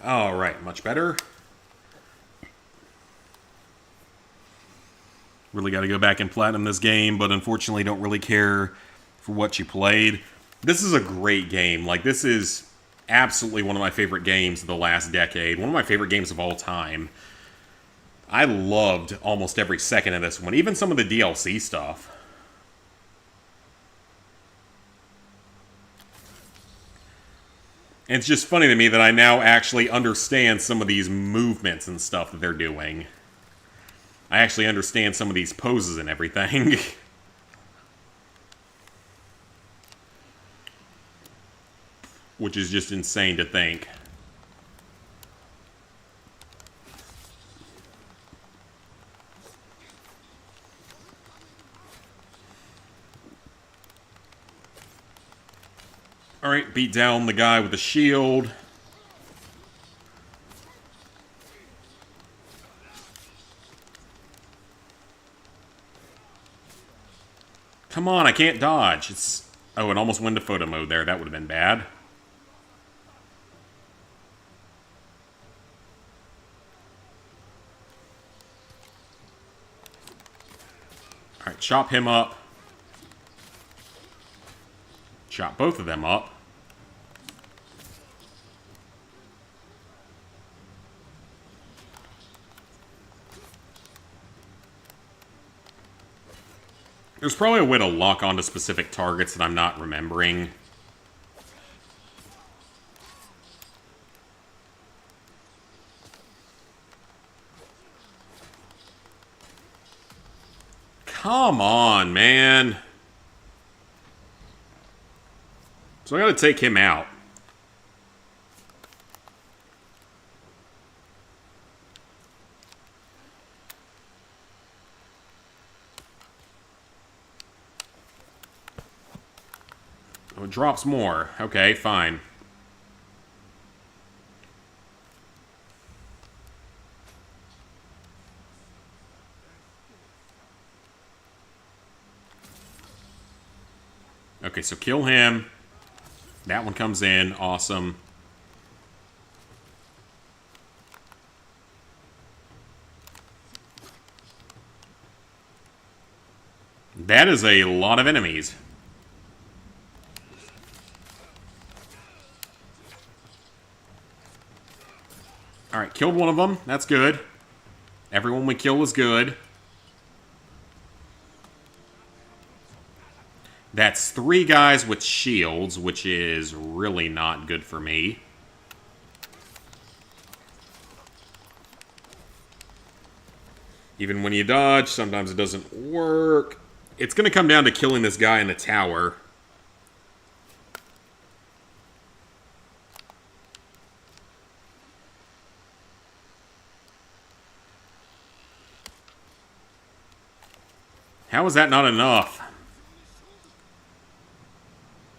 Alright, much better. Really got to go back and platinum this game, but unfortunately don't really care for what you played. This is a great game. Like, this is absolutely one of my favorite games of the last decade. One of my favorite games of all time. I loved almost every second of this one, even some of the DLC stuff. And it's just funny to me that I now actually understand some of these movements and stuff that they're doing. I actually understand some of these poses and everything. Which is just insane to think. Alright, beat down the guy with the shield. Come on, I can't dodge. It's... Oh, it almost went to photo mode there. That would have been bad. Alright, chop him up. Chop both of them up. There's probably a way to lock onto specific targets that I'm not remembering. Come on, man. So I gotta take him out. Oh, it drops more. Okay, fine. Okay, so kill him. That one comes in. Awesome. That is a lot of enemies. Alright, killed one of them. That's good. Everyone we kill is good. That's 3 guys with shields, which is really not good for me. Even when you dodge, sometimes it doesn't work. It's going to come down to killing this guy in the tower. How is that not enough?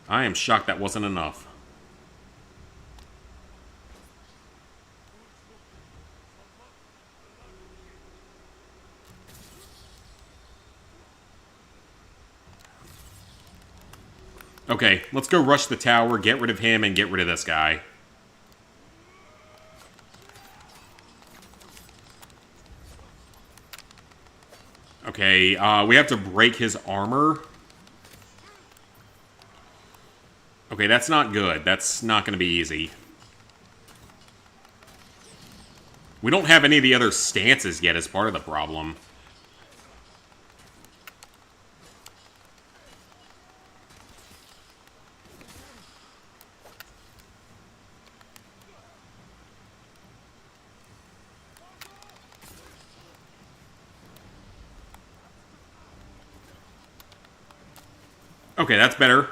I am shocked that wasn't enough. Okay, let's go rush the tower, get rid of him, and get rid of this guy. Okay, we have to break his armor. Okay, that's not good. That's not going to be easy. We don't have any of the other stances yet as part of the problem. Okay, that's better.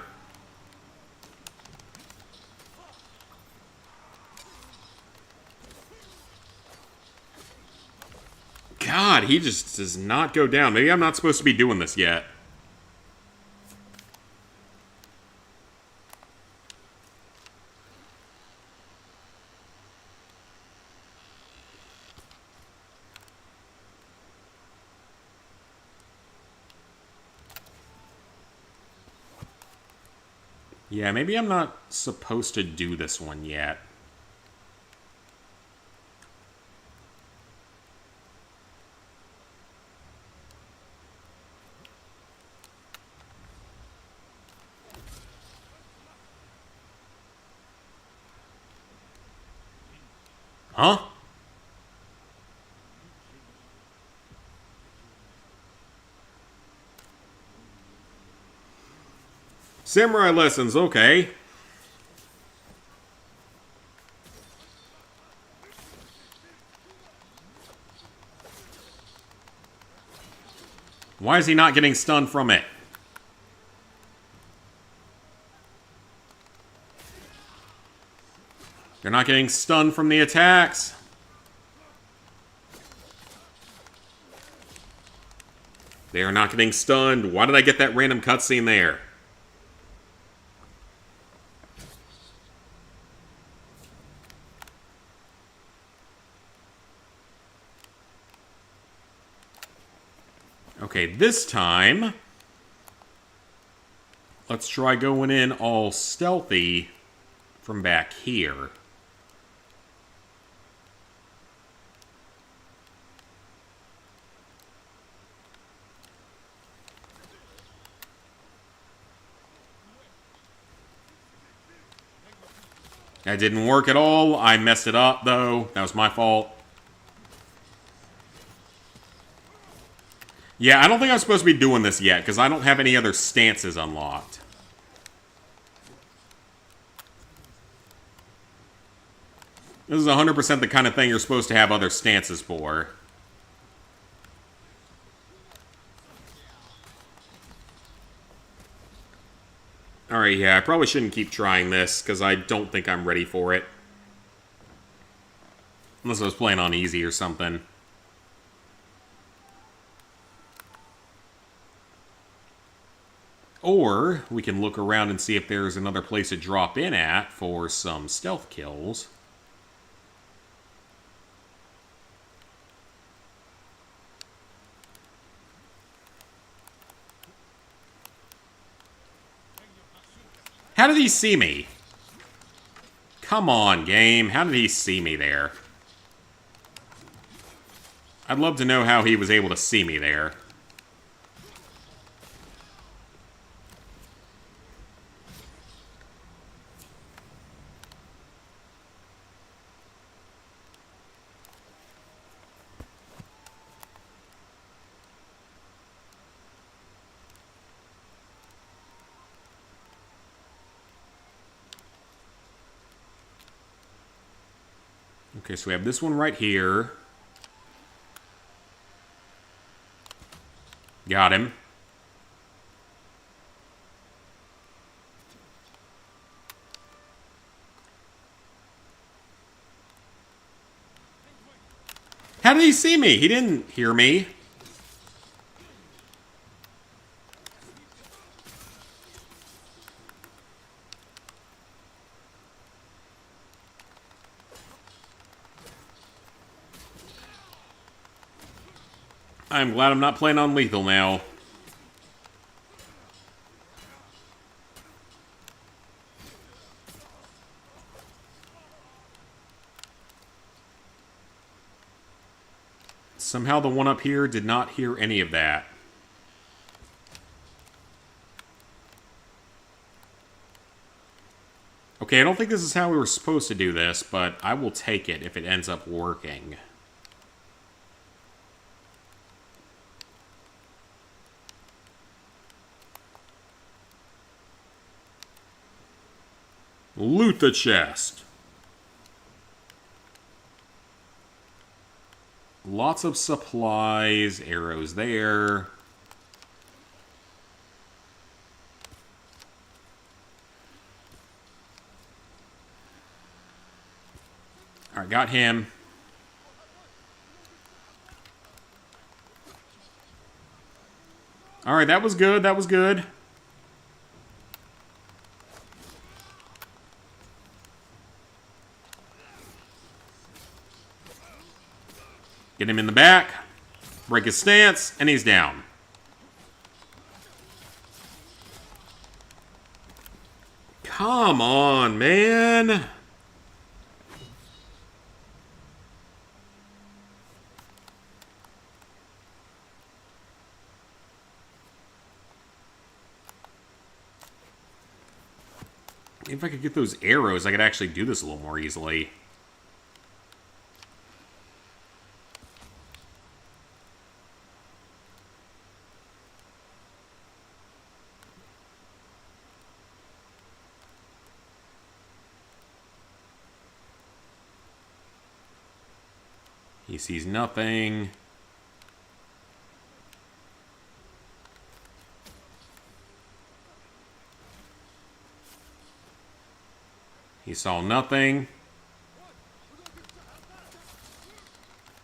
God, he just does not go down. Maybe I'm not supposed to be doing this yet. Yeah, maybe I'm not supposed to do this one yet. Huh? Samurai lessons, okay. Why is he not getting stunned from it? They're not getting stunned from the attacks. They are not getting stunned. Why did I get that random cutscene there? Okay, this time, let's try going in all stealthy from back here. That didn't work at all. I messed it up, though. That was my fault. Yeah, I don't think I'm supposed to be doing this yet, because I don't have any other stances unlocked. This is 100% the kind of thing you're supposed to have other stances for. Alright, yeah, I probably shouldn't keep trying this, because I don't think I'm ready for it. Unless I was playing on easy or something. Or, we can look around and see if there's another place to drop in at for some stealth kills. How did he see me? Come on, game. How did he see me there? I'd love to know how he was able to see me there. Okay, so we have this one right here. Got him. How did he see me? He didn't hear me. I'm glad I'm not playing on lethal now. Somehow the one up here did not hear any of that. Okay, I don't think this is how we were supposed to do this, but I will take it if it ends up working. Loot the chest. Lots of supplies, arrows there. Alright, got him. Alright, that was good, that was good. Get him in the back, break his stance, and he's down. Come on, man. If I could get those arrows, I could actually do this a little more easily. He sees nothing. He saw nothing.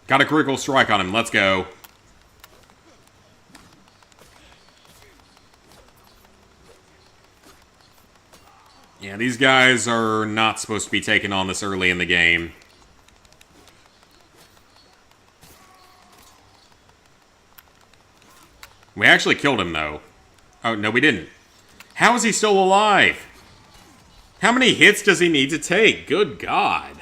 Got a critical strike on him. Let's go. Yeah, these guys are not supposed to be taken on this early in the game. We actually killed him, though. Oh, no, we didn't. How is he still alive? How many hits does he need to take? Good God.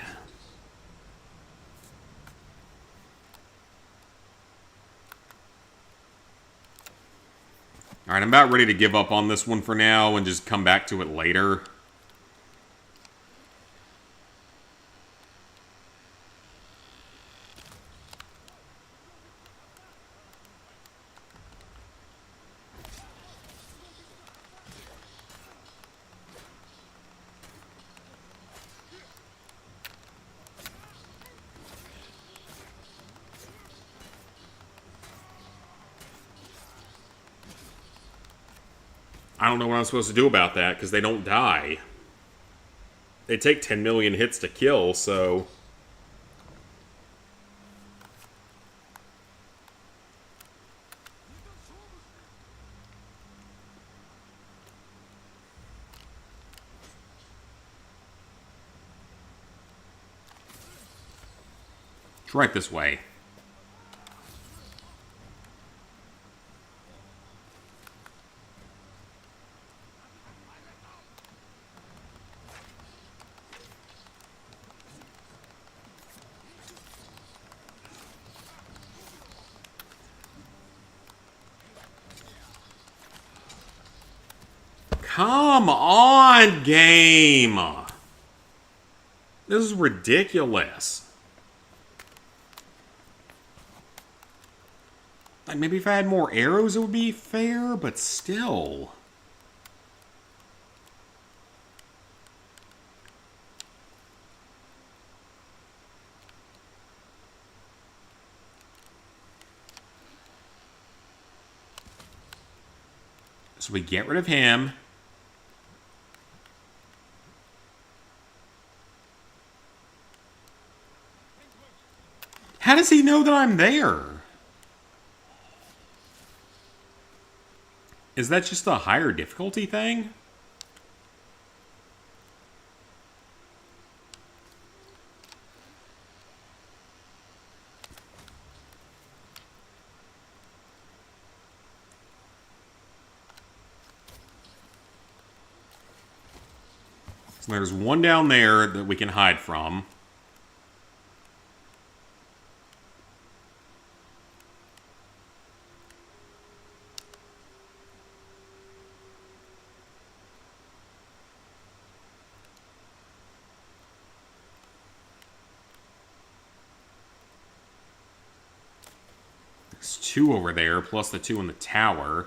Alright, I'm about ready to give up on this one for now and just come back to it later. I don't know what I'm supposed to do about that, because they don't die. They take 10 million hits to kill, so... It's right this way. Come on, game! This is ridiculous. Like, maybe if I had more arrows it would be fair, but still. So we get rid of him. How does he know that I'm there? Is that just a higher difficulty thing? So there's one down there that we can hide from. There's two over there, plus the two in the tower.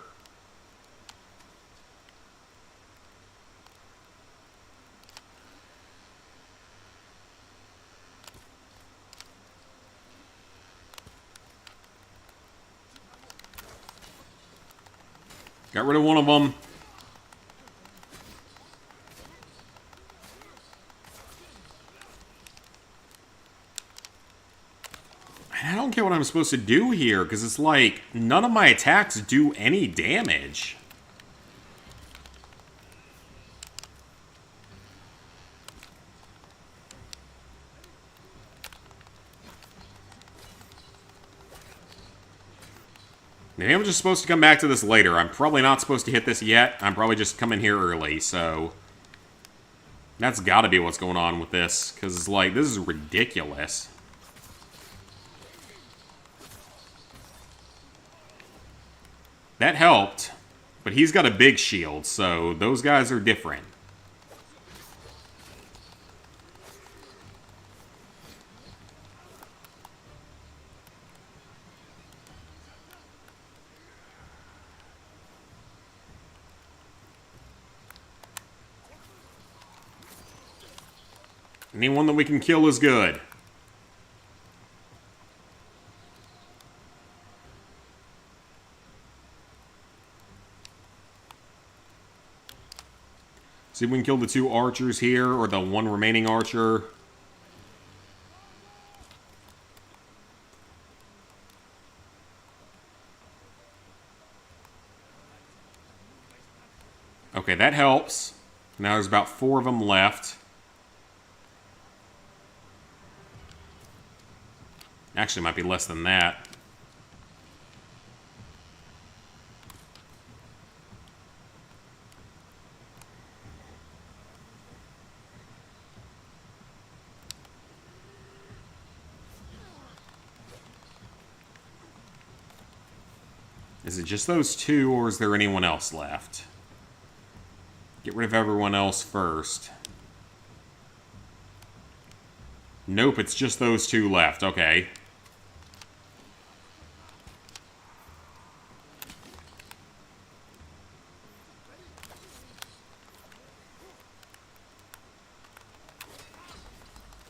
Got rid of one of them. I don't get what I'm supposed to do here, because it's like, none of my attacks do any damage. Maybe I'm just supposed to come back to this later. I'm probably not supposed to hit this yet. I'm probably just coming here early, so... That's gotta be what's going on with this, because it's like, this is ridiculous. That helped, but he's got a big shield, so those guys are different. Anyone that we can kill is good. See if we can kill the 2 archers here, or the 1 remaining archer. Okay, that helps. Now there's about 4 of them left. Actually, might be less than that. Is it just those 2, or is there anyone else left? Get rid of everyone else first. Nope, it's just those 2 left. Okay.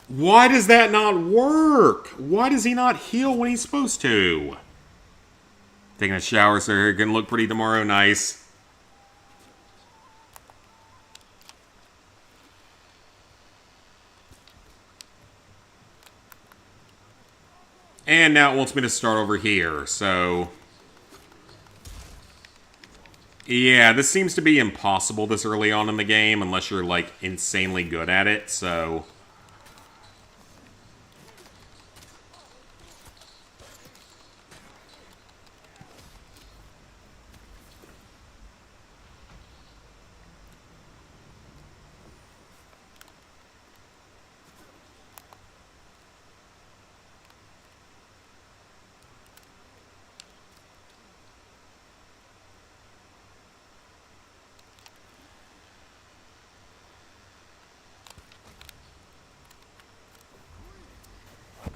Why does that not work? Why does he not heal when he's supposed to? Taking a shower so it can look pretty tomorrow. Nice. And now it wants me to start over here, so... Yeah, this seems to be impossible this early on in the game, unless you're, like, insanely good at it, so...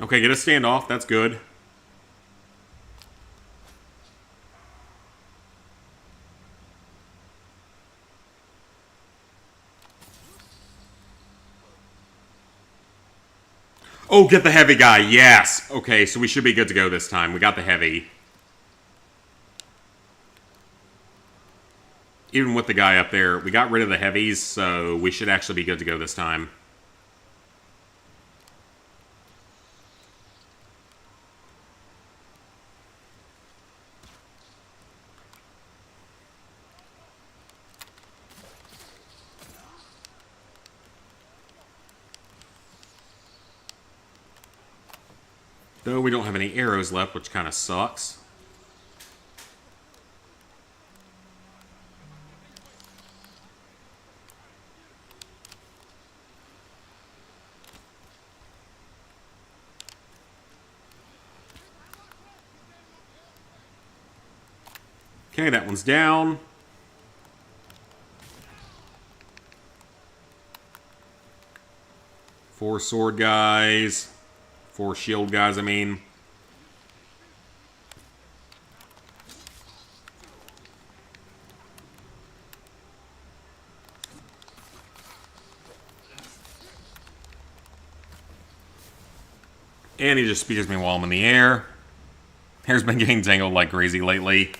Okay, get a standoff. That's good. Oh, get the heavy guy. Yes. Okay, so we should be good to go this time. We got the heavy. Even with the guy up there, we got rid of the heavies, so we should actually be good to go this time. Though we don't have any arrows left, which kind of sucks. Okay, that one's down. Four sword guys. 4 shield guys, I mean. And he just spears me while I'm in the air. Hair's been getting tangled like crazy lately.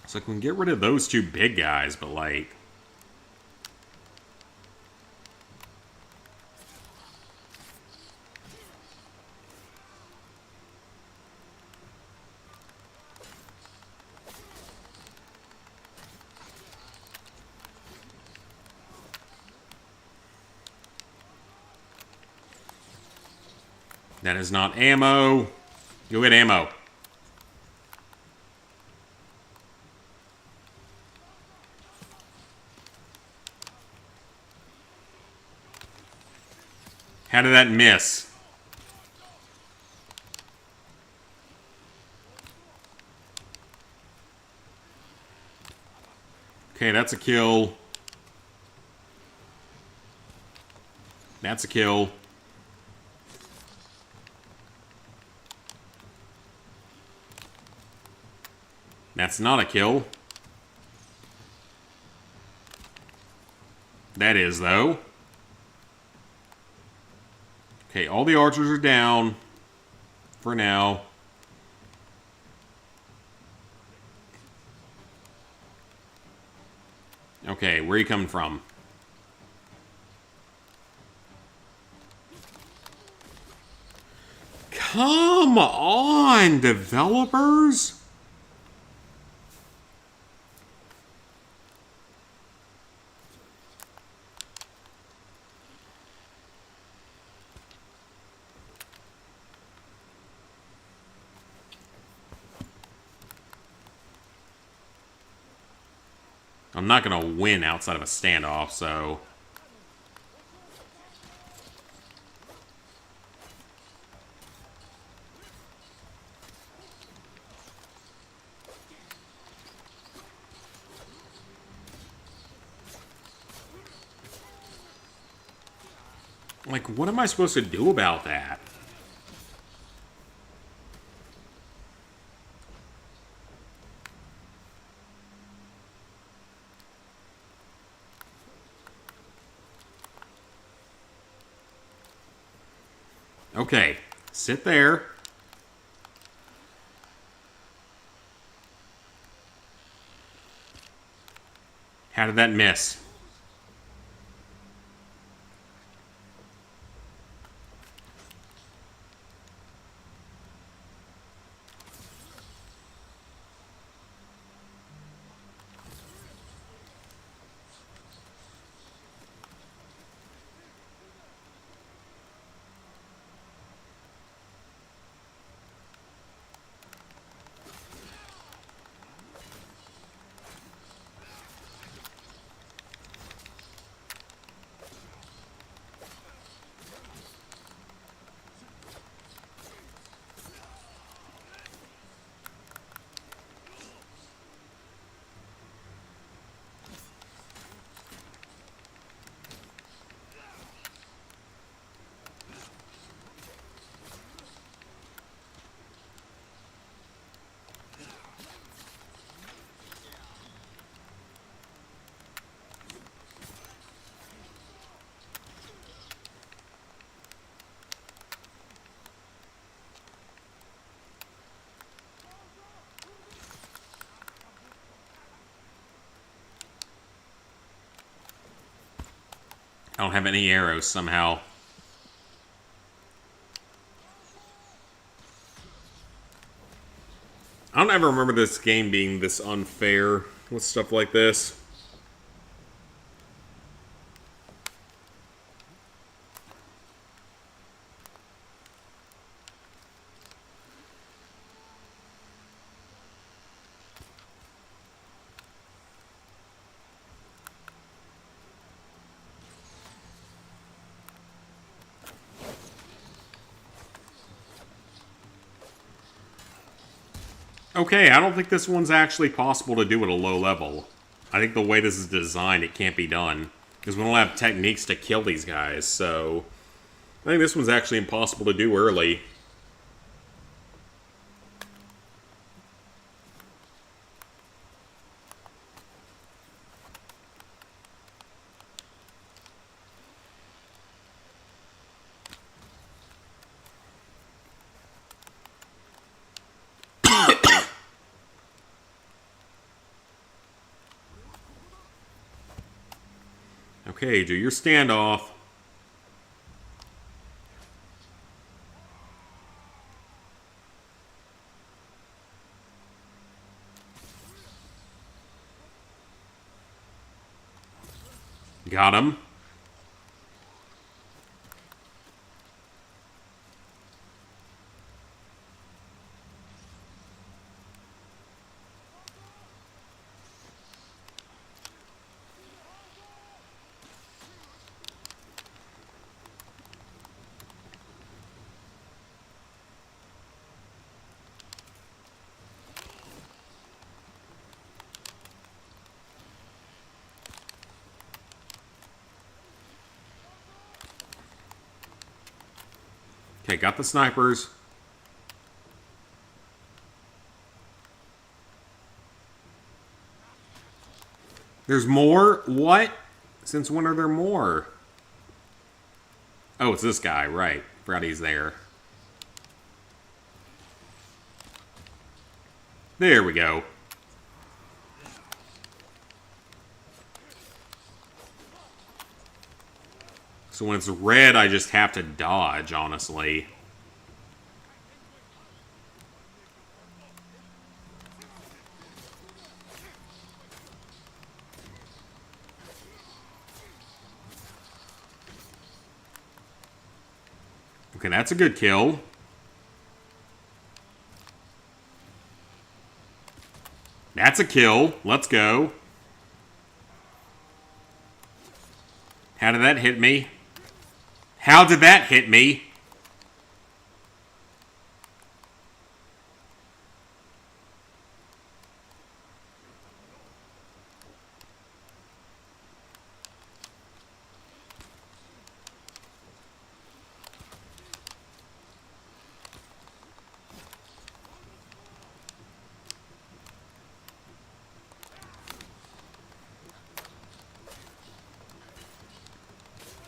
So I can get rid of those 2 big guys, but like... That is not ammo. Go get ammo. How did that miss? Okay, that's a kill. That's a kill. That's not a kill. That is, though. Okay, all the archers are down. For now. Okay, where are you coming from? Come on, developers! I'm not going to win outside of a standoff, so... Like, what am I supposed to do about that? Okay, sit there. How did that miss? I don't have any arrows somehow. I don't ever remember this game being this unfair with stuff like this. Okay, I don't think this one's actually possible to do at a low level. I think the way this is designed, it can't be done. Because we don't have techniques to kill these guys, so... I think this one's actually impossible to do early. Okay, do your standoff. Got him. Okay, got the snipers. There's more? What? Since when are there more? Oh, it's this guy, right. Forgot he's there. There we go. So when it's red, I just have to dodge, honestly. Okay, that's a good kill. That's a kill. Let's go. How did that hit me? How did that hit me?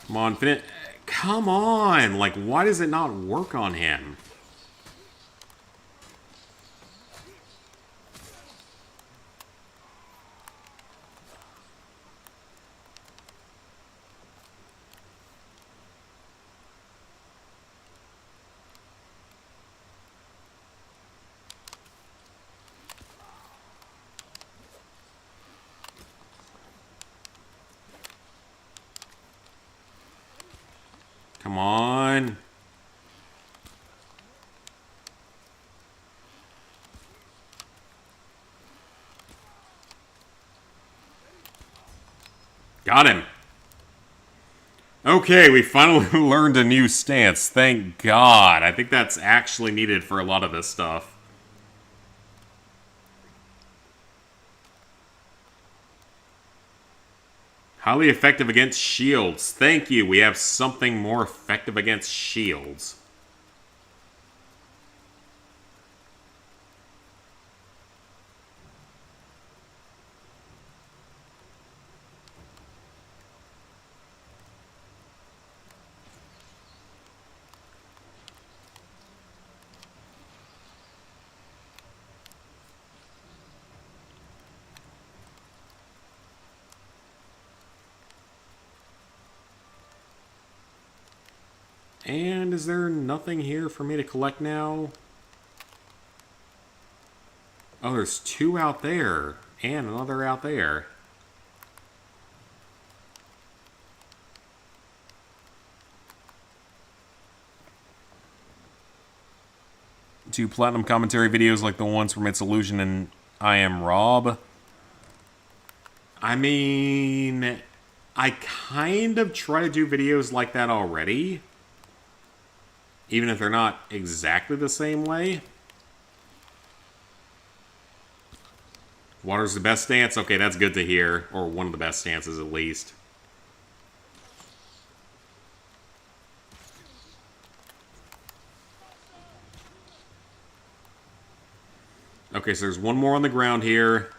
Come on, finish. Come on! Like, why does it not work on him? Come on. Got him. Okay, we finally learned a new stance. Thank God. I think that's actually needed for a lot of this stuff. Highly effective against shields. Thank you. We have something more effective against shields. And is there nothing here for me to collect now? Oh, there's two out there. And another out there. Two platinum commentary videos like the ones from It's Illusion and I Am Rob. I mean, I kind of try to do videos like that already. Even if they're not exactly the same way. Water's the best stance? Okay, that's good to hear. Or one of the best stances, at least. Okay, so there's one more on the ground here.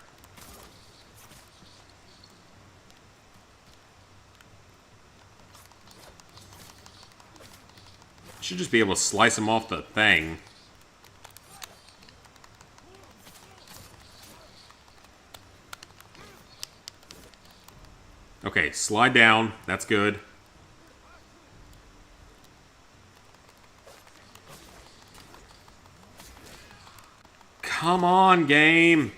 Should just be able to slice him off the thing. Okay, slide down. That's good. Come on, game.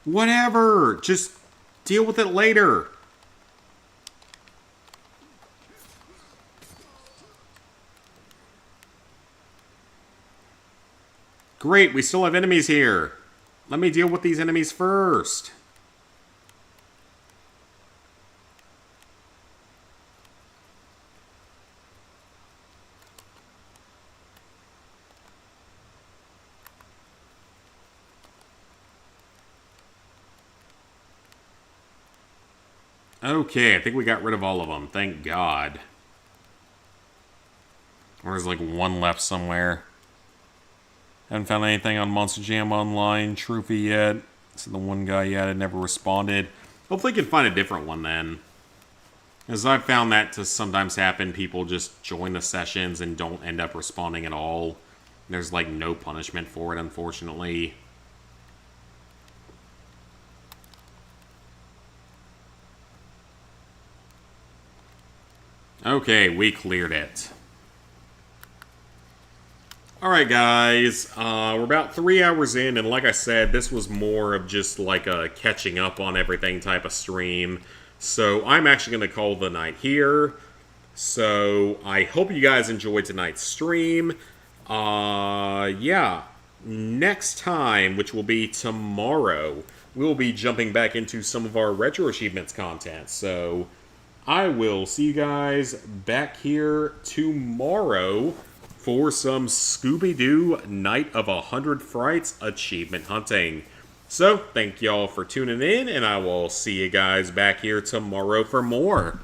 Whatever. Just deal with it later. Great, we still have enemies here. Let me deal with these enemies first. Okay, I think we got rid of all of them. Thank God. There's like one left somewhere. Haven't found anything on Monster Jam Online Trophy yet. So the one guy yet had never responded. Hopefully, we can find a different one then. As I've found that to sometimes happen, people just join the sessions and don't end up responding at all. There's like no punishment for it, unfortunately. Okay, we cleared it. Alright guys, we're about 3 hours in, and like I said, this was more of just like a catching up on everything type of stream. So I'm actually going to call the night here. So I hope you guys enjoyed tonight's stream. Yeah, next time, which will be tomorrow, we'll be jumping back into some of our Retro Achievements content. So I will see you guys back here tomorrow for some Scooby-Doo Night of 100 Frights achievement hunting. So, thank y'all for tuning in, and I will see you guys back here tomorrow for more.